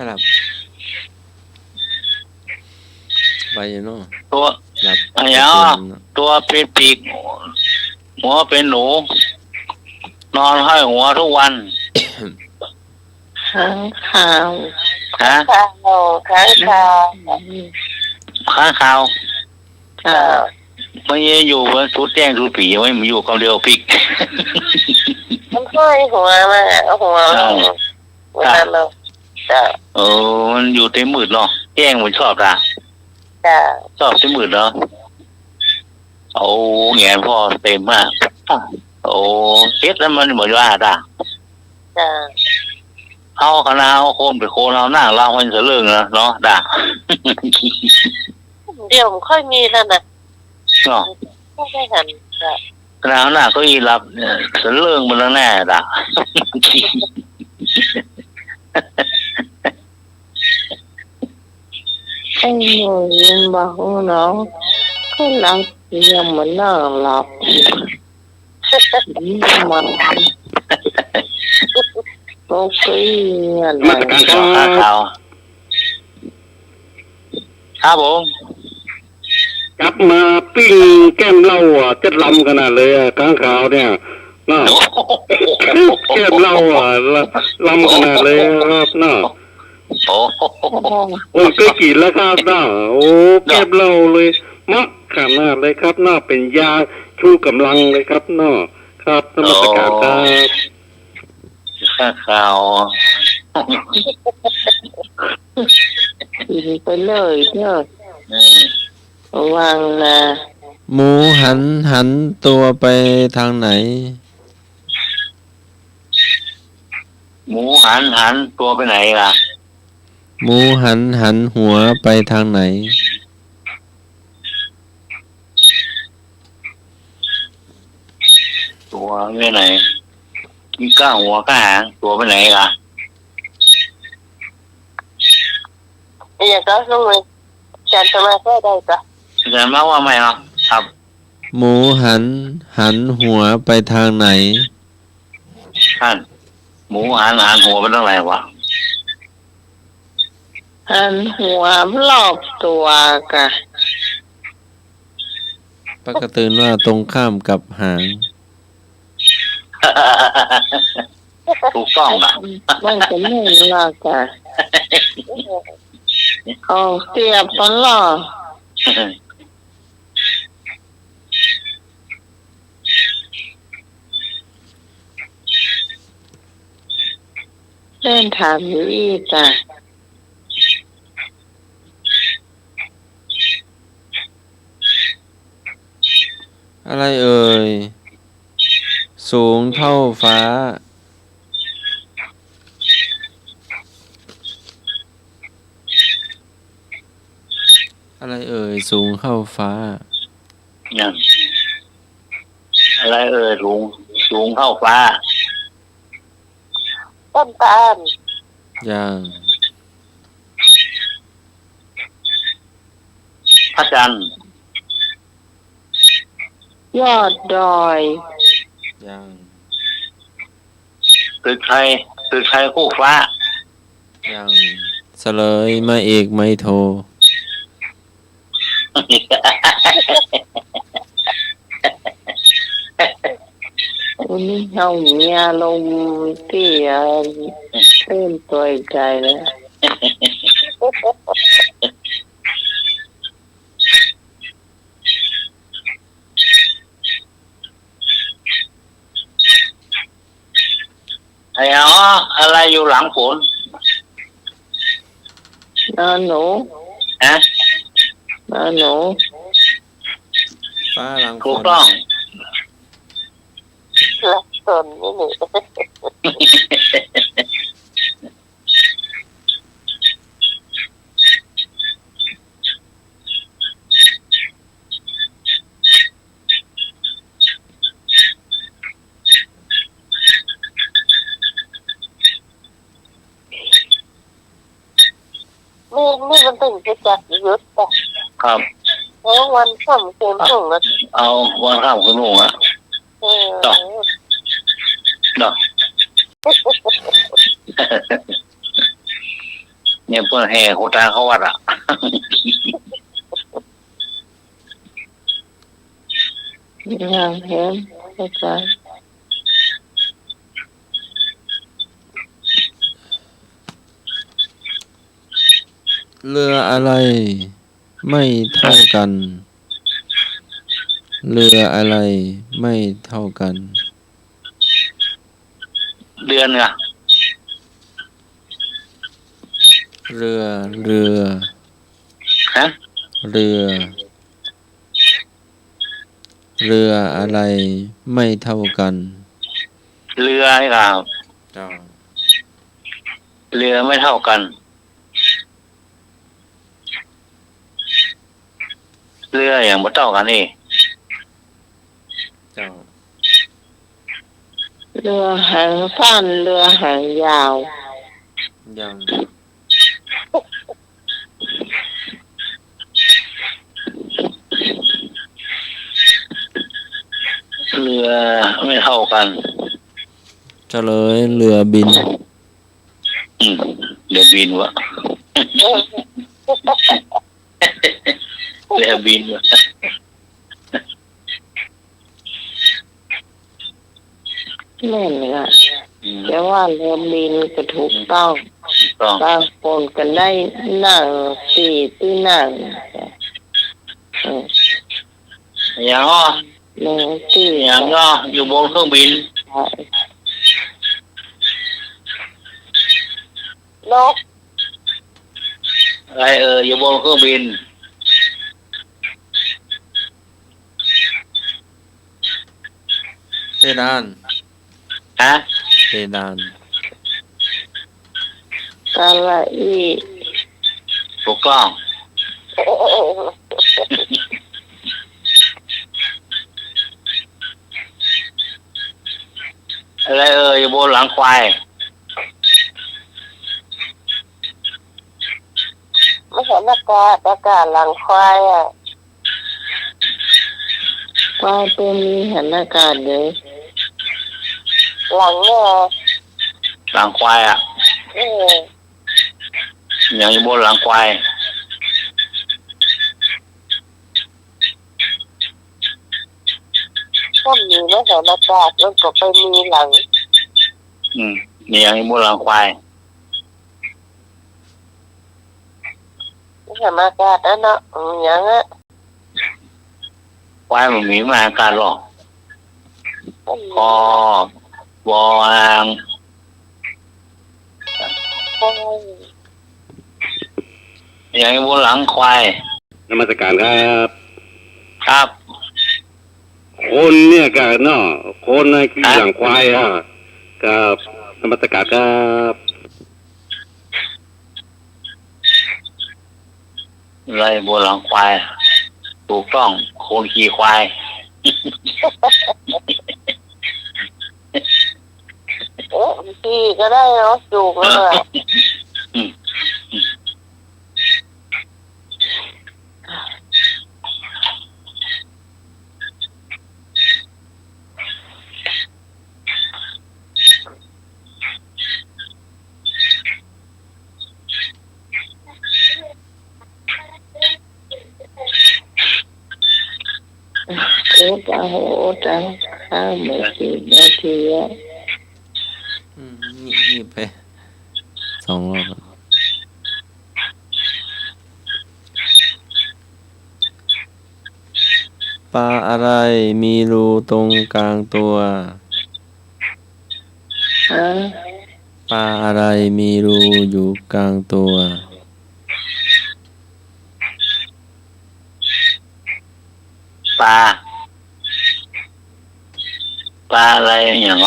รับไปอยู่เนาะ ตัว หลับ อะไรอ่ะตัวเป็นปีกหัวเป็นหนู นอนห้อยหัวทุกวัน ข้างขาว ฮะ ข้าวข้างข้าว ข้างข่าว ค่ะ ไม่อยู่บนสุดแจ้งสุดผีไม่มีอยู่กับเดียวพริก มันห้อยหัวมาหัววันเราจ้ะ มันอยู่เต็มมืดเนาะแจ้งมันชอบอ่ะ จ้ะ ชอบเต็มมืดเนาะโอ้แงนพ่อเต็มมากโอ้เฮ็ดแล้วมันเหมือนว่าด่า จ้ะ เอาคณะเอาโคนไปโคนเอาหน้าเรามันจะเรื่องนะเนาะด่า เดี๋ยวค่อยมีแล้วนะ เนาะ ไม่ได้หันจ้ะ คณะหน้าก็อีรับจะเรื่องมันแล้วแน่ด่า ไอ้หนูยังบอกเนาะก็หลับยังเหมือนน่าหลับมันโอเคอะไร มาตรการค ข้า รับ ข่าวครับผม จับมาปิ้งแก้มเหล้าอ่ะจะลำขนาดเลยอ่ะข้างขาวเนี่ยน่ะแก้มเหล้าอ่ะลำขนาดเลยครับน่ะ โอ้ ผมเคยกินแล้วครับน่ะโอ้แก้มเหล้าเลยมะขนาดเลยครับน่ะเป็นยาชูกำลังเลยครับน่ะครับนมัสการครับ ข้าข่าว กินไปเลยเถอะระวังนะ หมูหันตัวไปทางไหน หมูหันตัวไปไหนล่ะ หมูหันหัวไปทางไหน ตัวไปไหนมีก้าหัวก้าหางตัวไปไหนล่ะ อย่างก็ต้องเลยจันทมาก็ได้จ้ะ อาจารย์มาว่าไม่เนาะครับ หมูหันหัวไปทางไหน ท่านหมูหันหัวไปทางไหนวะ หันหัวรอบตัวกะ ปกติว่าตรงข้ามกับหาง ถูกต้องนะ มันจะไม่ลากะเอาเสียบปะล่ะ เล่นถามอยู่อีกจ้ะ อะไรเอ่ยสูงเท่าฟ้าอะไรเอ่ยสูงเข้าฟ้า ยังอะไรสูงเท่าฟ้า ต้นตาล อย่าง พระจันทร์ ยอดดอย อย่าง ตึกไทยคู่ฟ้า อย่างเฉลยมาเอกไม่โทร วันนี้เฮามีอารมณ์ที่เริ่มตัวใจแล้ว ไอ้อ๋ออะไรอยู่หลังฝน นอนหนู ฮะ นอนหนู ฟ้าหลังฝ ถูก น ต้อง ลักษณนี่นี่ นี่มันถึงจะจัดยุทธแต่ ครับ แล้ววันค่ำคืนส่งแล้ว เอาวันข้ามคุณลุงอ่ะ เออ เนาะเนี่ยเพื่อนแห่โคตาเขาวัดอ่ะ ยังเห็นเข้าใจ เรืออะไรไม่เท่ากัน เรืออะไรไม่เท่ากัน เดือนเนี่ย เรือ ฮะ เรืออะไรไม่เท่ากัน เรือนี่ครับ จ้า เรือไม่เท่ากัน เรืออย่างไม่เท่ากันนี่ เจ้า เรือหางสั้นเรือหางยาว ยัง เรือไม่เท่ากัน เฉลยเรือบิน เรือบินวะ เรือบินวะ แม่นอ่ะแต่ว่าเรือบินก็ถูกต้อง ต้อง บางคนก็ได้นั่งสี่ที่นั่งเออ อย่างก็ หนึ่งที่ อย่างก็อยู่บนเครื่องบิน นก อะไรอยู่บนเครื่องบิน เพดาน ฮะ เพดาน กะละอี ถูกต้อง อะไรอยู่บนหลังควาย ไม่เห็นอากาศหลังควายอ่ะ ว่าเป็นมีหันอากาศเลย หลังเนี่ย หลังควายอ่ะ เออ อย่างอยู่บนหลังควาย ถ้ามีไม่เห็นอากาศมันก็ไปมีหลัง นี่อย่างอยู่บนหลังควาย ไม่เห็นอากาศแล้วเนาะอย่างอ่ะ ควายมันมีมาอาการหรอกพอวอาง ควาย อย่างบนหลังควาย นมัสการครับ ครับ คนเนี่ยกันเนาะคนนะขี่หลังควายอ่ะกับนมัสการครับ อะไรบนหลังควาย ถูกต้องโคนขี่ควาย พี่ก็ได้เนาะจูกแล้วอะโอ้ตาโหตังข้าวไม่กี่นาทีอะ งีบไป2 รอบอะปลาอะไรมีรูตรงกลางตัว ฮะ ปลาอะไรมีรูอยู่กลางตัว ปลาอะไรอย่างเงี้ย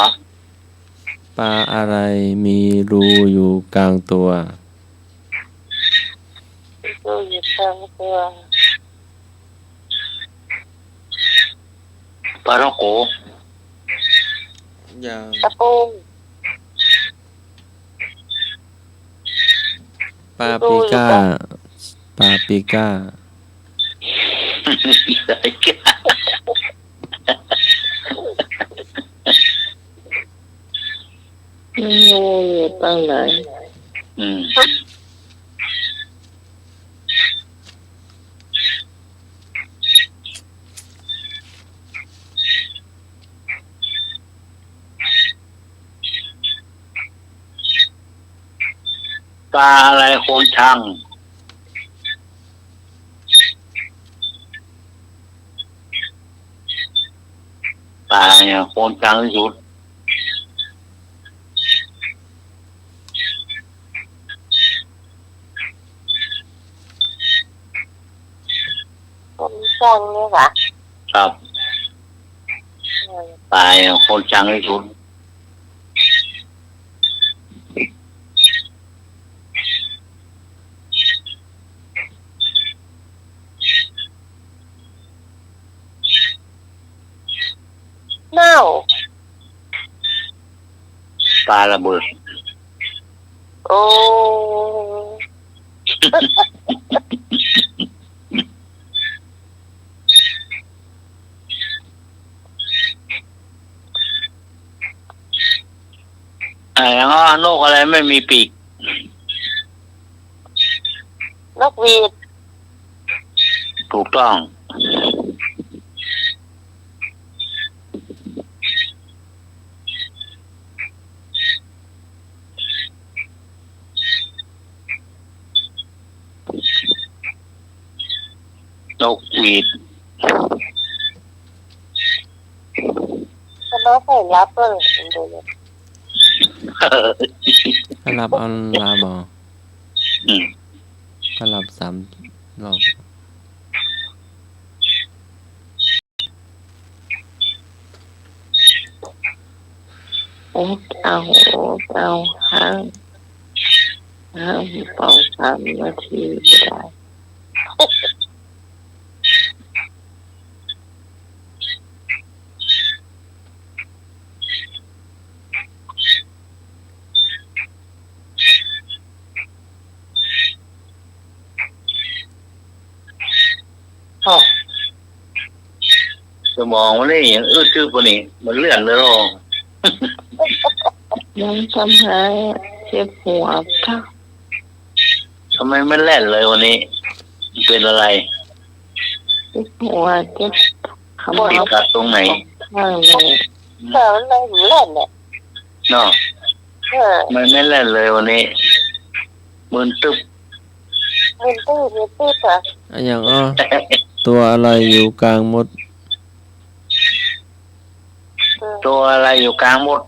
ปลาอะไรมีรูอยู่กลางตัว ดูอยู่ทางตัว ปลาท่องโก ยัง ตะปู ปลาปิก้า ปลาปิก้า ไม่รู้อยู่ตั้งไหน อืมปลาอะไรโคนชังปลาเนี่ยโคนชังที่สุด คนช่างเนี่ยค่ะ ครับปลาเนี่ยโคนชังที่สุด เน่า ปลาระเบิด โอ้ แล้วก็นกอะไรไม่มีปีก นกหวีด ถูกต้อง นกหวีด จะมาใส่รับเลยดูเลย ถ้ารับเอาลาบอ อืม ถ้ารับ3 รอบ โอ้เอาโอ้เอาห้างเป่า3 นาทีไม่ได้ สมองมันนี่อย่างอื้อจื้อปะนี่มันเลื่อนเลยหรอ ยังทำให้เจ็บหัวค่ะ ทำไมไม่แล่นเลยวันนี้มันเป็นอะไร เจ็บหัวเจ็บข ติ มั ด บ กัดตรงไหน ข้างเลย เกิดอะไรหนูเล่นเนี่ย เนาะ เออ มันไม่แล่นเลยวันนี้มึนตึ๊บ มือตื้ออ่ะ อันอย่างตัวอะไรอยู่กลางมด ตัวอะไรอยู่กลางมด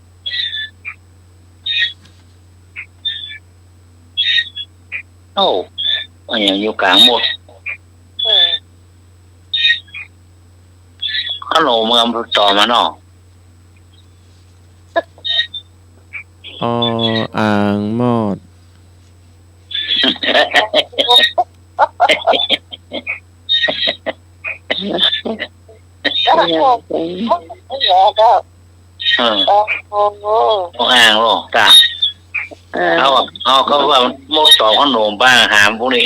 โอ้มันอย่างอยู่กลางหมดขนมมันต่อมาเนาะ อ่างมอด อยากเป็น แย่ก็โอ้โห อ่างหรอจ้ะเอาเขาว่าหมดต่อขนมบ้างหามพวกนี้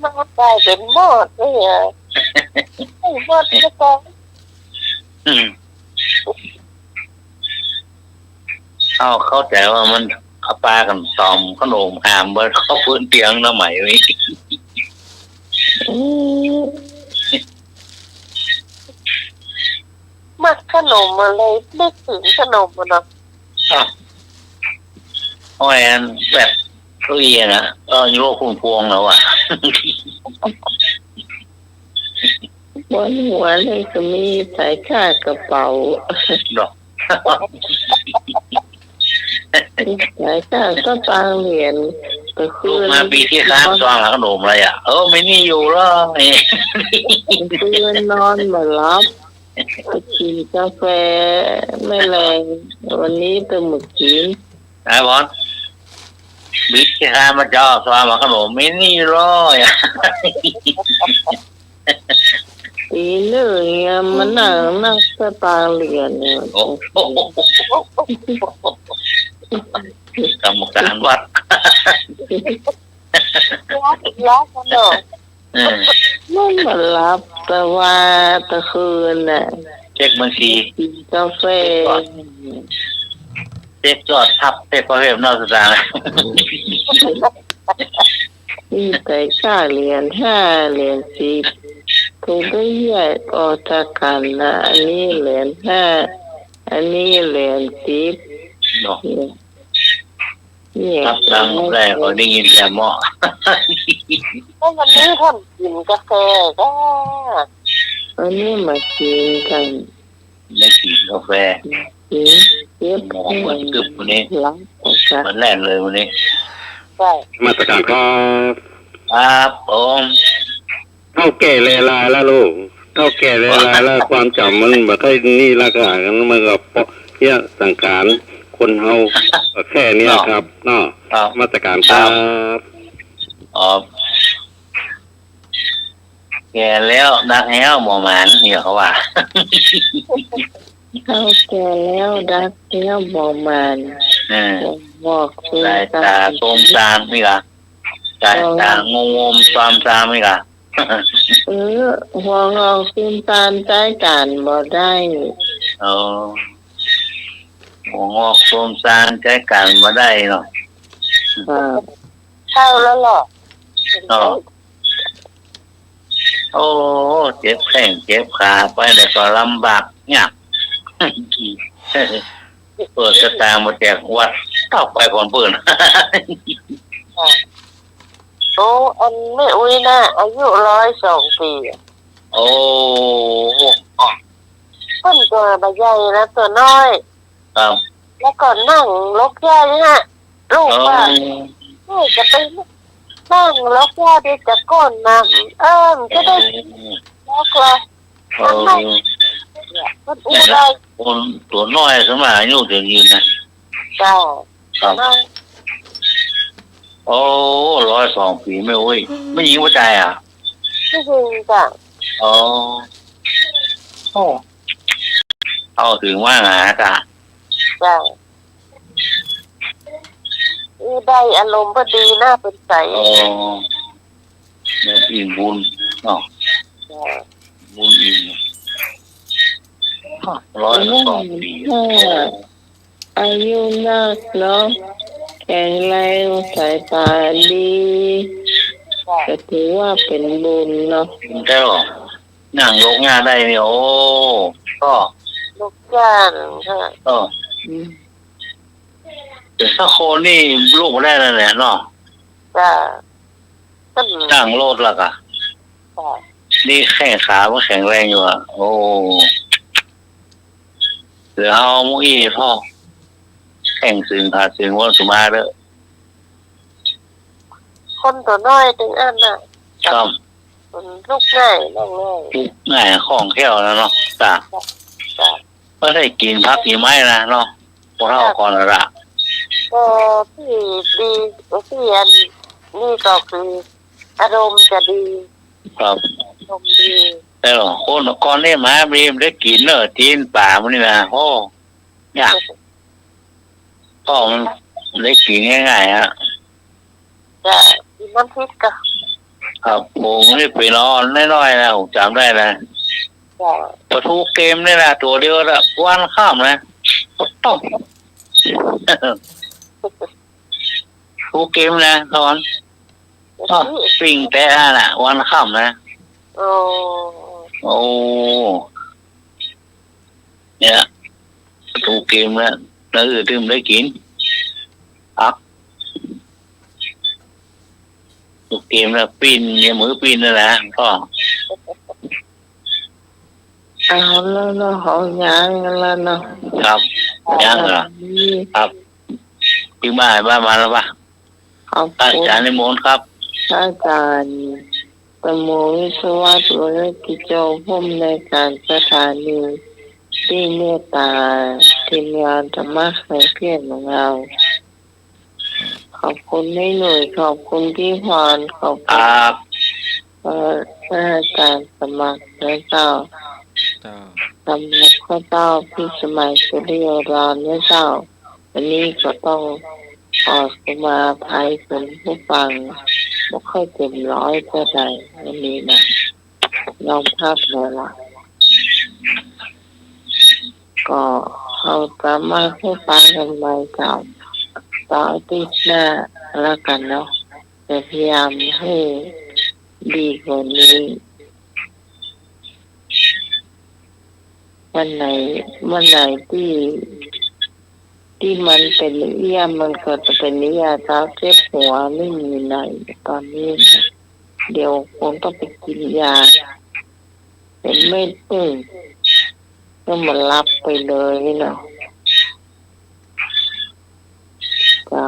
มันกลายเป็นหมดเลยอ่ะหมดจะกอง เข้าใจว่ามันเอาปลากันตอมขนมหามเบิดเขาพื้นเตียงน้ำใหม่ไว้ มักขนมอะไรนึกถึงขนมเนาะ อ้อยอันแบบตู้เย็นนะโยกพุ่งพวงแล้วอ่ะ บนหัวเลยก็มีสายคาดกระเป๋า ดอก สายคาดก็ตางเหรียญก็คื ลู อก มาปีที่3ซองขนมอะไรอ่ะไม่นี่อยู่หรอ คือนอนมารับไปกินกาแฟไม่แรงวันนี้เป็นหมึกกิน ไอ้บอลปีที่3มาจ่อซองขนมไม่นี่หรอ ปีหนึ่งมันนั่งก็ตางเหรียญเนี่ย โอ้โหกรรมการวัด ร้องขนม มันมารับแต่ว่าตะคืนน่ะ เช็คบัญชี กินกาแฟ เช็คจอดทับเช็คประเภทนอกสถาน มีแต่ค่าเหรียญ5 เหรียญ 10ถูกได้แยกออกจากกันนะอันนี้เหรียญ5 อันนี้เหรียญ10 เนาะ เนี่ย ทับดังแรกเราได้ยินแต่หม้อ ก็วันนี้ท่านกินกาแฟก็ อันนี้มากินกัน ได้กินกาแฟ กินเย็บ หมองมันกึบวันนี้ ล้างออกจาก มันแรกเลยวันนี้ ใช่ มาตรการครับ ครับผม เท่าแก่เลลายแล้วลูกเท่าแก่เลลายแล้วความจำมันแบบให้นี่ละกันมันก็เพราะเนี่ยสังขารคนเฮาแค่เนี้ยครับเนาะ ครับ มาตรการครับ อ๋อแก่แล้วนักแห้วหมอหมานเนี่ยเขาว่า เข้าแก่แล้วดักแล้วบอกมัน บอกคือ สายตาโทมตามนี่ล่ะสายตางงๆตามตามนี่ล่ะ หัวงอกขึ้นตามใจกันบ่ได้ หัวงอกโทมตามใจกันมาได้เนาะ เข้าแล้วหรอ โอ้เจ็บแข้งเจ็บขาไปแต่ก็ลำบากเนี่ยเปิดกระตามาแจกวัดเข้าไปก่อนเปิด โอ้อันไม่อุ้ยนะอายุ102 ปี โอ้ ต้นตัวใบใหญ่นะตัวน้อย ครับ แล้วก็นั่งลกย่าฮะลูกว่าจะไปนั่งลกย่าด้วยจะก้นนะจะได้ลกละทำไมมันอุ้ยได้ คนตัวน้อยสมัยอายุถึงยืนนะ จ้า ครับโอ้102 ปีไม่อุ้ยไม่ยิงหัวใจอ่ะ ไม่จริงจ้ะ อ๋อโอ้เอาถึงว่าไงจ้ะ จ้าได้อารมณ์พอดีน่าเป็นใส อ๋อเนี่ยอิ่มบุญเนาะบุญอิ่ม102 ปี อายุนักเนาะแข็งแรงสายตาดีก็ถือว่าเป็นบุญเนาะ ใช่หรอนั่งลงงานได้เนี่ยโอ้ก็ ลูกจ้างค่ะ แต่ถ้าโคนนี่ลูกไม่ได้แล้วแหละเนาะ จ้า นั่งโลดละกะนี่แข้งขาก็แข็งแรงอยู่อ่ะโอ้เหลือเอามุ้ยพ่อแข่งสึงขาสึงว่าสุมาเด้อ คนตัวน้อยถึงอันน่ะ ครับ มันลูกง่ายน้องง่าย ทุกง่ายของแค่วแล้วเนาะจ้ะ จ้ะ ก็ได้กินพักกี่ไม้นะเนาะพวกเราก่อนละ ก็ที่ดีที่อันนี่ก็คืออารมณ์จะดี ครับ อารมณ์ดี แต่หรอคนก่อนนี่มาบีมได้กินเนอะจีนป่ามันนี่นะโอ้ยากพ่อมันได้กินง่ายๆฮะ จะกินน้ำพริกก็ ครับผมนี่ไปนอนน้อยๆนะผมจำได้นะ จะ ปะทูเกมนี่นะตัวเดียวละวันข้ามนะต้องทูเกมนะตอนปิ่งแต่น่ะวันข้ามนะ โอ้ โอ้เนี่ยทูเกมแล้วแล้วที่มันได้กินอักทูเกมแล้วปีนเนี่ยมือปีนนั่นแหละก็ เอาแล้วเนาะเขายังแล้วเนาะ ครับยังเหรอครับพี่มามาแล้วปะ ขอบ อา คุณ จารย์นิมนต์ครับ อาจารย์ตโมวิศวะธุรกิจโจผู้อำนวยการสถานีที่เมตตาทีมงานธรรมะเคยเพียรของเราขอบคุณให้หน่วยขอบคุณพี่พรขอบ ค คุ ร ณ ับ อาจารย์สมัครและเจ้า เจ้า สำหรับข้าเจ้าพี่สมัยสุริยรามและเจ้าวันนี้ก็ต้องขอสมาภัยคุณผู้ฟังไม่ค่อยเต็มร้อยเท่าใดวันนี้นะยอมภาพเลยล่ะก็เขาสามารถให้ฟังกันไปกับต่ออาทิตย์หน้าแล้วกันเนาะจะพยายามให้ดีกว่านี้วันไหนที่มันเป็นเอี้ยมันก็จะเป็นเอี้ยเท้าเจ็บหัวไม่มีไหนตอนนี้นะเดี๋ยวคงต้องไปกินยาเป็นเม็ดก็มารับไปเลยเนาะเจ้า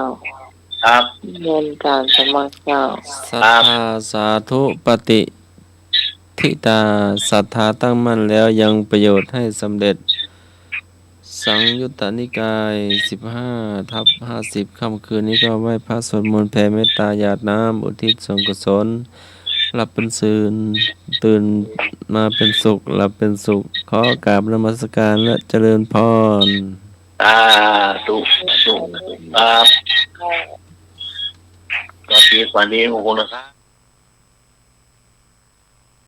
ครับ เงินการสมัครเจ้า ศรัทธาสาธุปฏิทิตาศรัทธาตั้งมั่นแล้วยังประโยชน์ให้สำเร็จ สังยุตตนิกาย 15/50 ค่ำคืนนี้ก็ไหว้พระสวดมนต์แผ่เมตตาหยาดน้ำอุทิศส่วนกุศลหลับเป็นตื่นมาเป็นสุขหลับเป็นสุขขอกราบนมัสการและเจริญพร ตุครับก็ปีกว่านี้ขอบคุณนะครับ